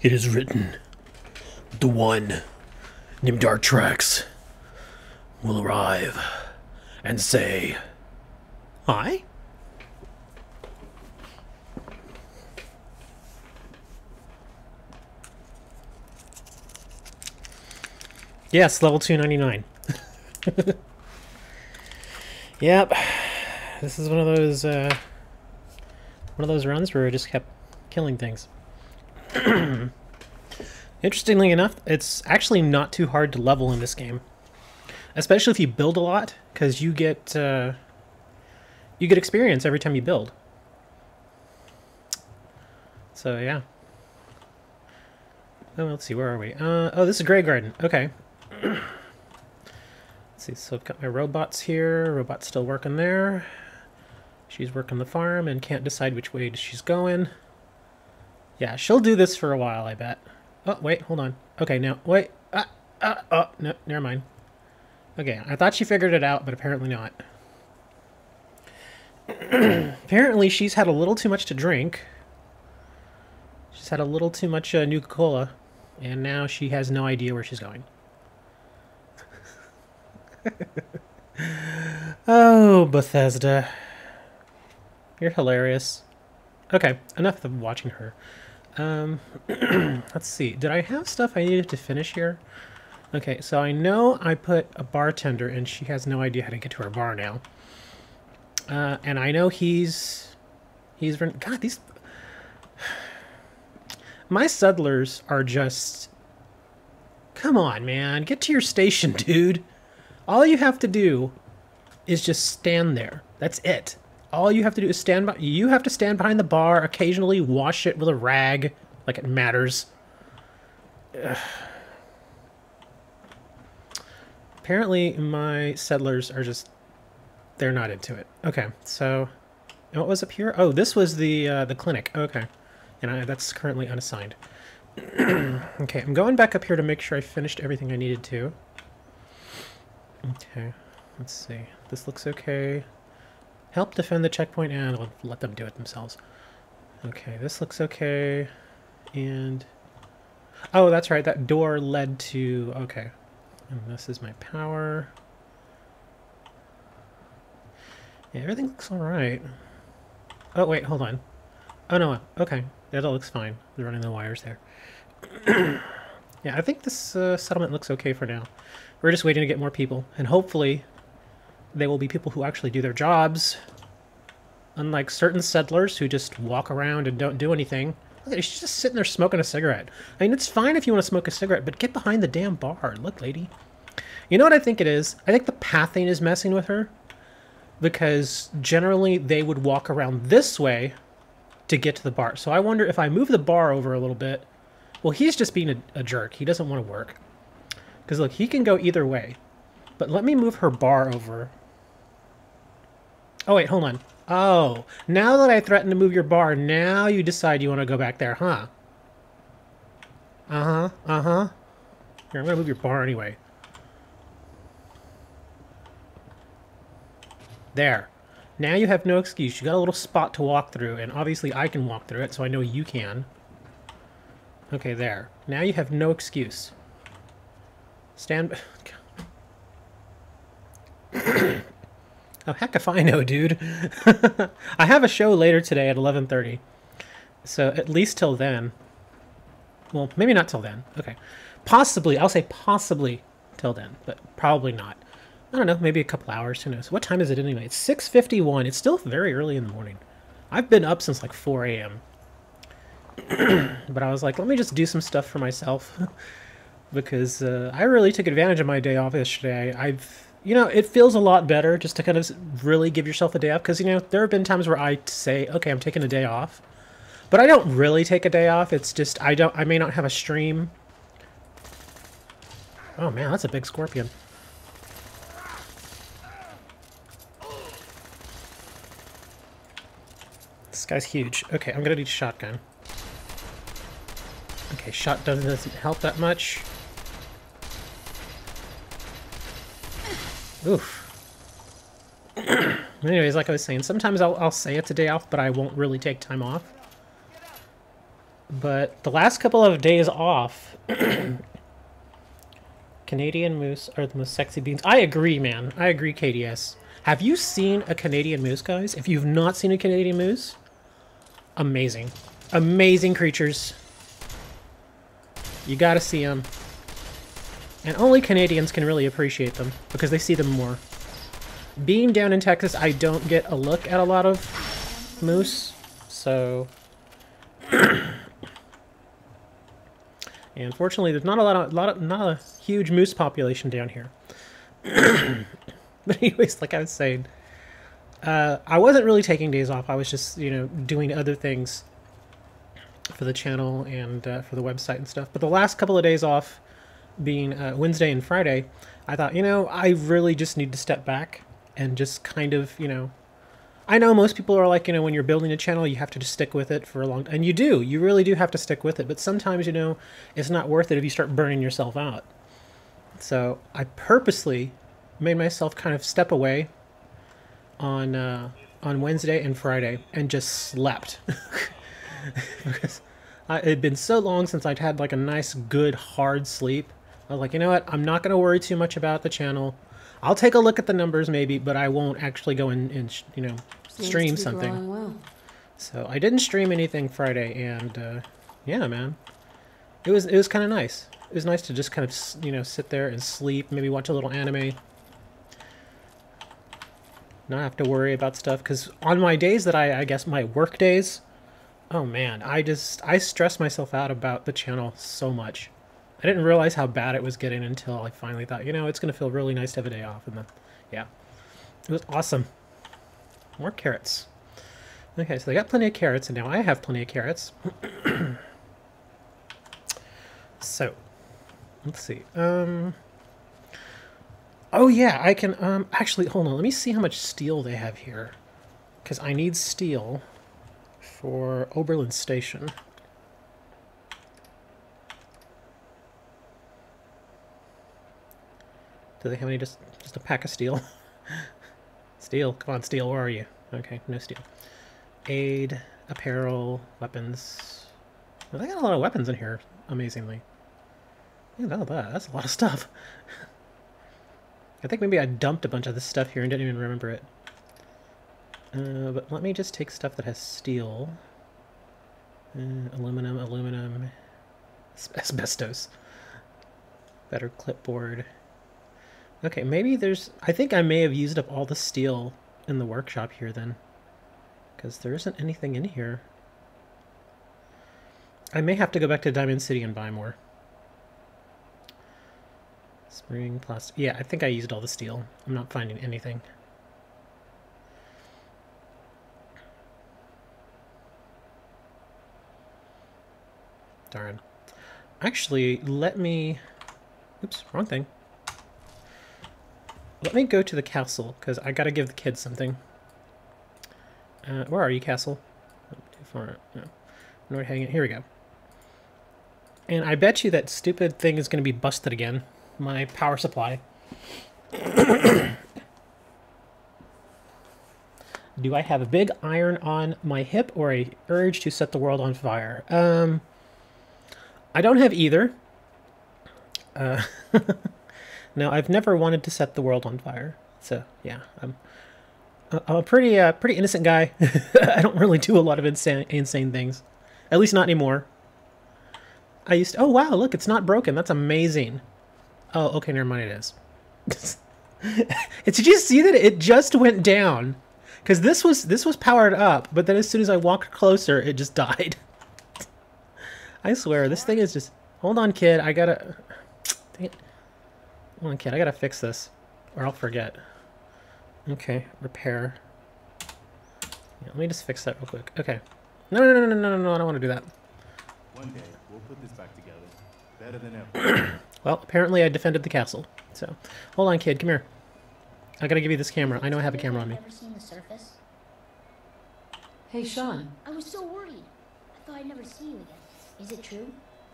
It is written, the one named Dartrax will arrive and say, "Hi." Yes, level 299. Yep. This is one of those runs where I just kept killing things. Interestingly enough, it's actually not too hard to level in this game, especially if you build a lot, because you get experience every time you build. So yeah. Oh, let's see, where are we? Oh, this is Grey Garden. Okay. Let's see, so I've got my robots here. Robot's still working there. She's working the farm and can't decide which way she's going. Yeah, she'll do this for a while, I bet. Oh, wait, hold on. Okay, now, wait. Oh, no, never mind. Okay, I thought she figured it out, but apparently not. Apparently she's had a little too much to drink. She's had a little too much Nuka-Cola, and now she has no idea where she's going. Oh, Bethesda. You're hilarious. Okay, enough of watching her. Let's see. Did I have stuff I needed to finish here? Okay, so I know I put a bartender and she has no idea how to get to her bar now. And I know he's God, these... My settlers are just... Come on, man. Get to your station, dude. All you have to do is just stand there. That's it. All you have to do is stand by. You have to stand behind the bar, occasionally wash it with a rag, like it matters. Ugh. Apparently, my settlers are just... They're not into it. Okay, so... And what was up here? Oh, this was the clinic. Okay. And that's currently unassigned. Okay, I'm going back up here to make sure I finished everything I needed to. Okay, let's see. This looks okay. Help defend the checkpoint, and I'll let them do it themselves. Okay, this looks okay. And... Oh, that's right, that door led to... Okay. And this is my power. Yeah, everything looks alright. Oh, wait, hold on. Oh, no, okay. That all looks fine. They're running the wires there. Yeah, I think this settlement looks okay for now. We're just waiting to get more people, and hopefully they will be people who actually do their jobs. Unlike certain settlers who just walk around and don't do anything. Look, she's just sitting there smoking a cigarette. I mean, it's fine if you want to smoke a cigarette, but get behind the damn bar. Look, lady. You know what I think it is? I think the pathing is messing with her. Because generally they would walk around this way to get to the bar. So I wonder if I move the bar over a little bit. Well, he's just being a jerk. He doesn't want to work. Because look, he can go either way. But let me move her bar over. Oh, wait, hold on. Oh, now that I threatened to move your bar, now you decide you want to go back there, huh? Uh-huh, uh-huh. Here, I'm going to move your bar anyway. There. Now you have no excuse. You got a little spot to walk through, and obviously I can walk through it, so I know you can. Okay, there. Now you have no excuse. Stand... Oh, heck if I know, dude. I have a show later today at 11:30. So at least till then. Well, maybe not till then. Okay. Possibly. I'll say possibly till then, but probably not. I don't know, maybe a couple hours, who knows. What time is it anyway? It's 6:51. It's still very early in the morning. I've been up since like 4 a.m. But I was like, let me just do some stuff for myself. Because I really took advantage of my day off yesterday. You know, it feels a lot better just to kind of really give yourself a day off. Because, you know, there have been times where I say, okay, I'm taking a day off. But I don't really take a day off. It's just, I may not have a stream. Oh man, that's a big scorpion. This guy's huge. Okay, I'm gonna need a shotgun. Okay, shotgun doesn't help that much. Oof. Anyways, like I was saying, sometimes I'll say it's a day off, but I won't really take time off. But the last couple of days off, Canadian moose are the most sexy beings. I agree, man. I agree, KDS. Have you seen a Canadian moose, guys? If you've not seen a Canadian moose, amazing. Amazing creatures. You gotta see them. And only Canadians can really appreciate them because they see them more. Being down in Texas, I don't get a look at a lot of moose, so... And fortunately, there's not not a huge moose population down here. But anyways, like I was saying, I wasn't really taking days off. I was just, you know, doing other things for the channel and for the website and stuff. But the last couple of days off, being Wednesday and Friday, I thought, you know, I really just need to step back and just kind of, you know, I know most people are like, you know, when you're building a channel, you have to just stick with it for a long time. And you do. You really do have to stick with it. But sometimes, you know, it's not worth it if you start burning yourself out. So I purposely made myself kind of step away on Wednesday and Friday and just slept. Because it had been so long since I'd had like a nice, good, hard sleep. I was like, you know what? I'm not going to worry too much about the channel. I'll take a look at the numbers maybe, but I won't actually go and you know, stream something. Well. So I didn't stream anything Friday, and yeah, man, it was kind of nice. It was nice to just kind of, you know, sit there and sleep, maybe watch a little anime, not have to worry about stuff. Because on my days that I guess my work days, oh man, I stress myself out about the channel so much. I didn't realize how bad it was getting until I finally thought, you know, it's going to feel really nice to have a day off. And then, yeah, it was awesome. More carrots. Okay, so they got plenty of carrots, and now I have plenty of carrots. So, let's see. Oh yeah, I can, actually, hold on. Let me see how much steel they have here. Because I need steel for Oberlin Station. Do they have any, just a pack of steel? Steel, come on, steel, where are you? Okay, no steel. Aid, apparel, weapons. Well, they got a lot of weapons in here, amazingly. Look at all that, that's a lot of stuff. I think maybe I dumped a bunch of this stuff here and didn't even remember it. But let me just take stuff that has steel. Aluminum, asbestos. Better clipboard. Okay, maybe there's... I think I may have used up all the steel in the workshop here then. Because there isn't anything in here. I may have to go back to Diamond City and buy more. Spring, plastic... Yeah, I think I used all the steel. I'm not finding anything. Darn. Actually, let me... Oops, wrong thing. Let me go to the castle, because I gotta give the kids something. Where are you, castle? Oh, too far. No. Where hanging? Here we go. And I bet you that stupid thing is going to be busted again. My power supply. Do I have a big iron on my hip or a urge to set the world on fire? I don't have either. No, I've never wanted to set the world on fire. So, yeah, I'm a pretty innocent guy. I don't really do a lot of insane things. At least not anymore. I used to... Oh, wow, look, it's not broken. That's amazing. Oh, okay, never mind, it is. Did you see that? It just went down. Because this was powered up, but then as soon as I walked closer, it just died. I swear, this thing is just... Hold on, kid, I gotta... Dang it. Hold on, kid, I gotta fix this, or I'll forget. Okay, repair. Yeah, let me just fix that real quick. Okay. No, I don't want to do that. One day, we'll put this back together. Better than ever. Well, apparently I defended the castle. So, hold on, kid, come here. I gotta give you this camera. I know I have a camera on me. Ever seen the surface? Hey, Sean. I was so worried. I thought I'd never see you again. Is it true?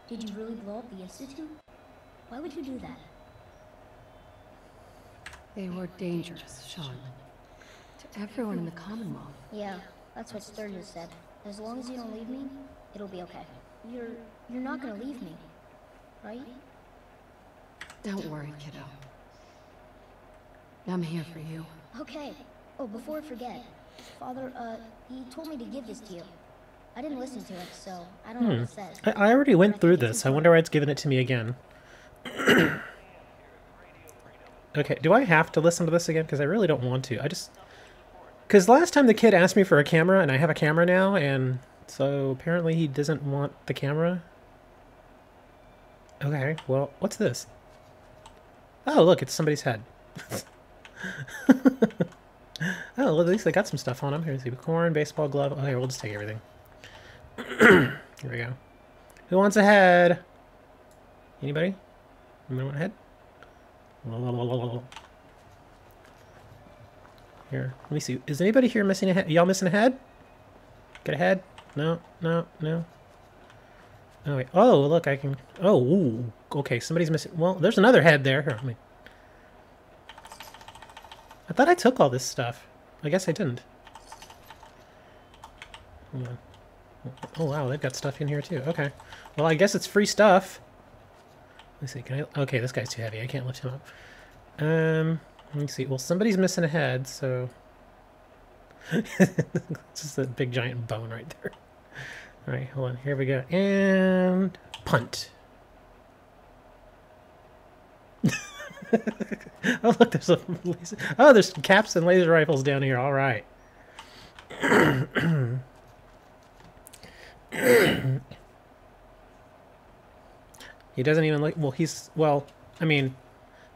Did you really blow up the Institute? Why would you do that? They were dangerous, Sean. To everyone in the Commonwealth. Yeah, that's what Sturgis said. As long as you don't leave me, it'll be okay. You're not gonna leave me, right? Don't worry, kiddo. I'm here for you. Okay. Oh, before I forget, Father, he told me to give this to you. I didn't listen to it, so I don't know what it says. I already went through this. I wonder why it's giving it to me again. Okay, do I have to listen to this again? Because I really don't want to. I just... Because last time the kid asked me for a camera, and I have a camera now, and so apparently he doesn't want the camera. Okay, well, what's this? Oh, look, it's somebody's head. Oh, well, at least they got some stuff on them. Here's the corn, baseball glove. Okay, we'll just take everything. Here we go. Who wants a head? Anybody? Anybody want a head? Here, let me see. Is anybody here missing a head? Y'all missing a head? Get a head? No, no, no. Oh, wait. Oh, look, I can... Oh, ooh. Okay, somebody's missing... Well, there's another head there. Here, let me... I thought I took all this stuff. I guess I didn't. Hold on. Oh, wow, they've got stuff in here, too. Okay. Well, I guess it's free stuff. Let's see, can I... Okay, this guy's too heavy. I can't lift him up. Let me see. Well, somebody's missing a head, so... It's just a big giant bone right there. Alright, hold on. Here we go. And... punt. Oh, look, there's a laser... Oh, there's caps and laser rifles down here. Alright. He doesn't even look... Well, he's... Well, I mean...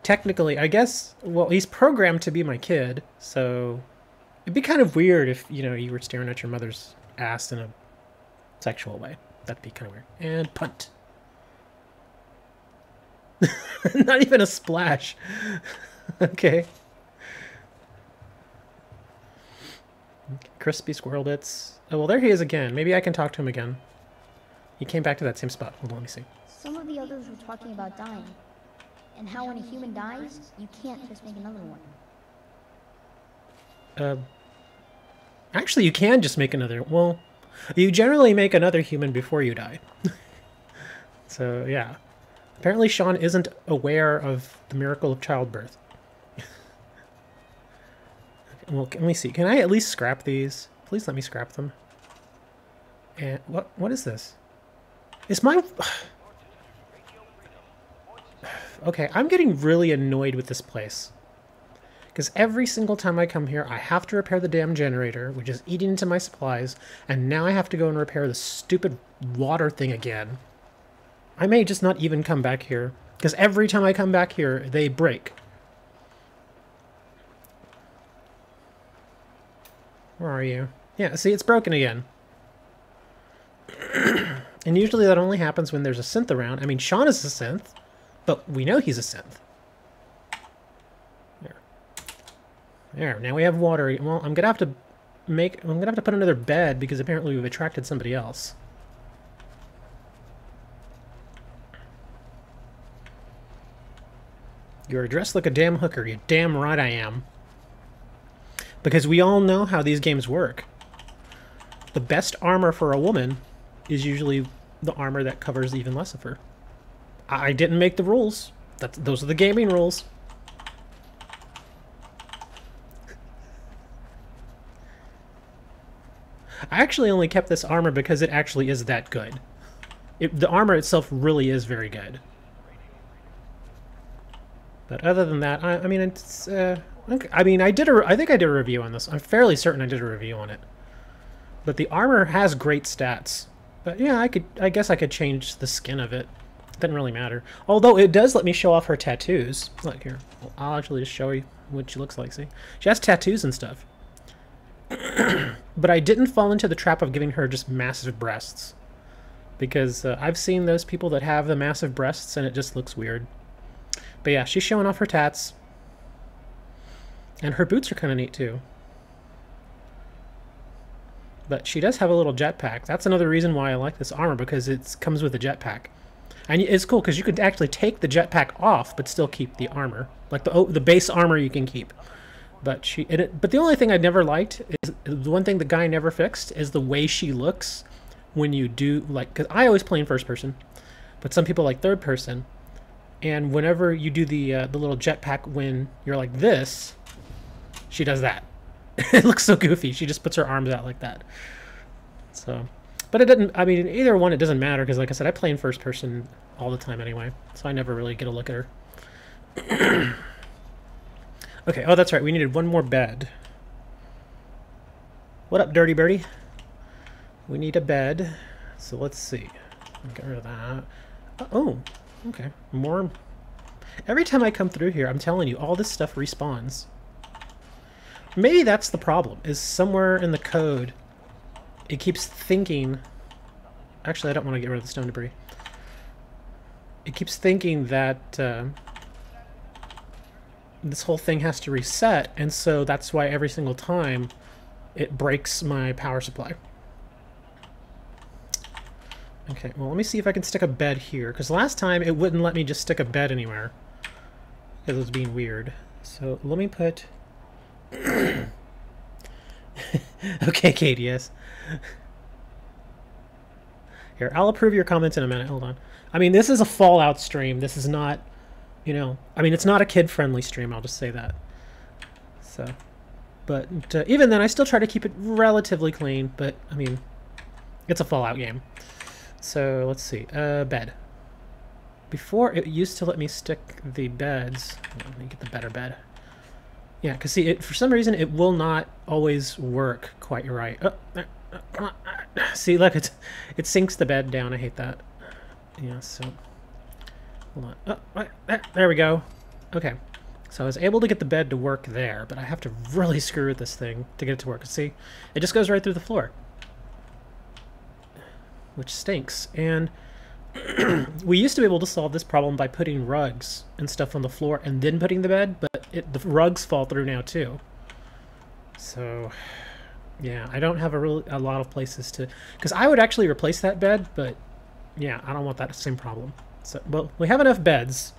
Technically, I guess... Well, he's programmed to be my kid, so... It'd be kind of weird if, you know, you were staring at your mother's ass in a sexual way. That'd be kind of weird. And punt. Not even a splash. Okay. Crispy squirrel bits. Oh, well, there he is again. Maybe I can talk to him again. He came back to that same spot. Hold on, let me see. Some of the others were talking about dying, and how when a human dies, you can't just make another one. Actually, you can just make another... Well, you generally make another human before you die. So, yeah. Apparently, Sean isn't aware of the miracle of childbirth. Well, let me see. Can I at least scrap these? Please let me scrap them. And what is this? Is my... Okay, I'm getting really annoyed with this place. Because every single time I come here, I have to repair the damn generator, which is eating into my supplies, and now I have to go and repair the stupid water thing again. I may just not even come back here, because every time I come back here, they break. Where are you? Yeah, see, it's broken again. And usually that only happens when there's a synth around. I mean, Sean is a synth, but we know he's a synth. There, now we have water. Well, I'm gonna have to put another bed because apparently we've attracted somebody else. You're dressed like a damn hooker. You damn right I am. Because we all know how these games work. The best armor for a woman is usually the armor that covers even less of her. I didn't make the rules. Those are the gaming rules. I actually only kept this armor because it actually is that good. The armor itself really is very good. But other than that, I mean, it's... I mean, I think I did a review on this. I'm fairly certain I did a review on it. But the armor has great stats. But yeah, I guess I could change the skin of it. It doesn't really matter. Although it does let me show off her tattoos. Look here. I'll actually just show you what she looks like. See? She has tattoos and stuff. But I didn't fall into the trap of giving her just massive breasts. Because I've seen those people that have the massive breasts and it just looks weird. But yeah, she's showing off her tats. And her boots are kind of neat too. But she does have a little jetpack. That's another reason why I like this armor, because it comes with a jetpack. And it's cool because you could actually take the jetpack off but still keep the armor. Like the base armor you can keep. But but the only thing I never liked is the one thing the guy never fixed is the way she looks when you do, like, because I always play in first person, but some people like third person. And whenever you do the little jetpack when you're like this, she does that. It looks so goofy. She just puts her arms out like that. So, but it doesn't, I mean, either one, it doesn't matter, because like I said, I play in first person all the time anyway, so I never really get a look at her. Okay, oh, that's right, we needed one more bed. What up, Dirty Birdie? We need a bed, so let's see. Get rid of that. Oh, okay, more. Every time I come through here, I'm telling you, all this stuff respawns. Maybe that's the problem, is somewhere in the code, it keeps thinking... Actually, I don't want to get rid of the stone debris. It keeps thinking that this whole thing has to reset, and so that's why every single time it breaks my power supply. Okay, well, let me see if I can stick a bed here, because last time it wouldn't let me just stick a bed anywhere. It was being weird. So let me put... Okay, KDS. Here, I'll approve your comments in a minute. Hold on. I mean, this is a Fallout stream. This is not, you know... I mean, it's not a kid-friendly stream, I'll just say that. So... But even then, I still try to keep it relatively clean, but, I mean, it's a Fallout game. So, let's see. Bed. Before, it used to let me stick the beds... Let me get the better bed. Yeah, because see, for some reason, it will not always work quite right. Oh, come on. See, look, it sinks the bed down. I hate that. Yeah, so... Hold on. Oh, there we go. Okay. So I was able to get the bed to work there, but I have to really screw with this thing to get it to work. See, it just goes right through the floor, which stinks. And we used to be able to solve this problem by putting rugs and stuff on the floor and then putting the bed, but the rugs fall through now too. So yeah, I don't have a lot of places to, because I would actually replace that bed, but yeah, I don't want that same problem. So, well, we have enough beds.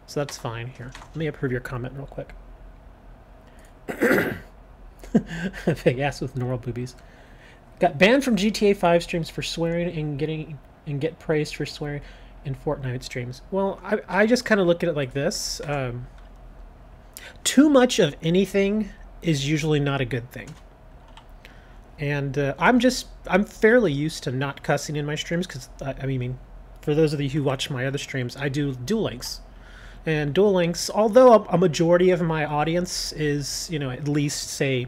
So that's fine. Here, let me approve your comment real quick. Big ass with normal boobies. Got banned from GTA 5 streams for swearing and get praised for swearing in Fortnite streams. Well, I just kind of look at it like this. Too much of anything is usually not a good thing. And I'm fairly used to not cussing in my streams, because I mean, for those of you who watch my other streams, I do Duel Links. And Duel Links, although a majority of my audience is, you know, at least, say,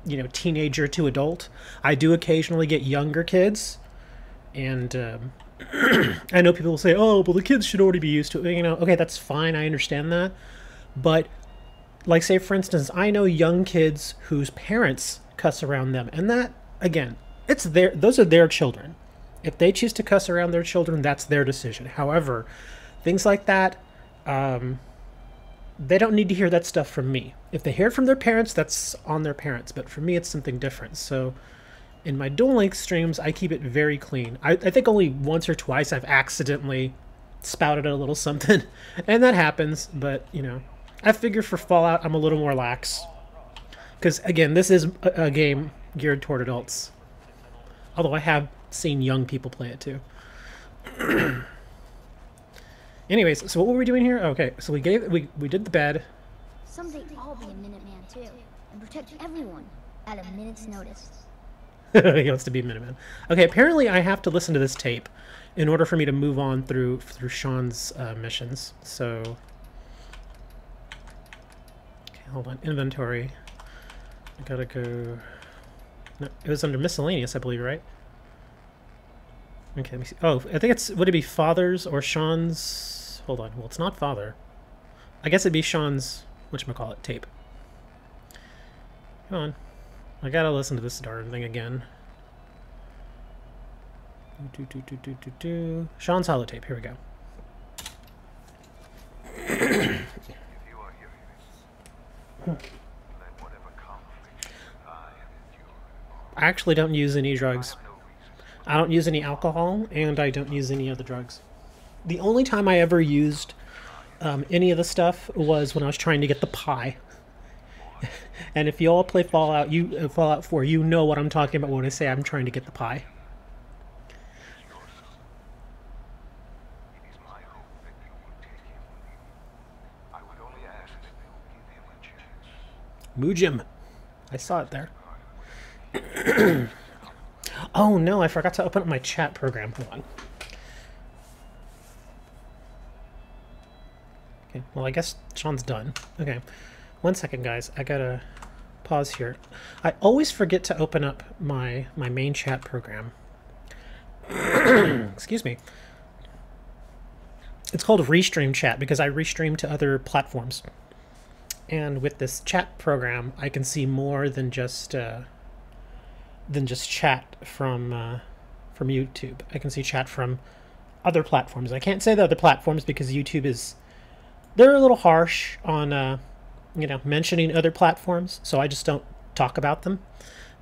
you know, teenager to adult, I do occasionally get younger kids. And I know people will say, oh, well, the kids should already be used to it. You know, okay, that's fine. I understand that. But, like, say, for instance, I know young kids whose parents cuss around them. And that, again, those are their children. If they choose to cuss around their children, that's their decision. However, things like that, they don't need to hear that stuff from me. If they hear it from their parents, that's on their parents. But for me, it's something different. So in my Duel Links streams, I keep it very clean. I think only once or twice I've accidentally spouted a little something. And that happens. But, you know, I figure for Fallout, I'm a little more lax. Because, again, this is a game geared toward adults. Although I have seen young people play it too. Anyways, so what were we doing here? Okay, so we did the bed. Someday I'll be a Minuteman too, and protect everyone at a minute's notice. He wants to be a Minuteman. Okay, apparently I have to listen to this tape in order for me to move on through Sean's missions. So, okay, hold on, inventory. I gotta go. No, it was under miscellaneous, I believe, right? Okay, let me see. Oh, I think it's, would it be Father's or Sean's? Hold on. Well, it's not Father. I guess it'd be Sean's, whatchamacallit, tape. Come on. I gotta listen to this darn thing again. Sean's holotape. Here we go. I actually don't use any drugs. I don't use any alcohol, and I don't use any other drugs. The only time I ever used any of the stuff was when I was trying to get the pie. And if you all play Fallout, Fallout 4, you know what I'm talking about when I say I'm trying to get the pie. Mujim. I saw it there. Oh no, I forgot to open up my chat program. Hold on. Okay, well I guess Sean's done. Okay. 1 second, guys. I gotta pause here. I always forget to open up my main chat program. Excuse me. It's called Restream Chat because I restream to other platforms. And with this chat program, I can see more than just chat from YouTube. I can see chat from other platforms. I can't say the other platforms because YouTube they're a little harsh on mentioning other platforms, so I just don't talk about them.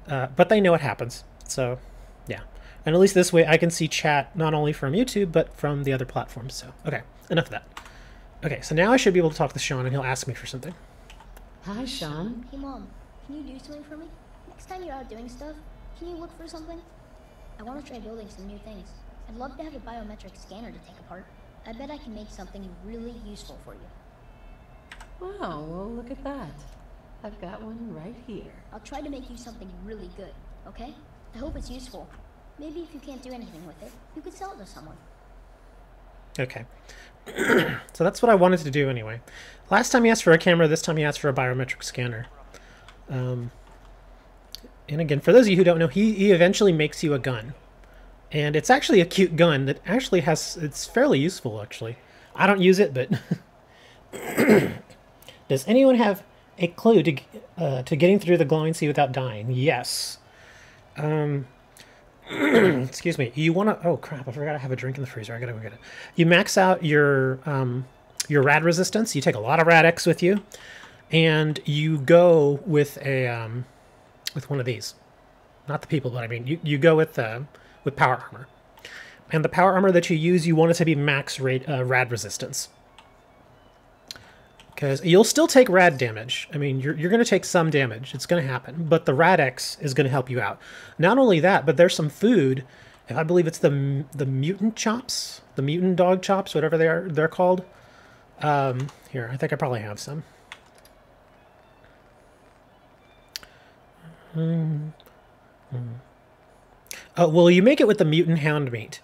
But they know it happens, so yeah. And at least this way I can see chat not only from YouTube, but from the other platforms. So, okay, enough of that. Okay, so now I should be able to talk to Sean and he'll ask me for something. Hi, Sean. Hey, Mom. Can you do something for me? Next time you're out doing stuff, can you look for something? I want to try building some new things. I'd love to have a biometric scanner to take apart. I bet I can make something really useful for you. Wow, well, look at that. I've got one right here. I'll try to make you something really good, okay? I hope it's useful. Maybe if you can't do anything with it, you could sell it to someone. Okay. So that's what I wanted to do anyway. Last time he asked for a camera, this time he asked for a biometric scanner. And again, for those of you who don't know, he eventually makes you a gun. And it's actually a cute gun that actually it's fairly useful, actually. I don't use it, but... Does anyone have a clue to getting through the glowing sea without dying? Yes. Excuse me. You want to... Oh, crap. I forgot I have a drink in the freezer. I gotta go get it. You max out your rad resistance. You take a lot of rad X with you. And you go with with one of these. Not the people, but I mean, you go with power armor. And the power armor that you use, you want it to be max rad resistance. Because you'll still take rad damage. I mean, you're going to take some damage. It's going to happen. But the Rad-X is going to help you out. Not only that, but there's some food. I believe it's the mutant chops. The mutant dog chops, whatever they're called. Here, I think I probably have some. Well, you make it with the mutant hound meat.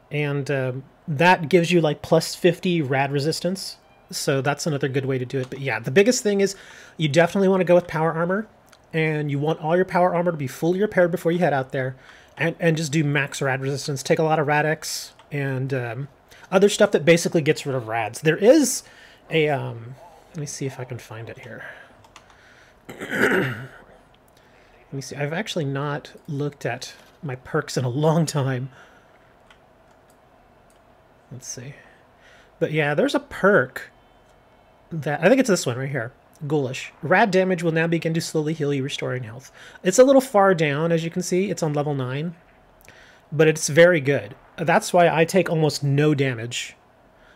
And that gives you like plus 50 rad resistance. So that's another good way to do it. But yeah, the biggest thing is you definitely want to go with power armor. And you want all your power armor to be fully repaired before you head out there. And just do max rad resistance. Take a lot of Rad-X and other stuff that basically gets rid of rads. There is a... let me see if I can find it here. Let me see. I've actually not looked at my perks in a long time. Let's see. But yeah, there's a perk that... I think it's this one right here. Ghoulish. Rad damage will now begin to slowly heal you, restoring health. It's a little far down, as you can see. It's on level 9. But it's very good. That's why I take almost no damage.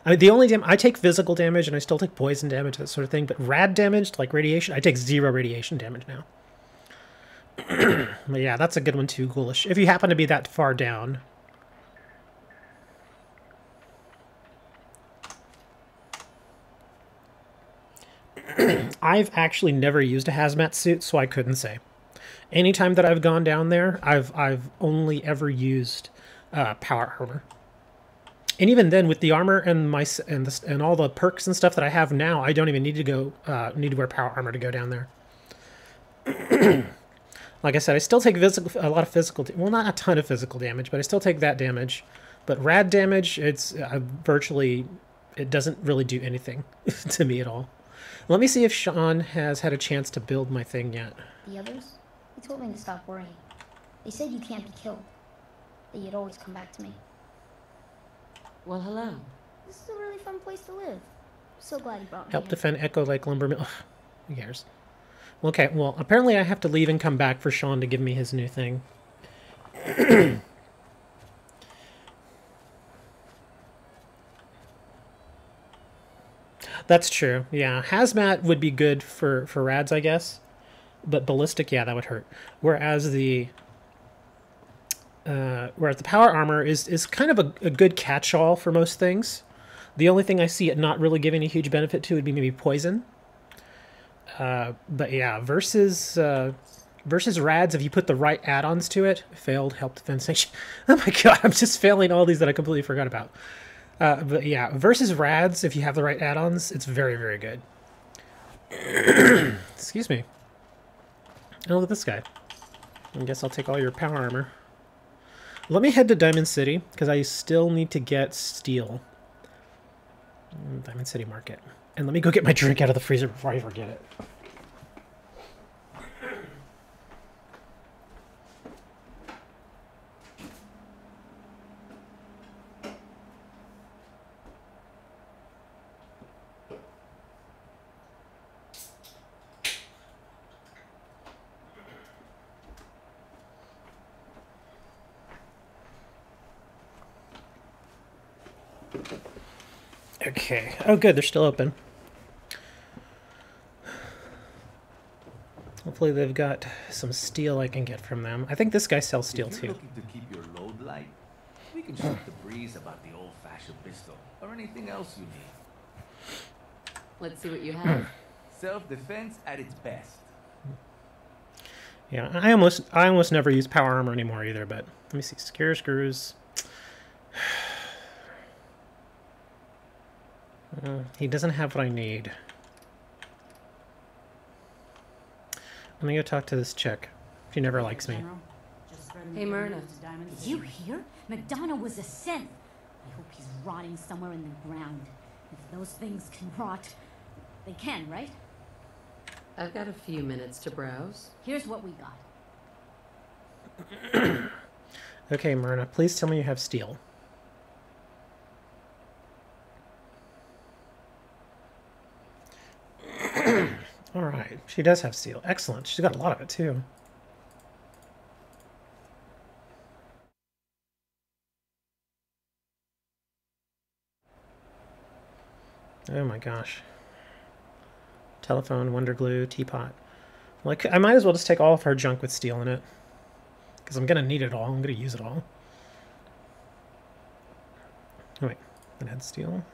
I mean, the only I take physical damage, and I still take poison damage, that sort of thing. But rad damage, like radiation, I take 0 radiation damage now. But yeah, that's a good one too, Ghoulish. If you happen to be that far down... I've actually never used a hazmat suit, so I couldn't say. Anytime that I've gone down there, I've only ever used power armor. And even then, with the armor and and all the perks and stuff that I have now, I don't even need to go need to wear power armor to go down there. Like I said, I still take a lot of physical. Well, not a ton of physical damage, but I still take that damage. But rad damage, it's virtually, it doesn't really do anything to me at all. Let me see if Sean has had a chance to build my thing yet. The others? They told me to stop worrying. They said you can't be killed. That you'd always come back to me. Well, hello. This is a really fun place to live. So glad you brought me Help here. defend Echo Lake Lumber Mill. Ugh, who cares? Okay, well, apparently I have to leave and come back for Sean to give me his new thing. That's true. Yeah, hazmat would be good for rads, I guess. But ballistic, yeah, that would hurt. Whereas the power armor is kind of a good catch-all for most things. The only thing I see it not really giving a huge benefit to would be maybe poison. But yeah, versus Rads, if you put the right add-ons to it, failed help defense nation. Oh my god, I'm just failing all these that I completely forgot about. But yeah, versus Rads, if you have the right add-ons, it's very, very good. Excuse me. Oh, look at this guy. I guess I'll take all your power armor. Let me head to Diamond City, because I still need to get steel. Diamond City Market. And let me go get my drink out of the freezer before I forget it. Okay. Oh, good. They're still open. Hopefully they've got some steel I can get from them. I think this guy sells steel If too. you're looking to keep your load light, we can shoot the breeze about the old-fashioned pistol or anything else you need. Let's see what you have. Self-defense at its best. Yeah, I almost never use power armor anymore either, but let me see. Secure screws. He doesn't have what I need. Let me go talk to this chick. She never likes me. General, just spreading the Hey, good Myrna. news to Diamond Did City. you hear? McDonough was a synth. I hope he's rotting somewhere in the ground. If those things can rot, they can, right? I've got a few minutes to browse. Here's what we got. Okay, Myrna, please tell me you have steel. Alright, she does have steel. Excellent. She's got a lot of it, too. Oh my gosh. Telephone, Wonder Glue, teapot. Like, I might as well just take all of her junk with steel in it. Because I'm going to need it all. I'm going to use it all. Oh, wait. It had steel.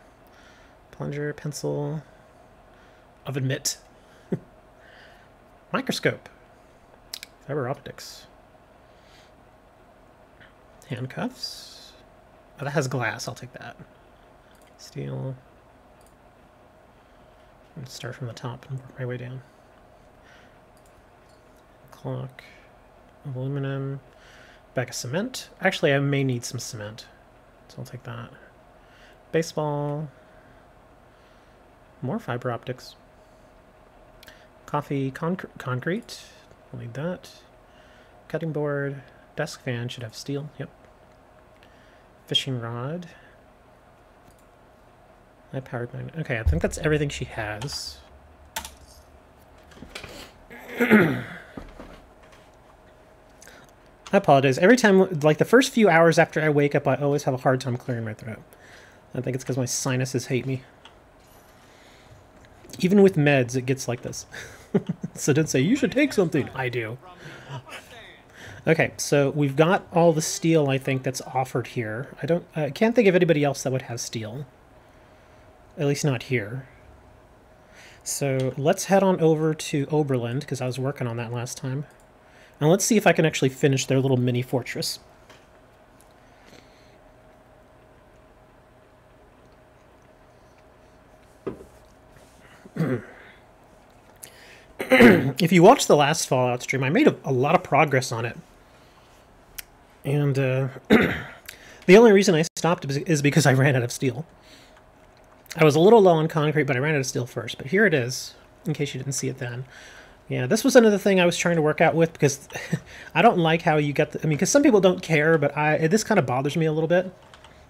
Plunger, pencil. Oven mitt. Microscope. Fiber optics. Handcuffs. Oh, that has glass. I'll take that. Steel. Let's start from the top and work my way down. Clock. Aluminum. Bag of cement. Actually, I may need some cement. So I'll take that. Baseball. More fiber optics. Coffee, concrete. I'll need that. Cutting board. Desk fan should have steel. Yep. Fishing rod. High powered magnet. Okay, I think that's everything she has. I apologize. Every time, like the first few hours after I wake up, I always have a hard time clearing my throat. I think it's because my sinuses hate me. Even with meds, it gets like this. So don't say, you should take something. I do. Okay, so we've got all the steel, I think, that's offered here. I can't think of anybody else that would have steel. At least not here. So let's head on over to Oberland, because I was working on that last time. And let's see if I can actually finish their little mini fortress. If you watched the last Fallout stream, I made a lot of progress on it. And the only reason I stopped is because I ran out of steel. I was a little low on concrete, but I ran out of steel first. But here it is, in case you didn't see it then. Yeah, this was another thing I was trying to work out with, because I don't like how you get the... I mean, because some people don't care, but this kind of bothers me a little bit.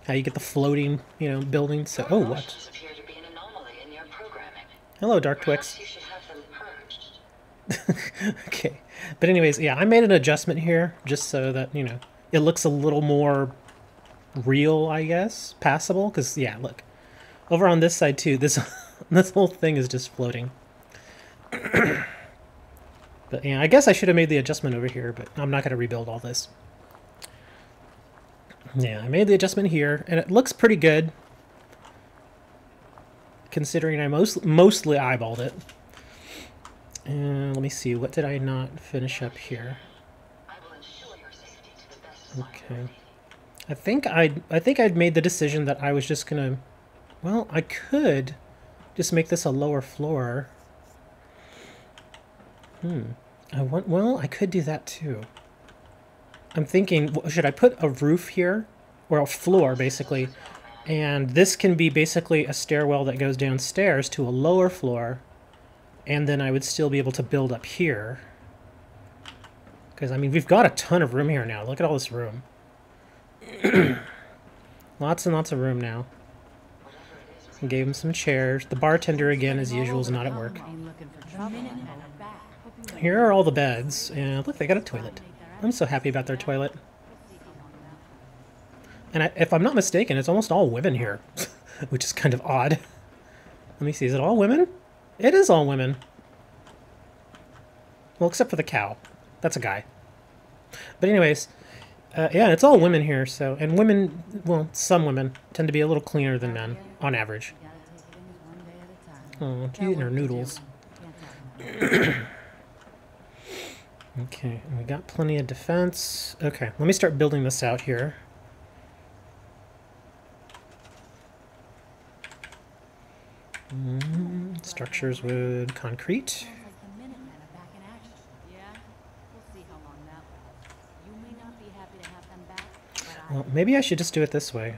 How you get the floating, buildings. So, oh, what? Appear to be an anomaly in your programming. Hello, Dark Perhaps Twix. you should have them purged. Okay. But anyways, yeah, I made an adjustment here, just so that, it looks a little more real, I guess. Passable, because, yeah, look. Over on this side, too, this whole thing is just floating. But, yeah, I guess I should have made the adjustment over here, but I'm not going to rebuild all this. Yeah, I made the adjustment here, and it looks pretty good. Considering I mostly eyeballed it. And let me see, what did I not finish up here? I will ensure your safety to the best of my Okay. ability. I think I'd made the decision that I was just gonna, well, I could just make this a lower floor. Well, I could do that too. I'm thinking, should I put a roof here? Or a floor, basically. And this can be basically a stairwell that goes downstairs to a lower floor. And then I would still be able to build up here. Because, I mean, we've got a ton of room here now. Look at all this room. Lots and lots of room now. Gave him some chairs. The bartender, again, as usual, is not at work. Here are all the beds. And look, they got a toilet. I'm so happy about their toilet. And if I'm not mistaken, it's almost all women here, which is kind of odd. Let me see, is it all women? It is all women. Well, except for the cow. That's a guy. But anyways, yeah, it's all women here, so... And women, well, some women tend to be a little cleaner than men, on average. Oh, she's eating her noodles. Okay, and we got plenty of defense. Okay, let me start building this out here. Structures with concrete. Well, maybe I should just do it this way.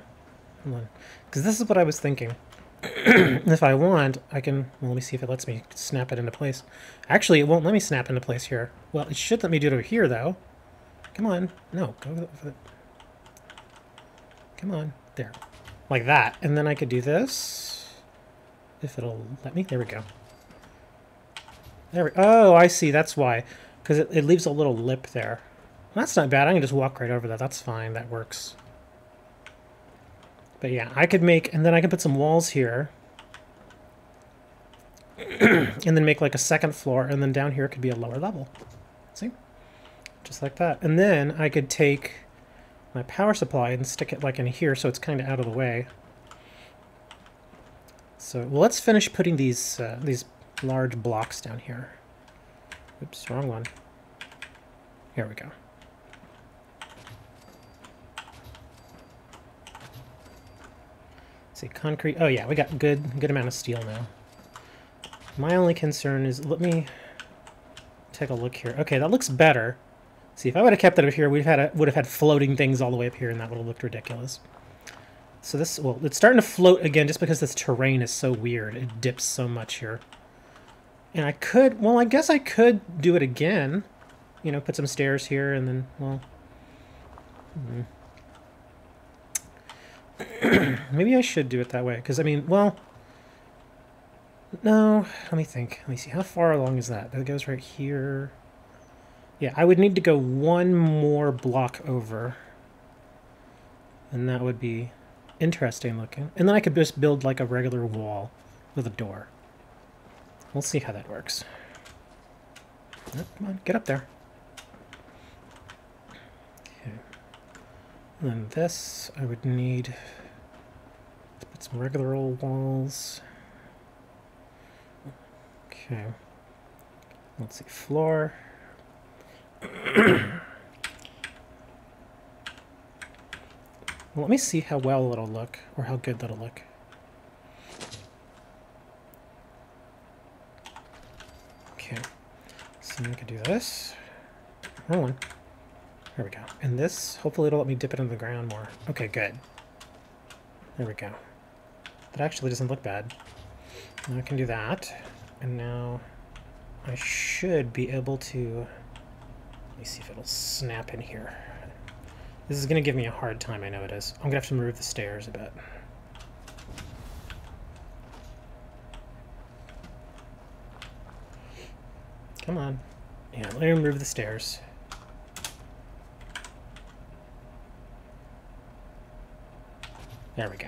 Hold on. Because this is what I was thinking. If I want, I can... Well, let me see if it lets me snap it into place. Actually, it won't let me snap into place here. Well, it should let me do it over here, though. Come on. No, go for it. Come on. There. Like that. And then I could do this. If it'll let me. There we go. There we... Oh, I see. That's why. Because it leaves a little lip there. That's not bad. I can just walk right over that. That's fine. That works. But yeah, I could make... And then I can put some walls here. And then make like a second floor. And then down here could be a lower level. See? Just like that. And then I could take my power supply and stick it like in here so it's kind of out of the way. So, well, let's finish putting these large blocks down here. Oops, wrong one. Here we go. Let's see, concrete. Oh yeah, we got good amount of steel now. My only concern is, let me take a look here. Okay, that looks better. See, if I would have kept it up here, would have had floating things all the way up here, and that would have looked ridiculous. So this, well, it's starting to float again just because this terrain is so weird. It dips so much here. And I could, well, I guess I could do it again. You know, put some stairs here and then, well... Maybe I should do it that way, because, I mean, well... No, let me think. Let me see. How far along is that? That goes right here. Yeah, I would need to go one more block over. And that would be interesting looking. And then I could just build like a regular wall with a door. We'll see how that works. Oh, come on, get up there. Okay. And then this, I would need to put some regular old walls. Okay. Let's see, floor. Well, let me see how well it'll look, or how good that'll look. Okay, so I could do this. Wrong one. There we go. And this, hopefully it'll let me dip it into the ground more. Okay, good. There we go. That actually doesn't look bad. Now I can do that. And now I should be able to... Let me see if it'll snap in here. This is going to give me a hard time, I know it is. I'm going to have to move the stairs a bit. Come on. Yeah, let me remove the stairs. There we go.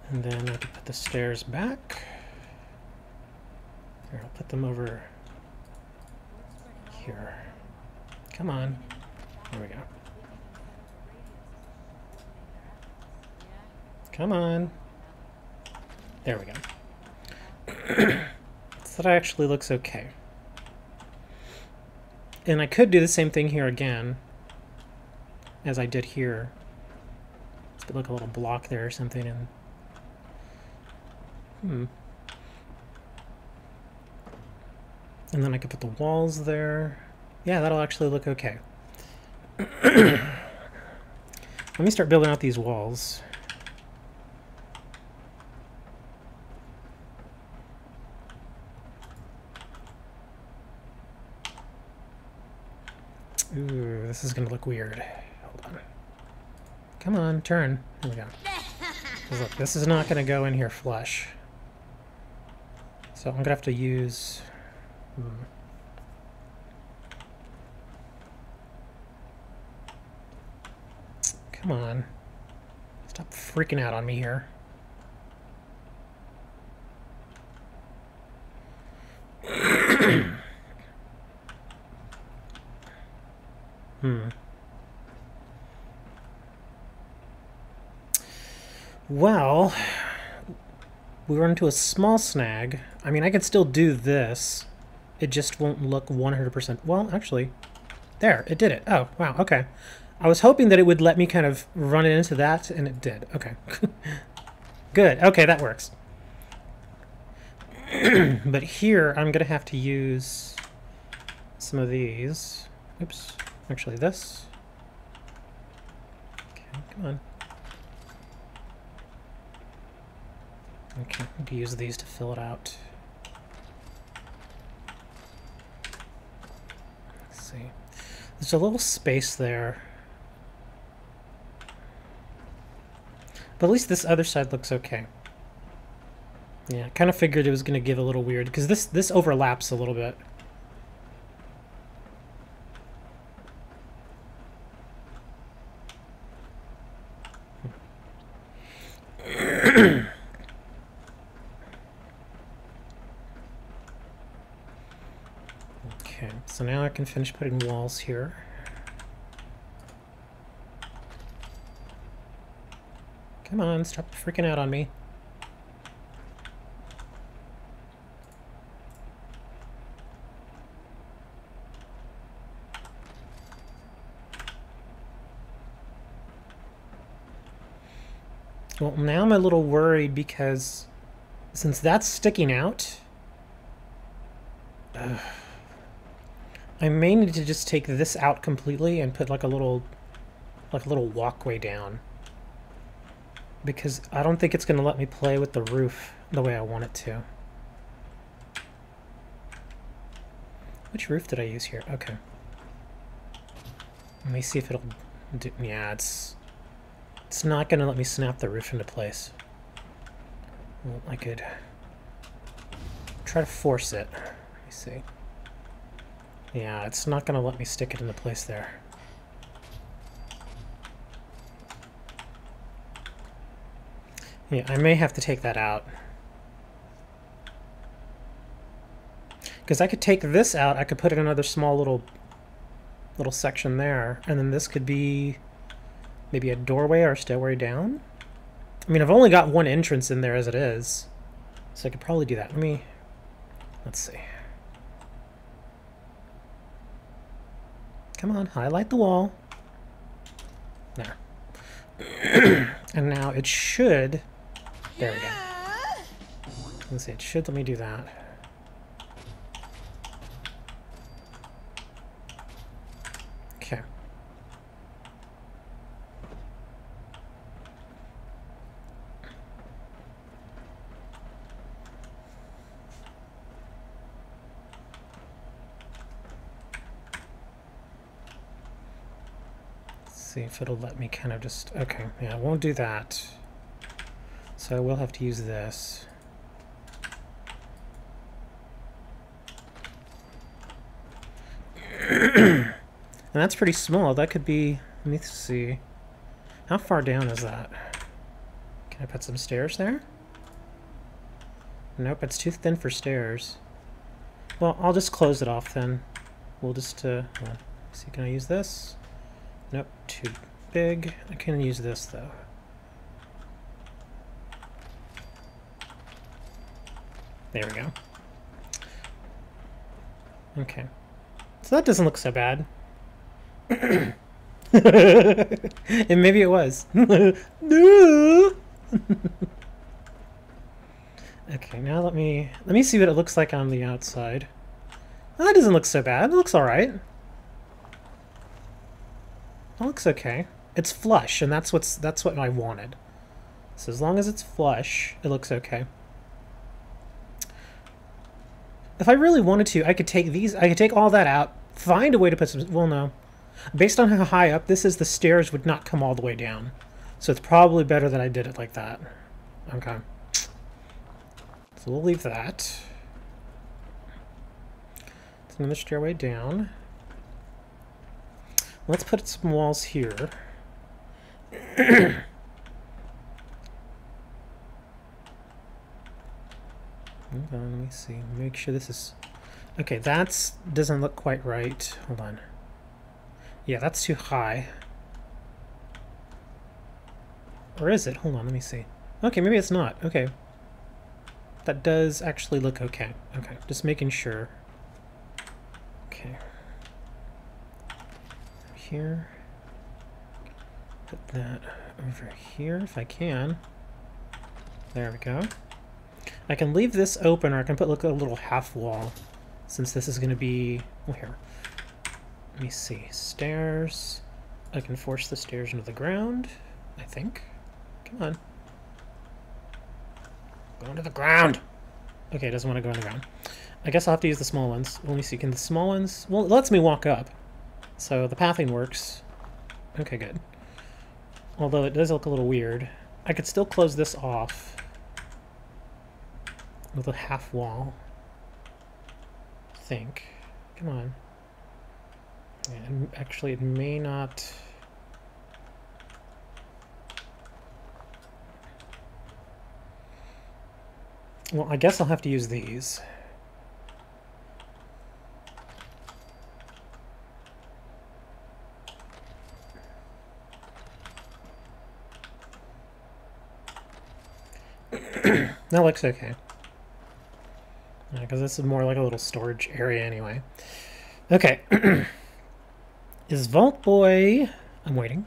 And then I have to put the stairs back. Here, I'll put them over here. Come on. There we go. Come on. There we go. So that actually looks okay. And I could do the same thing here again, as I did here. Let's put like a little block there or something, and and then I could put the walls there. Yeah, that'll actually look okay. Let me start building out these walls. Ooh, this is gonna look weird. Hold on. Come on, turn. Here we go. 'Cause look, this is not gonna go in here flush. So I'm gonna have to use... Come on. Stop freaking out on me here. Well, we run into a small snag. I mean, I could still do this. It just won't look 100%. Well, actually, there, it did it. Oh, wow, okay. I was hoping that it would let me kind of run it into that, and it did. Okay. Good. Okay, that works. But here, I'm going to have to use some of these. Oops. Actually, this. Okay, come on. Okay, I can use these to fill it out. Let's see. There's a little space there. But at least this other side looks okay. Yeah, I kind of figured it was going to give a little weird, because this overlaps a little bit. Okay, so now I can finish putting walls here. Come on, stop freaking out on me. Well, now I'm a little worried because since that's sticking out, I may need to just take this out completely and put like a little walkway down, because I don't think it's going to let me play with the roof the way I want it to. Which roof did I use here? Okay. Let me see if it'll do. Yeah, it's not going to let me snap the roof into place. Well, I could try to force it. Let me see. Yeah, it's not going to let me stick it into place there. Yeah, I may have to take that out. Because I could take this out, I could put in another small little section there, and then this could be maybe a doorway or a stairway down. I mean, I've only got one entrance in there as it is, so I could probably do that. Let's see. Come on, highlight the wall. There. And now it should... There we go. Let's see, it should let me do that. Okay. See if it'll let me kind of just... Okay, yeah, it won't do that. So I will have to use this. And that's pretty small. That could be... Let me see. How far down is that? Can I put some stairs there? Nope, it's too thin for stairs. Well, I'll just close it off then. We'll just... hold on. See, can I use this? Nope, too big. I can use this though. There we go. Okay. So that doesn't look so bad. And maybe it was. No! Okay, now let me see what it looks like on the outside. Well, that doesn't look so bad. It looks alright. It looks okay. It's flush, and that's what I wanted. So as long as it's flush, it looks okay. If I really wanted to, I could take all that out, find a way to put some, well, no. Based on how high up this is, the stairs would not come all the way down. So it's probably better that I did it like that. Okay. So we'll leave that. It's another stairway down. Let's put some walls here. Hold on, let me see. Make sure this is... Okay, that's doesn't look quite right. Hold on. Yeah, that's too high. Or is it? Hold on, let me see. Okay, maybe it's not. Okay. That does actually look okay. Okay, just making sure. Okay. Here. Put that over here if I can. There we go. I can leave this open, or I can put like a little half wall, since this is going to be... Oh, here. Let me see. Stairs. I can force the stairs into the ground, I think. Come on. Go into the ground! Okay, it doesn't want to go in the ground. I guess I'll have to use the small ones. Let me see. Can the small ones... Well, it lets me walk up. So the pathing works. Okay, good. Although it does look a little weird. I could still close this off with a half wall. I think. Come on. Yeah, actually, it may not... Well, I guess I'll have to use these. That looks okay. Because this is more like a little storage area anyway. Okay. Is Vault Boy... I'm waiting.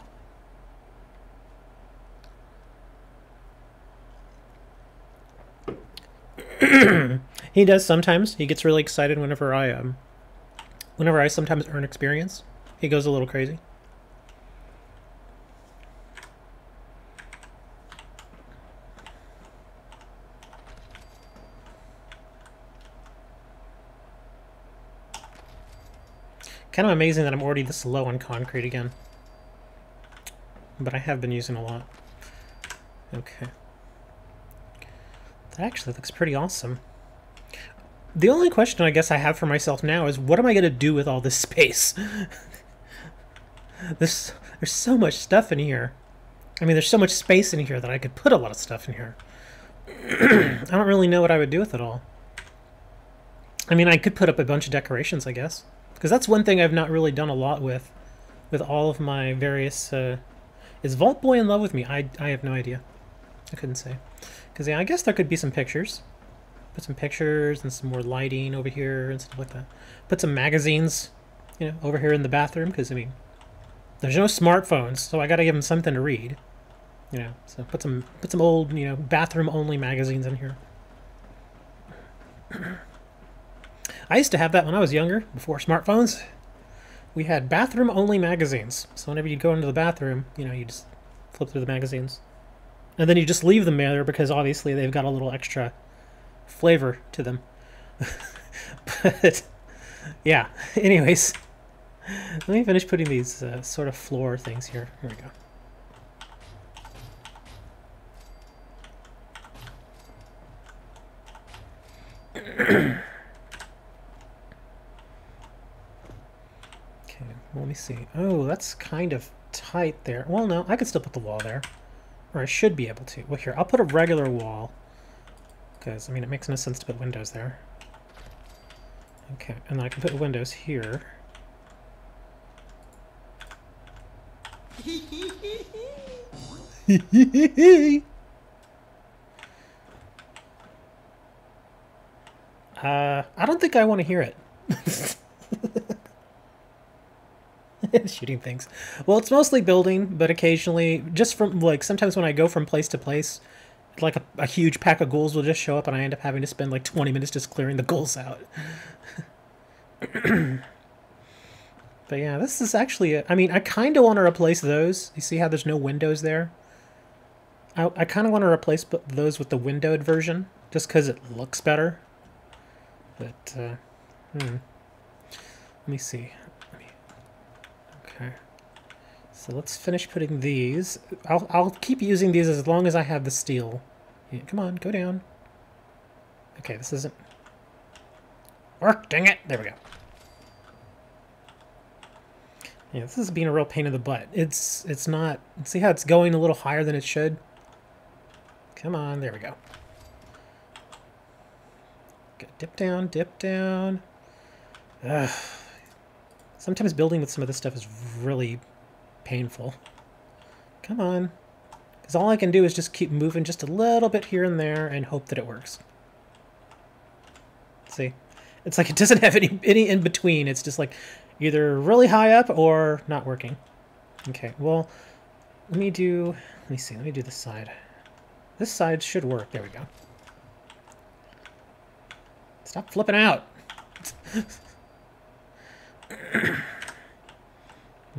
He does sometimes. He gets really excited whenever I sometimes earn experience. He goes a little crazy. Kind of amazing that I'm already this low on concrete again. But I have been using a lot. Okay. That actually looks pretty awesome. The only question I guess I have for myself now is, what am I going to do with all this space? There's so much stuff in here. I mean, there's so much space in here that I could put a lot of stuff in here. I don't really know what I would do with it all. I mean, I could put up a bunch of decorations, I guess. Because that's one thing I've not really done a lot with all of my various... Is Vault Boy in love with me? I have no idea. I couldn't say. Because yeah, I guess there could be some pictures. Put some pictures and some more lighting over here and stuff like that. Put some magazines, you know, over here in the bathroom. Because, I mean, there's no smartphones, so I got to give them something to read. You know, so put some old, you know, bathroom-only magazines in here. I used to have that when I was younger, before smartphones. We had bathroom-only magazines. So whenever you go into the bathroom, you know, you just flip through the magazines. And then you just leave them there because obviously they've got a little extra flavor to them. But, yeah. Anyways, let me finish putting these sort of floor things here. Here we go. Okay, let me see. Oh, that's kind of tight there. Well, no, I could still put the wall there. Or I should be able to. Well, here, I'll put a regular wall. Because, I mean, it makes no sense to put windows there. Okay, and then I can put windows here. I don't think I want to hear it. Shooting things. Well, it's mostly building, but occasionally, just from, like, sometimes when I go from place to place, like a huge pack of ghouls will just show up and I end up having to spend like 20 minutes just clearing the ghouls out. But yeah, this is actually, I mean, I kind of want to replace those. You see how there's no windows there? I kind of want to replace those with the windowed version, just because it looks better. But, let me see. Okay. So let's finish putting these. I'll keep using these as long as I have the steel. Yeah, come on, go down. Okay, this isn't... Work, dang it! There we go. Yeah, this is being a real pain in the butt. It's not... See how it's going a little higher than it should? Come on, there we go. Good. Dip down, dip down. Ugh. Sometimes building with some of this stuff is really painful. Come on. Because all I can do is just keep moving just a little bit here and there and hope that it works. See? It's like it doesn't have any in between. It's just like either really high up or not working. Okay, well, let me do this side. This side should work. There we go. Stop flipping out.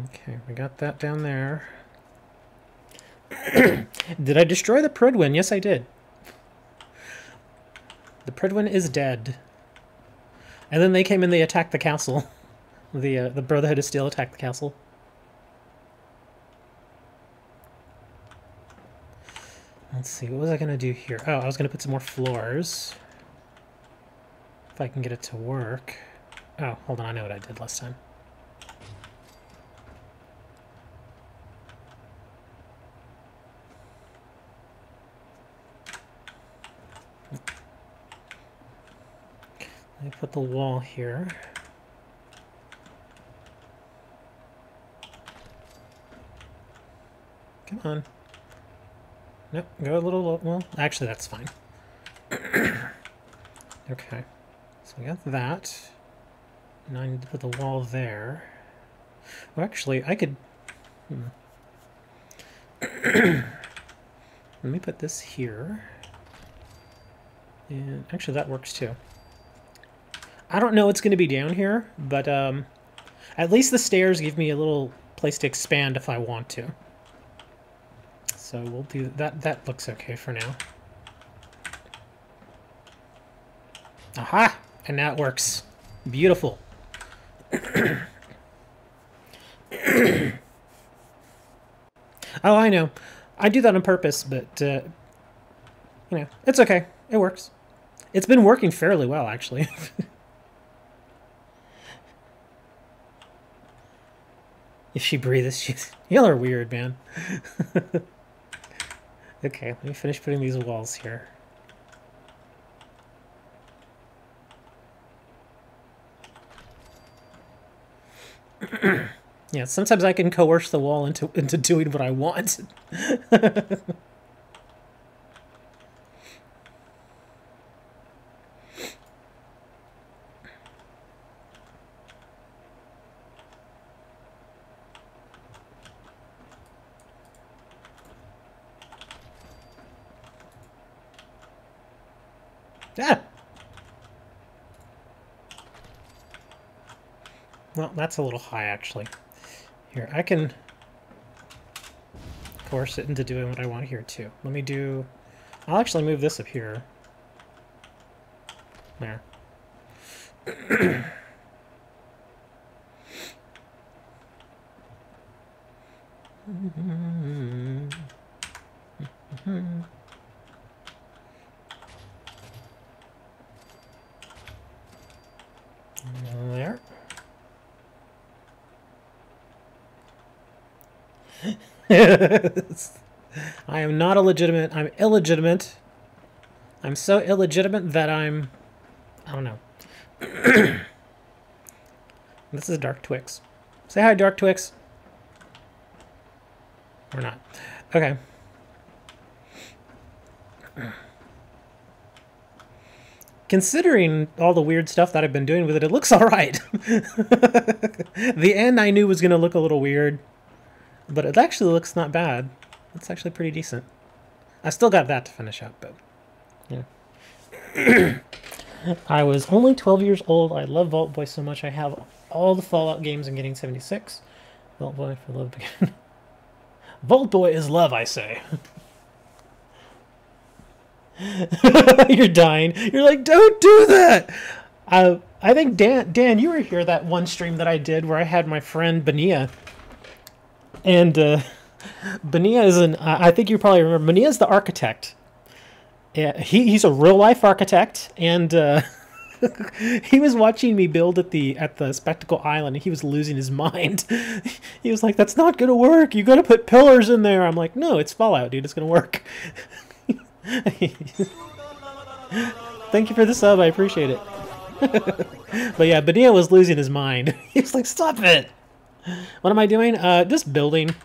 Okay, we got that down there. Did I destroy the Prydwen? Yes, I did. The Prydwen is dead. And then they came and they attacked the castle. The Brotherhood of Steel attacked the castle. Let's see, what was I going to do here? Oh, I was going to put some more floors. If I can get it to work. Oh, hold on, I know what I did last time. Let me put the wall here. Come on. Nope, go a little low. Well, actually, that's fine. Okay. So we got that. Now I need to put the wall there. Well, actually, I could... Let me put this here. And actually, that works too. I don't know what's going to be down here, but at least the stairs give me a little place to expand if I want to. So we'll do that. That looks okay for now. Aha! And now it works. Beautiful. Oh, I know. I do that on purpose, but, you know, it's okay. It works. It's been working fairly well, actually. If she breathes, she's... Y'all are weird, man. Okay, let me finish putting these walls here. Yeah, sometimes I can coerce the wall into doing what I want. Ah! Well, that's a little high, actually. Here, I can coerce it into doing what I want here, too. Let me do... I'll actually move this up here. There. There. I am not illegitimate. I'm illegitimate. I'm so illegitimate that I'm... I don't know. This is Dark Twix. Say hi, Dark Twix. Or not. Okay. considering all the weird stuff that I've been doing with it, it looks alright. The end I knew was going to look a little weird, but it actually looks not bad. It's actually pretty decent. I still got that to finish up, but yeah. I was only 12 years old. I love Vault Boy so much. I have all the Fallout games and getting 76. Vault Boy for love again. Vault Boy is love, I say. You're dying. You're like, don't do that. I think Dan, you were here that one stream that I did where I had my friend Benia, and Benia is I think you probably remember. Benia is the architect. Yeah, he's a real life architect, and he was watching me build at the Spectacle Island, and he was losing his mind. He was like, "That's not gonna work. You gotta put pillars in there." I'm like, "No, it's Fallout, dude. It's gonna work." Thank you for the sub. I appreciate it. But yeah, Benia was losing his mind. He's like, "Stop it!" What am I doing? Just building.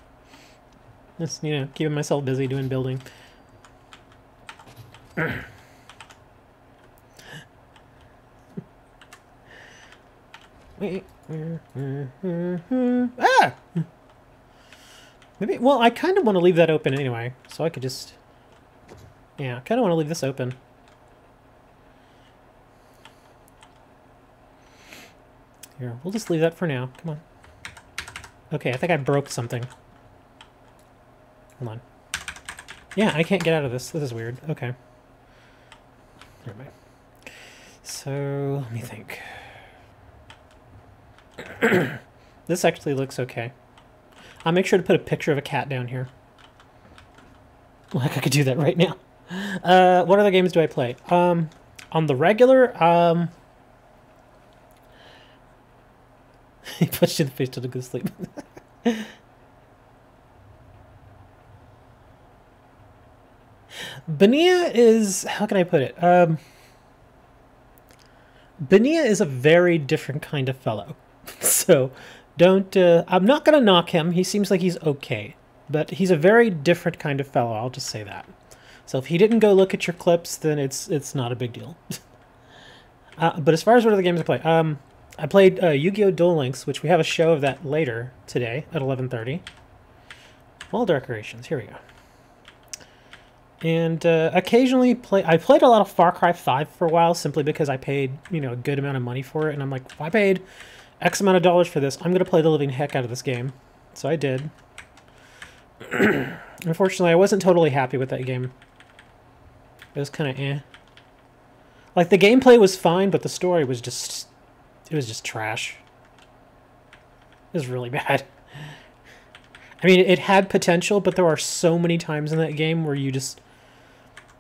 Just, you know, keeping myself busy doing building. Wait. Ah! Maybe. Well, I kind of want to leave that open anyway, so I could just. Yeah, I kind of want to leave this open. Here, we'll just leave that for now. Come on. Okay, I think I broke something. Hold on. Yeah, I can't get out of this. This is weird. Okay. Never mind. So, let me think. This actually looks okay. I'll make sure to put a picture of a cat down here. Like I could do that right now. What other games do I play? On the regular, he punched you in the face till to go to sleep. Benia is, how can I put it? Benia is a very different kind of fellow. So don't, I'm not going to knock him. He seems like he's okay. But he's a very different kind of fellow, I'll just say that. So if he didn't go look at your clips, then it's not a big deal. But as far as what other games I play, I played Yu-Gi-Oh! Duel Links, which we have a show of that later today at 11:30. Wall decorations, here we go. And occasionally I played a lot of Far Cry 5 for a while, simply because I paid, you know, a good amount of money for it, and I'm like, if I paid X amount of dollars for this, I'm gonna play the living heck out of this game. So I did. Unfortunately, I wasn't totally happy with that game. It was kind of eh. Like, the gameplay was fine, but the story was just... It was just trash. It was really bad. I mean, it had potential, but there are so many times in that game where you just...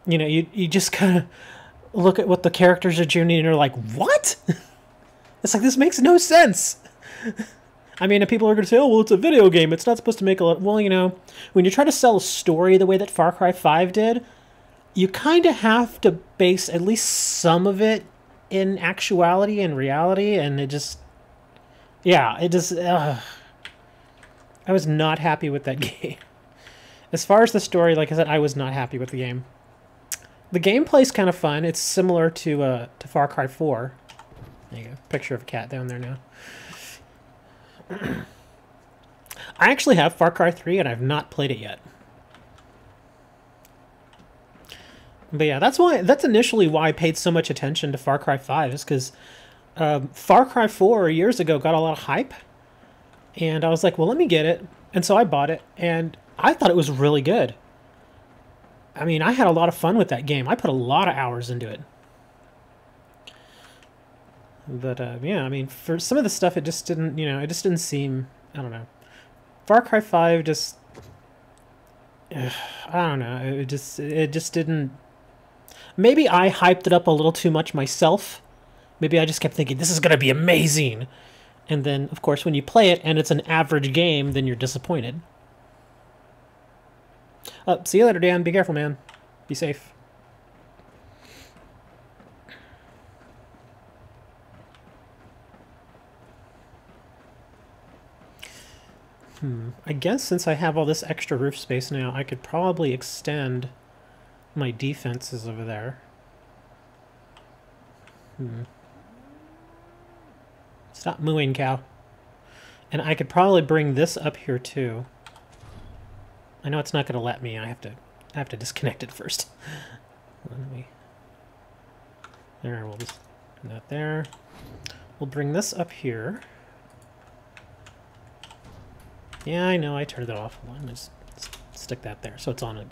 You know, you just kind of look at what the characters are doing and you're like, what? It's like, this makes no sense. I mean, people are going to say, oh, well, it's a video game. It's not supposed to make a lot... Well, you know, when you try to sell a story the way that Far Cry 5 did, you kind of have to base at least some of it in actuality and reality, and it just... Yeah, it just... I was not happy with that game. As far as the story, like I said, I was not happy with the game. The gameplay's kind of fun. It's similar to Far Cry 4. There you go. Picture of a cat down there now. I actually have Far Cry 3, and I've not played it yet. But yeah, that's initially why I paid so much attention to Far Cry 5, is because Far Cry 4 years ago got a lot of hype, and I was like, well, let me get it. And so I bought it, and I thought it was really good. I mean, I had a lot of fun with that game. I put a lot of hours into it. But yeah, I mean, for some of the stuff, it just didn't, you know, it just didn't seem, I don't know. Far Cry 5 just, I don't know, it just didn't. Maybe I hyped it up a little too much myself. Maybe I just kept thinking, this is going to be amazing. And then, of course, when you play it and it's an average game, then you're disappointed. See you later, Dan. Be careful, man. Be safe. I guess since I have all this extra roof space now, I could probably extend my defenses over there. Stop mooing, cow. And I could probably bring this up here too. I know it's not going to let me. I have to disconnect it first. Let me. There, we'll just do that there. We'll bring this up here. Yeah, I know. I turned it off. Hold on, just stick that there, so it's on it.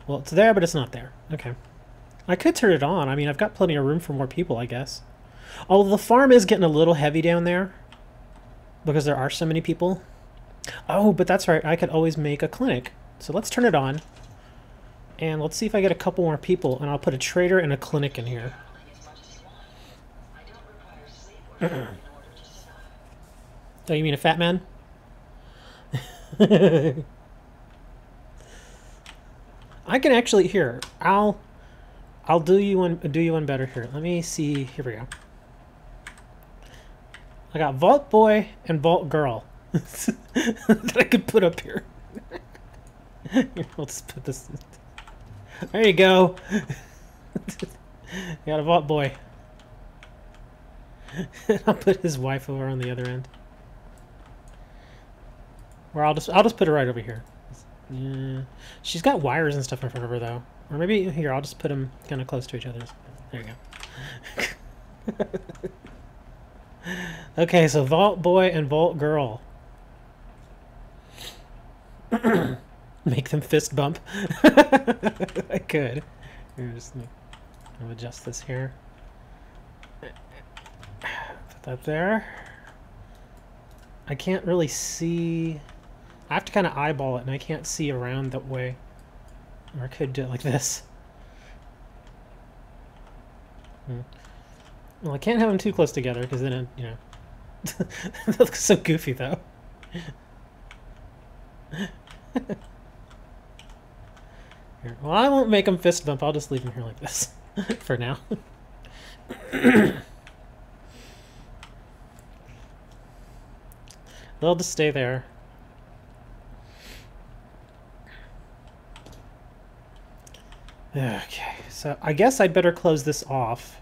Well, it's there, but it's not there. Okay. I could turn it on. I mean, I've got plenty of room for more people, I guess. Although the farm is getting a little heavy down there because there are so many people. Oh, but that's right. I could always make a clinic. So let's turn it on. And let's see if I get a couple more people, and I'll put a trader and a clinic in here. Oh, you mean a fat man? I can actually here. I'll do you one better here. Let me see. Here we go. I got Vault Boy and Vault Girl that I could put up here. Here, let's put this. There you go. Got a Vault Boy. I'll put his wife over on the other end. Or I'll just put her right over here. Yeah. She's got wires and stuff in front of her though. Or maybe here, I'll just put them kind of close to each other. There you go. Okay, so Vault Boy and Vault Girl. Make them fist bump. I could. Here, I'll adjust this here. Put that there. I can't really see. I have to kind of eyeball it, and I can't see around that way. Or I could do it like this. Well, I can't have them too close together, because then, it, you know... That looks so goofy, though. Here. Well, I won't make them fist bump. I'll just leave them here like this. For now. They'll just stay there. Okay, so I guess I'd better close this off.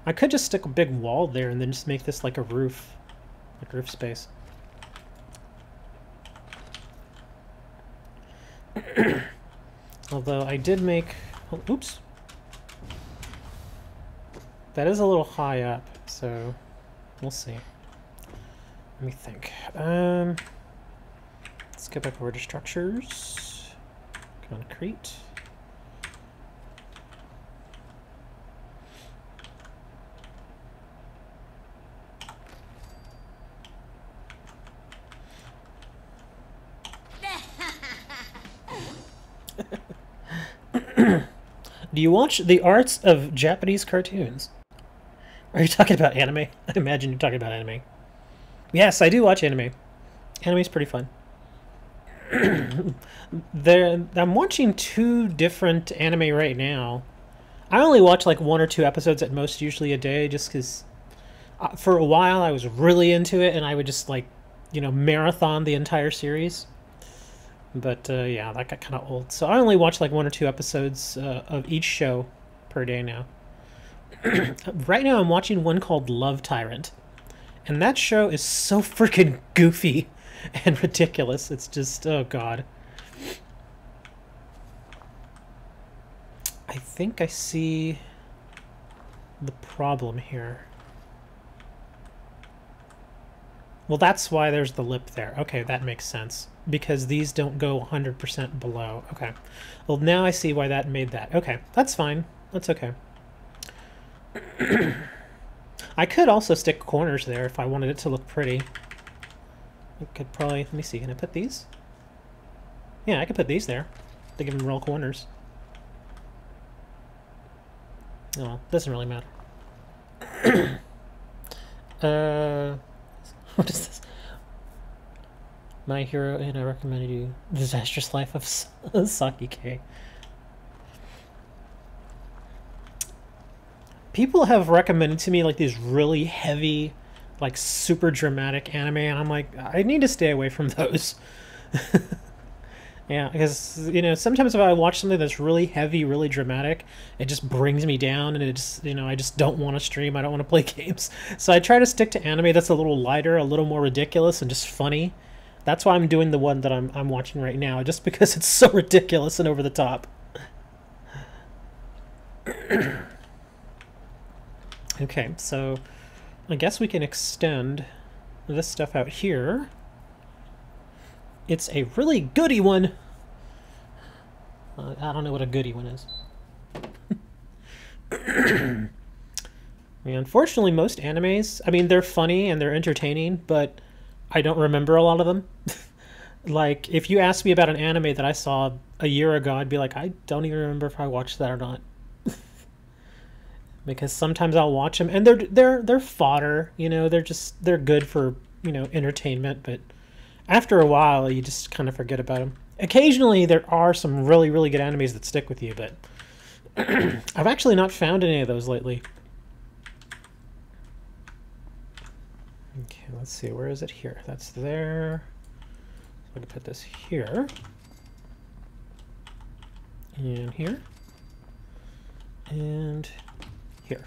I could just stick a big wall there and then just make this like a roof. Like roof space. Although I did make... Oh, oops. That is a little high up, so we'll see. Let me think. Let's go back over to structures. Concrete. Do you watch the arts of Japanese cartoons? Are you talking about anime? I imagine you're talking about anime. Yes, I do watch anime. Anime's pretty fun. I'm watching 2 different anime right now. I only watch like 1 or 2 episodes at most, usually a day, just because for a while I was really into it and I would just like, you know, marathon the entire series. But yeah, that got kind of old. So I only watch like 1 or 2 episodes of each show per day now. Right now I'm watching one called Love Tyrant. And that show is so freaking goofy and ridiculous. It's just, oh god. I think I see the problem here. Well, that's why there's the lip there. Okay, that makes sense. Because these don't go 100% below. Okay. Well, now I see why that made that. Okay, that's fine. That's okay. I could also stick corners there if I wanted it to look pretty. I could probably... Let me see. Can I put these? Yeah, I could put these there to give them real corners. Oh, well, doesn't really matter. What is this? My Hero, and I recommended you Disastrous Life of Saki K. People have recommended to me like these really heavy, like super dramatic anime, and I'm like, I need to stay away from those. Yeah, because, you know, sometimes if I watch something that's really heavy, really dramatic, it just brings me down, and it just, you know, I just don't want to stream, I don't want to play games. So I try to stick to anime that's a little lighter, a little more ridiculous, and just funny. That's why I'm doing the one that I'm watching right now, just because it's so ridiculous and over the top. Okay, so I guess we can extend this stuff out here. It's a really goody one. I don't know what a goody one is. I mean, unfortunately, most animes, I mean, they're funny and they're entertaining, but I don't remember a lot of them. Like, if you asked me about an anime that I saw a year ago, I'd be like, I don't even remember if I watched that or not. Because sometimes I'll watch them and they're fodder, you know, they're good for, you know, entertainment, but after a while you just kind of forget about them. Occasionally there are some really, really good animes that stick with you, but I've actually not found any of those lately. Okay, let's see, where is it here? That's there. So I'm gonna put this here and here and here.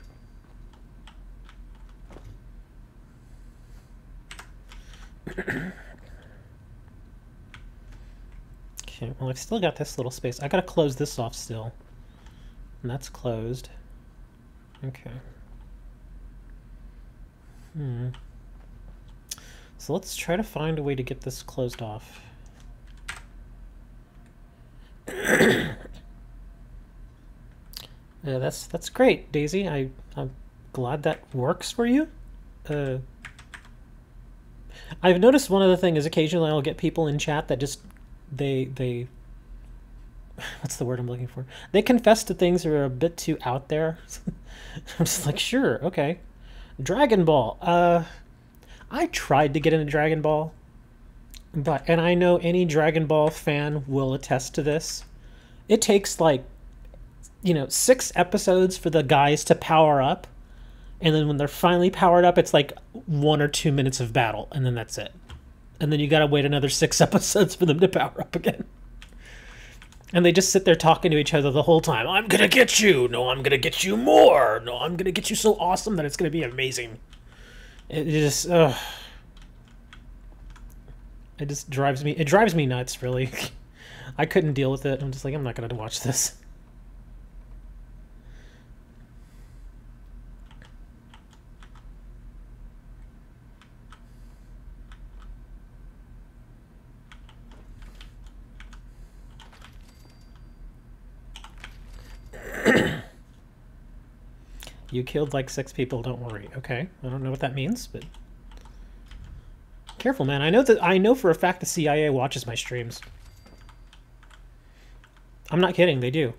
Okay, well, I've still got this little space. I gotta close this off still. And that's closed. Okay. So let's try to find a way to get this closed off. That's great, Daisy. I'm glad that works for you. I've noticed one other thing is occasionally I'll get people in chat that just they what's the word I'm looking for? They confess to things that are a bit too out there. I'm just like, sure, okay. Dragon Ball. I tried to get into Dragon Ball, and I know any Dragon Ball fan will attest to this. It takes like, you know, 6 episodes for the guys to power up, and then when they're finally powered up, it's like 1 or 2 minutes of battle, and then that's it. And then you gotta wait another 6 episodes for them to power up again. And they just sit there talking to each other the whole time. I'm gonna get you! No, I'm gonna get you more! No, I'm gonna get you so awesome that it's gonna be amazing. It just, it just drives me nuts, really. I couldn't deal with it. I'm just like, I'm not gonna watch this. You killed like 6 people, don't worry. Okay, I don't know what that means, but careful, man. I know for a fact the CIA watches my streams. I'm not kidding, they do.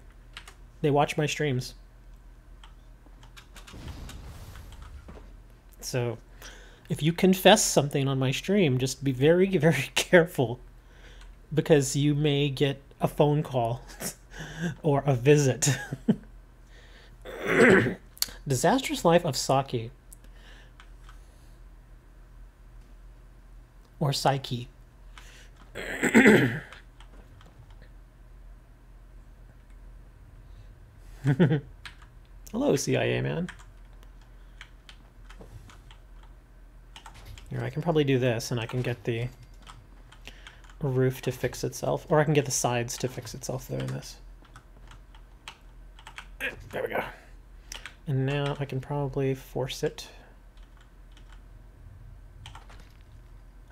They watch my streams. So, if you confess something on my stream, just be very, very careful, because you may get a phone call or a visit. Disastrous Life of Saki. Or Psyche. Hello, CIA man. Here, I can probably do this, and I can get the roof to fix itself. Or I can get the sides to fix itself doing this. There we go. And now I can probably force it.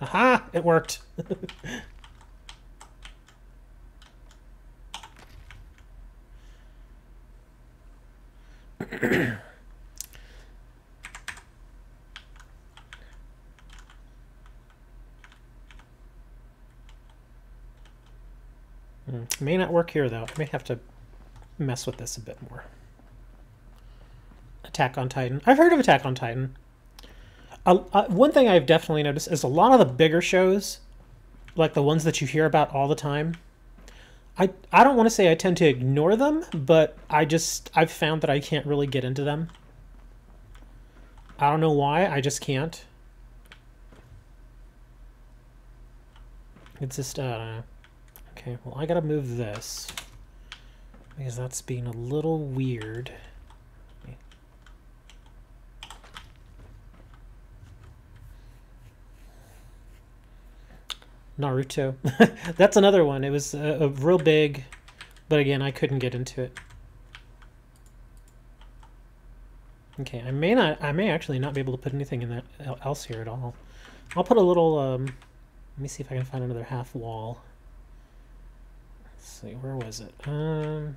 Aha! It worked! May not work here, though. I may have to mess with this a bit more. Attack on Titan. I've heard of Attack on Titan. One thing I've definitely noticed is a lot of the bigger shows, like the ones that you hear about all the time, I don't want to say I tend to ignore them, but I've found that I can't really get into them. I don't know why, I just can't. It's just, I don't know. Okay, well, I gotta move this because that's being a little weird. Naruto. That's another one. It was a real big, but again, I couldn't get into it. Okay, I may actually not be able to put anything in that else here at all. I'll put a little, let me see if I can find another half wall. Let's see, where was it? Oh,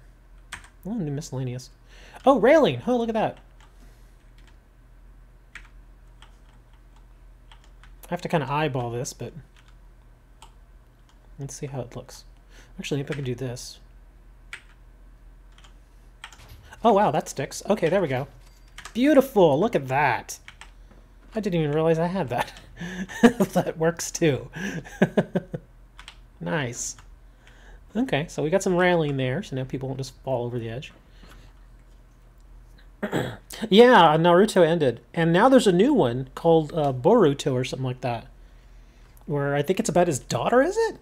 new miscellaneous. Oh, railing! Oh, look at that. I have to kind of eyeball this, but let's see how it looks. Actually, if I can do this. Oh, wow, that sticks. Okay, there we go. Beautiful! Look at that! I didn't even realize I had that. That works too. Nice. Okay, so we got some railing there, so now people won't just fall over the edge. Yeah, Naruto ended. And now there's a new one called Boruto or something like that. Where I think it's about his daughter, is it?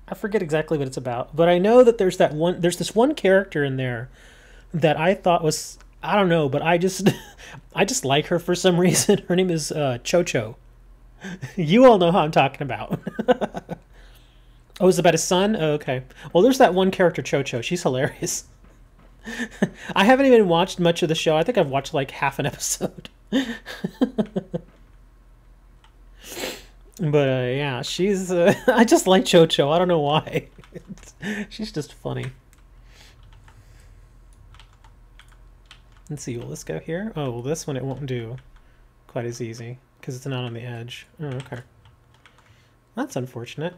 I forget exactly what it's about. But I know that there's this one character in there that I thought was, I don't know, but I just like her for some reason. Her name is Chocho. You all know how I'm talking about. Oh, it's about his son? Oh, okay. Well, there's that one character, Chocho. She's hilarious. I haven't even watched much of the show. I think I've watched like half an episode. But yeah, she's... I just like Chocho. I don't know why. She's just funny. Let's see, will this go here? Oh, well, this one it won't do quite as easy because it's not on the edge. Oh, okay. That's unfortunate.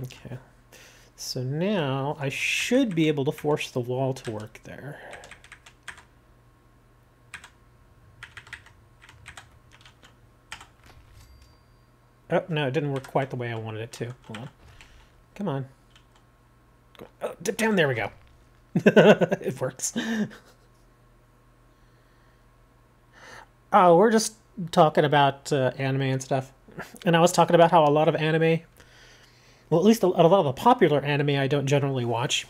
Okay. So now I should be able to force the wall to work there. Oh, no, it didn't work quite the way I wanted it to. Hold on. Come on. Oh, dip down. There we go. It works. Oh, we're just talking about anime and stuff. And I was talking about how a lot of anime, well, at least a lot of the popular anime I don't generally watch.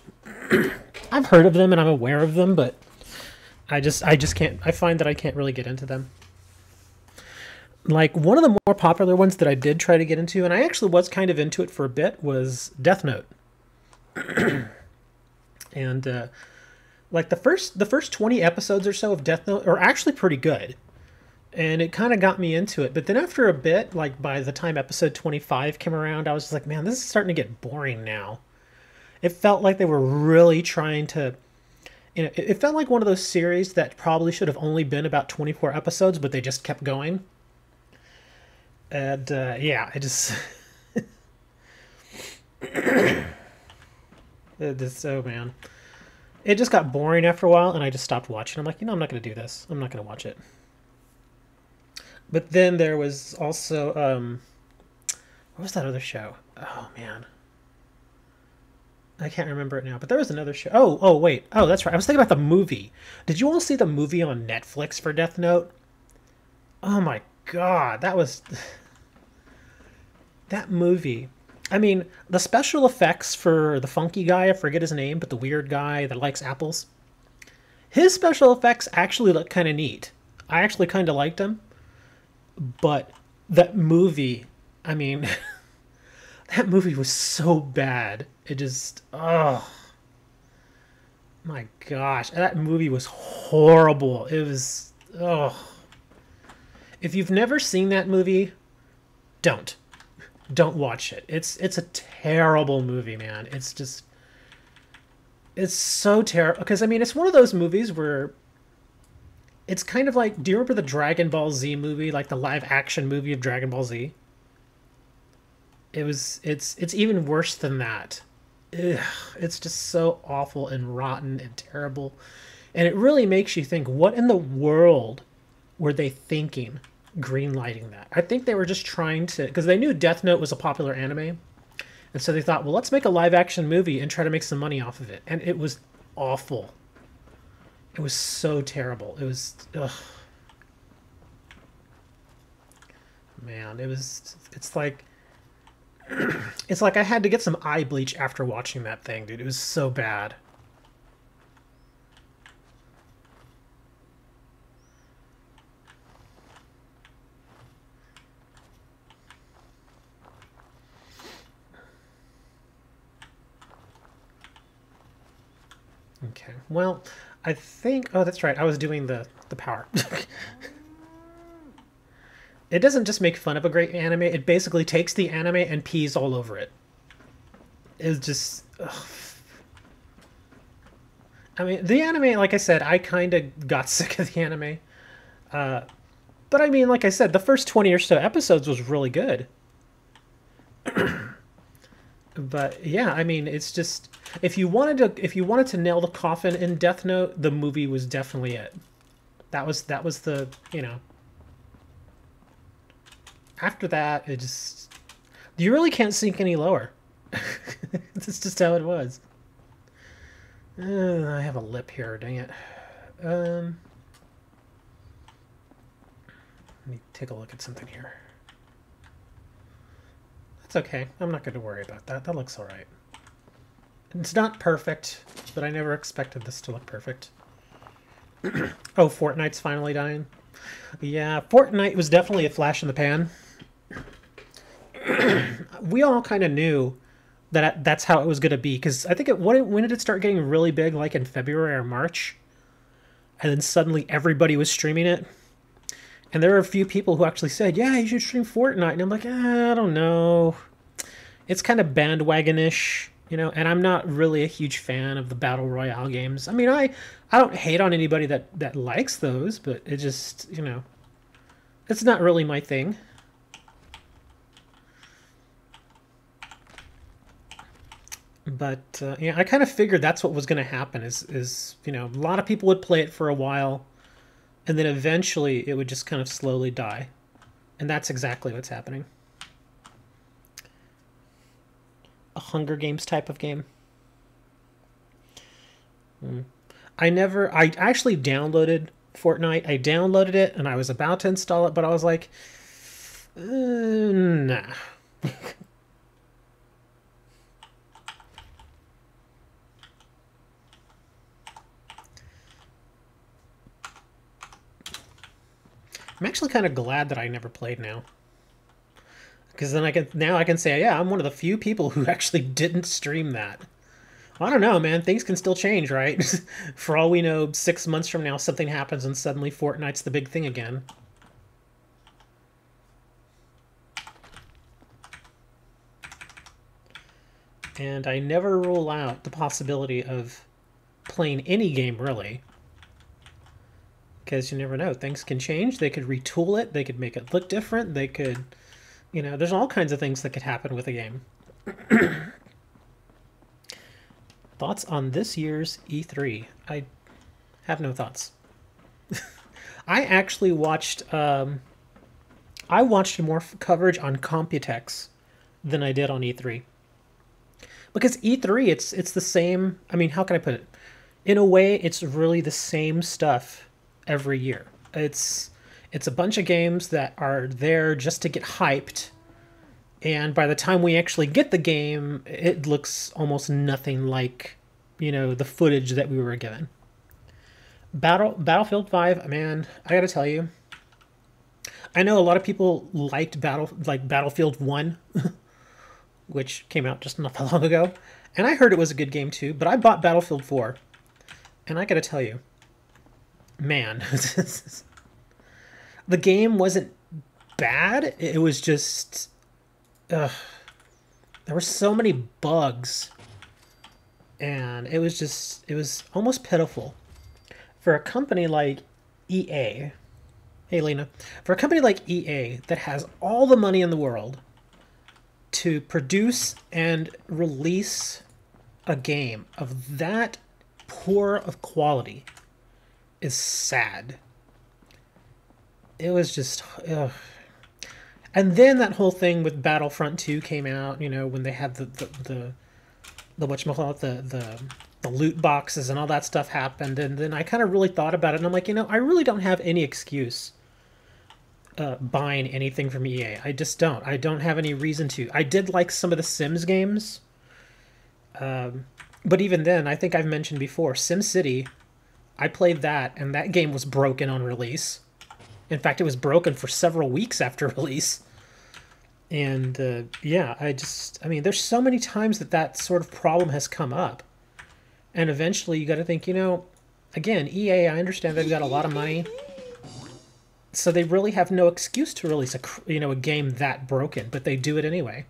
I've heard of them and I'm aware of them, but I just can't, I find that I can't really get into them. Like, one of the more popular ones that I did try to get into, and I actually was kind of into it for a bit, was Death Note. And like the first 20 episodes or so of Death Note are actually pretty good. And it kind of got me into it. But then after a bit, like by the time episode 25 came around, I was just like, man, this is starting to get boring now. It felt like they were really trying to... You know, it felt like one of those series that probably should have only been about 24 episodes, but they just kept going. And yeah, I just... Oh, man. It just got boring after a while, and I just stopped watching. I'm like, you know, I'm not going to do this. I'm not going to watch it. But then there was also, what was that other show? Oh, man. I can't remember it now, but there was another show. Oh, wait. Oh, that's right. I was thinking about the movie. Did you all see the movie on Netflix for Death Note? Oh, my God. That was... That movie. I mean, the special effects for the funky guy, I forget his name, but the weird guy that likes apples. His special effects actually look kind of neat. I actually kind of liked him. But that movie, I mean, that movie was so bad. It just, oh, my gosh. That movie was horrible. It was, oh. If you've never seen that movie, don't watch it. It's a terrible movie, man. It's just, it's so terrible. Because, I mean, it's one of those movies where it's kind of like, do you remember the Dragon Ball Z movie, like the live action movie of Dragon Ball Z? It's even worse than that. Ugh, it's just so awful and rotten and terrible. And it really makes you think, what in the world were they thinking greenlighting that? I think they were just trying to, because they knew Death Note was a popular anime. And so they thought, well, let's make a live action movie and try to make some money off of it. And it was awful. It was so terrible. It was, ugh. Man, it's like, It's like I had to get some eye bleach after watching that thing, dude. It was so bad. Okay, well, I think... Oh, that's right. I was doing the power. It doesn't just make fun of a great anime. It basically takes the anime and pees all over it. It's just... Ugh. I mean, the anime, like I said, I kind of got sick of the anime. But I mean, like I said, the first 20 or so episodes was really good. But yeah, I mean, it's just... If you wanted to nail the coffin in Death Note, the movie was definitely it. That was the, you know... After that, it just... You really can't sink any lower. That's just how it was. I have a lip here, dang it. Let me take a look at something here. That's okay. I'm not going to worry about that. That looks alright. It's not perfect, but I never expected this to look perfect. Oh, Fortnite's finally dying. Yeah, Fortnite was definitely a flash in the pan. We all kind of knew that that's how it was going to be, because I think when did it start getting really big, like in February or March? And then suddenly everybody was streaming it. And there were a few people who actually said, yeah, you should stream Fortnite. And I'm like, I don't know. It's kind of bandwagon-ish, you know, and I'm not really a huge fan of the Battle Royale games. I mean, I don't hate on anybody that likes those, but it just, you know, it's not really my thing. But, yeah, I kind of figured that's what was going to happen is, you know, a lot of people would play it for a while, and then eventually it would just kind of slowly die. And that's exactly what's happening. A Hunger Games type of game. I actually downloaded Fortnite. I downloaded it, and I was about to install it, but I was like, nah. I'm actually kind of glad that I never played now. Because then I can say, yeah, I'm one of the few people who actually didn't stream that. I don't know, man. Things can still change, right? For all we know, 6 months from now, something happens and suddenly Fortnite's the big thing again. And I never rule out the possibility of playing any game, really. Because you never know. Things can change. They could retool it. They could make it look different. They could, you know, there's all kinds of things that could happen with a game. Thoughts on this year's E3? I have no thoughts. I actually watched, I watched more coverage on Computex than I did on E3. Because E3, it's the same, I mean, how can I put it? In a way, it's really the same stuff every year. It's a bunch of games that are there just to get hyped, and by the time we actually get the game, it looks almost nothing like, you know, the footage that we were given. Battlefield 5, man, I gotta tell you, I know a lot of people liked Battlefield 1, which came out just not that long ago, and I heard it was a good game too, but I bought Battlefield 4, and I gotta tell you, man, the game wasn't bad. It was just, there were so many bugs, and it was almost pitiful for a company like EA. Hey, Lena, for a company like EA that has all the money in the world to produce and release a game of that poor of quality is sad. It was just, ugh. And then that whole thing with Battlefront 2 came out, you know, when they had the whatchamacallit, the loot boxes and all that stuff happened, and then I kind of really thought about it, and I'm like, you know, I really don't have any excuse buying anything from EA. I just don't. I don't have any reason to. I did like some of the Sims games. But even then, I think I've mentioned before, SimCity, I played that, and that game was broken on release. In fact, it was broken for several weeks after release. And yeah, I mean, there's so many times that sort of problem has come up. And eventually you got to think, you know, again, EA, I understand they've got a lot of money. So they really have no excuse to release a game that broken, but they do it anyway.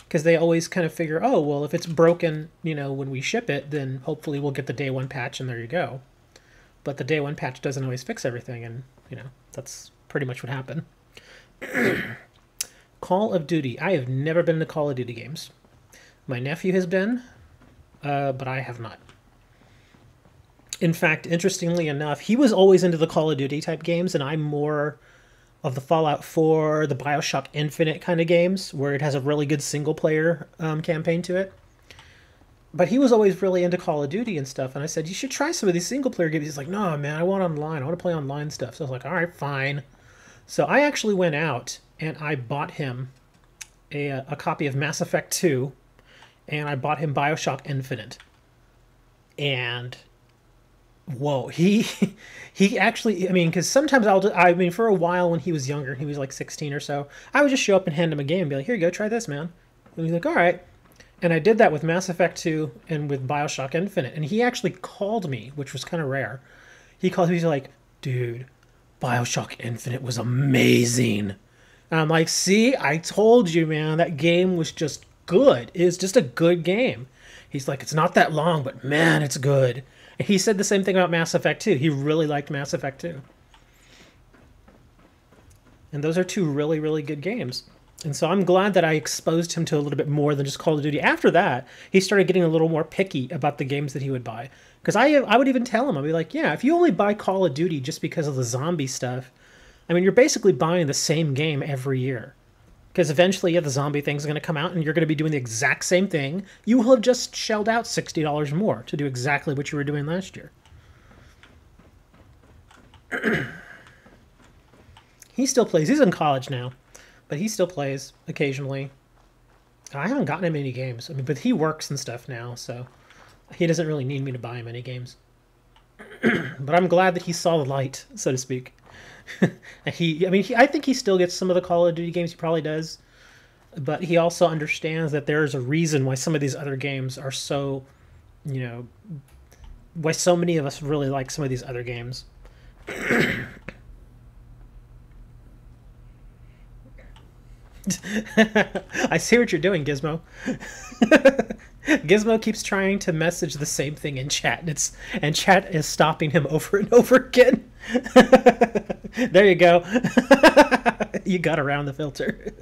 Because they always kind of figure, oh, well, if it's broken, you know, when we ship it, then hopefully we'll get the day one patch and there you go. But the day one patch doesn't always fix everything, and, you know, that's pretty much what happened. Call of Duty. I have never been into Call of Duty games. My nephew has been, but I have not. In fact, interestingly enough, he was always into the Call of Duty type games, and I'm more of the Fallout 4, the BioShock Infinite kind of games, where it has a really good single-player campaign to it. But he was always really into Call of Duty and stuff, and I said, you should try some of these single-player games. He's like, no, man, I want online. I want to play online stuff. So I was like, all right, fine. So I actually went out, and I bought him a copy of Mass Effect 2, and I bought him BioShock Infinite. And whoa, he actually, I mean, because sometimes I mean, for a while when he was younger, he was like 16 or so, I would just show up and hand him a game and be like, here you go, try this, man. And he's like, all right. And I did that with Mass Effect 2 and with BioShock Infinite. And he actually called me, which was kind of rare. He called me, he's like, dude, BioShock Infinite was amazing. And I'm like, see, I told you, man, that game was just good. It's just a good game. He's like, it's not that long, but man, it's good. And he said the same thing about Mass Effect 2. He really liked Mass Effect 2. And those are two really, really good games. And so I'm glad that I exposed him to a little bit more than just Call of Duty. After that, he started getting a little more picky about the games that he would buy. Because I would even tell him, I'd be like, yeah, if you only buy Call of Duty just because of the zombie stuff, I mean, you're basically buying the same game every year. Because eventually, yeah, the zombie thing's going to come out and you're going to be doing the exact same thing. You will have just shelled out $60 more to do exactly what you were doing last year. He still plays. He's in college now. But he still plays occasionally. I haven't gotten him any games. I mean, but he works and stuff now, so he doesn't really need me to buy him any games. But I'm glad that he saw the light, so to speak. I think he still gets some of the Call of Duty games. He probably does. But he also understands that there's a reason why some of these other games are so, you know, why so many of us really like some of these other games. I see what you're doing, Gizmo. Gizmo keeps trying to message the same thing in chat, and chat is stopping him over and over again. There you go. You got around the filter.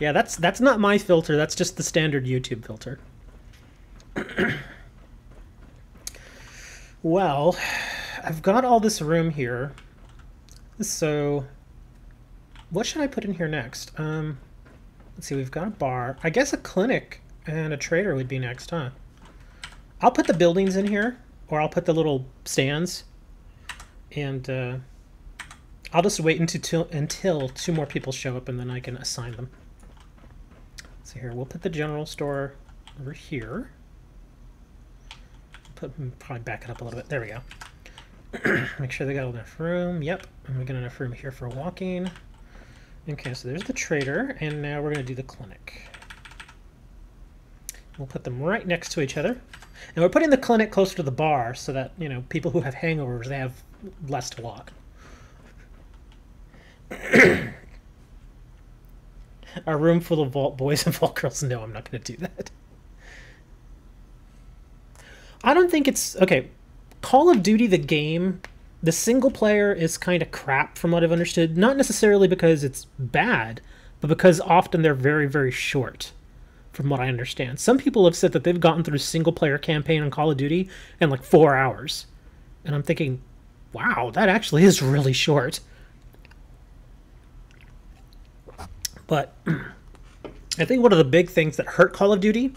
Yeah, that's not my filter. That's just the standard YouTube filter. Well, I've got all this room here. So what should I put in here next? Let's see, we've got a bar. I guess a clinic and a trader would be next, huh? I'll put the buildings in here, or I'll put the little stands. And I'll just wait until two more people show up, and then I can assign them. So here, we'll put the general store over here. Probably back it up a little bit. There we go. Make sure they got enough room. Yep, and we got enough room here for walking. Okay, so there's the trader, and now we're going to do the clinic. We'll put them right next to each other. And we're putting the clinic closer to the bar so that, you know, people who have hangovers, they have less to walk. A room full of Vault Boys and Vault Girls. No, I'm not going to do that. I don't think it's... Okay, Call of Duty, the game, the single player is kind of crap from what I've understood. Not necessarily because it's bad, but because often they're very, very short, from what I understand. Some people have said that they've gotten through a single player campaign on Call of Duty in like 4 hours. And I'm thinking, wow, that actually is really short. But I think one of the big things that hurt Call of Duty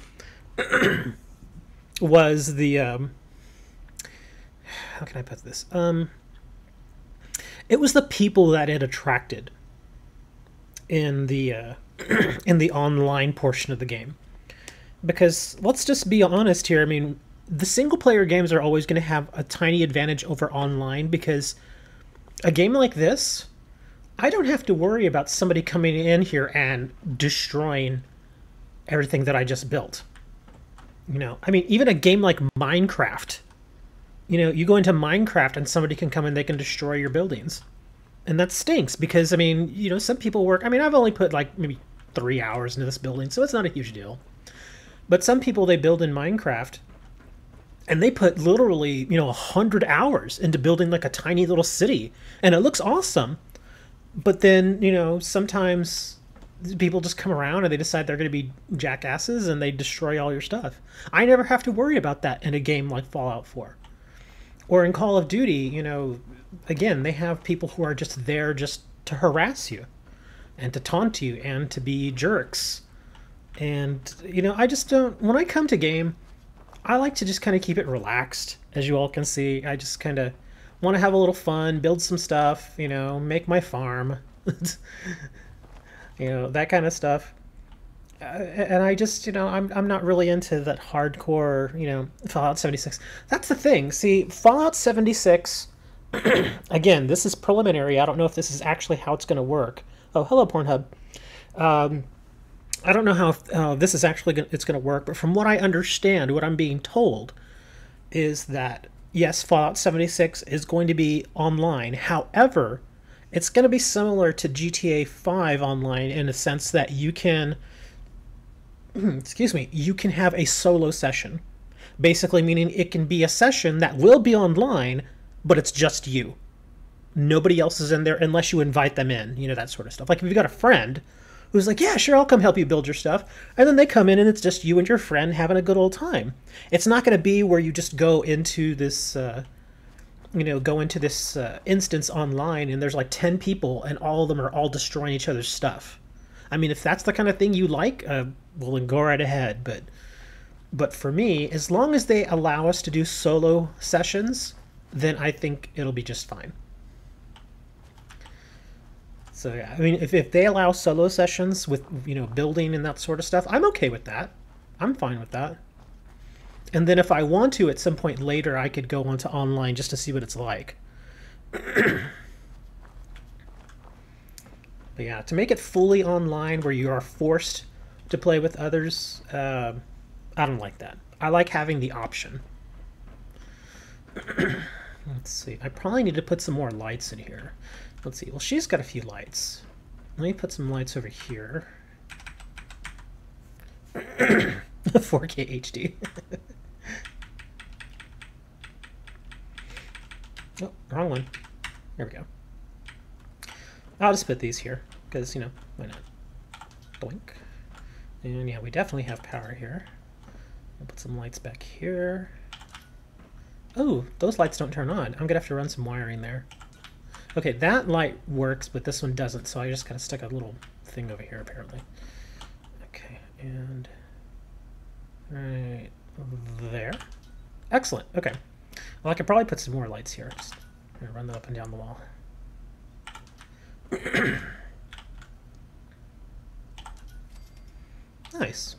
was the... how can I put this? It was the people that it attracted in the in the online portion of the game. Because let's just be honest here. I mean, the single player games are always going to have a tiny advantage over online, because a game like this, I don't have to worry about somebody coming in here and destroying everything that I just built. You know, I mean, even a game like Minecraft, you know, you go into Minecraft and somebody can come in, they can destroy your buildings. And that stinks because, I mean, you know, some people work, I mean, I've only put like maybe 3 hours into this building, so it's not a huge deal. But some people, they build in Minecraft and they put literally, you know, 100 hours into building like a tiny little city, and it looks awesome. But then, you know, sometimes people just come around and they decide they're going to be jackasses and they destroy all your stuff. I never have to worry about that in a game like Fallout 4. Or in Call of Duty, you know, again, they have people who are just there just to harass you and to taunt you and to be jerks. And, you know, I just don't... When I come to game, I like to just kind of keep it relaxed. As you all can see, I just kind of want to have a little fun, build some stuff, you know, make my farm. You know, that kind of stuff. And I just, you know, I'm not really into that hardcore, you know, Fallout 76. That's the thing. See, Fallout 76, again, this is preliminary. I don't know if this is actually how it's going to work. Oh, hello, Pornhub. I don't know how this is actually it's going to work, but from what I understand, what I'm being told is that, yes, Fallout 76 is going to be online. However, it's going to be similar to GTA 5 online in a sense that you can, excuse me, you can have a solo session. Basically meaning it can be a session that will be online, but it's just you. Nobody else is in there unless you invite them in, you know, that sort of stuff. Like if you've got a friend who's like, yeah, sure, I'll come help you build your stuff. And then they come in and it's just you and your friend having a good old time. It's not going to be where you just go into this, you know, go into this instance online and there's like 10 people and all of them are all destroying each other's stuff. I mean, if that's the kind of thing you like, well, then go right ahead. But for me, as long as they allow us to do solo sessions, then I think it'll be just fine. So yeah, I mean, if they allow solo sessions with, you know, building and that sort of stuff, I'm okay with that. I'm fine with that. And then if I want to, at some point later, I could go onto online just to see what it's like. But yeah, to make it fully online where you are forced to play with others, I don't like that. I like having the option. Let's see. I probably need to put some more lights in here. Let's see. Well, she's got a few lights. Let me put some lights over here. 4K HD. Oh, wrong one. There we go. I'll just put these here, because, you know, why not? Doink. And yeah, we definitely have power here. I'll put some lights back here. Oh, those lights don't turn on. I'm going to have to run some wiring there. Okay, that light works, but this one doesn't, so I just kind of stuck a little thing over here, apparently. Okay, and right there. Excellent, okay. Well, I could probably put some more lights here. Just run them up and down the wall. Nice.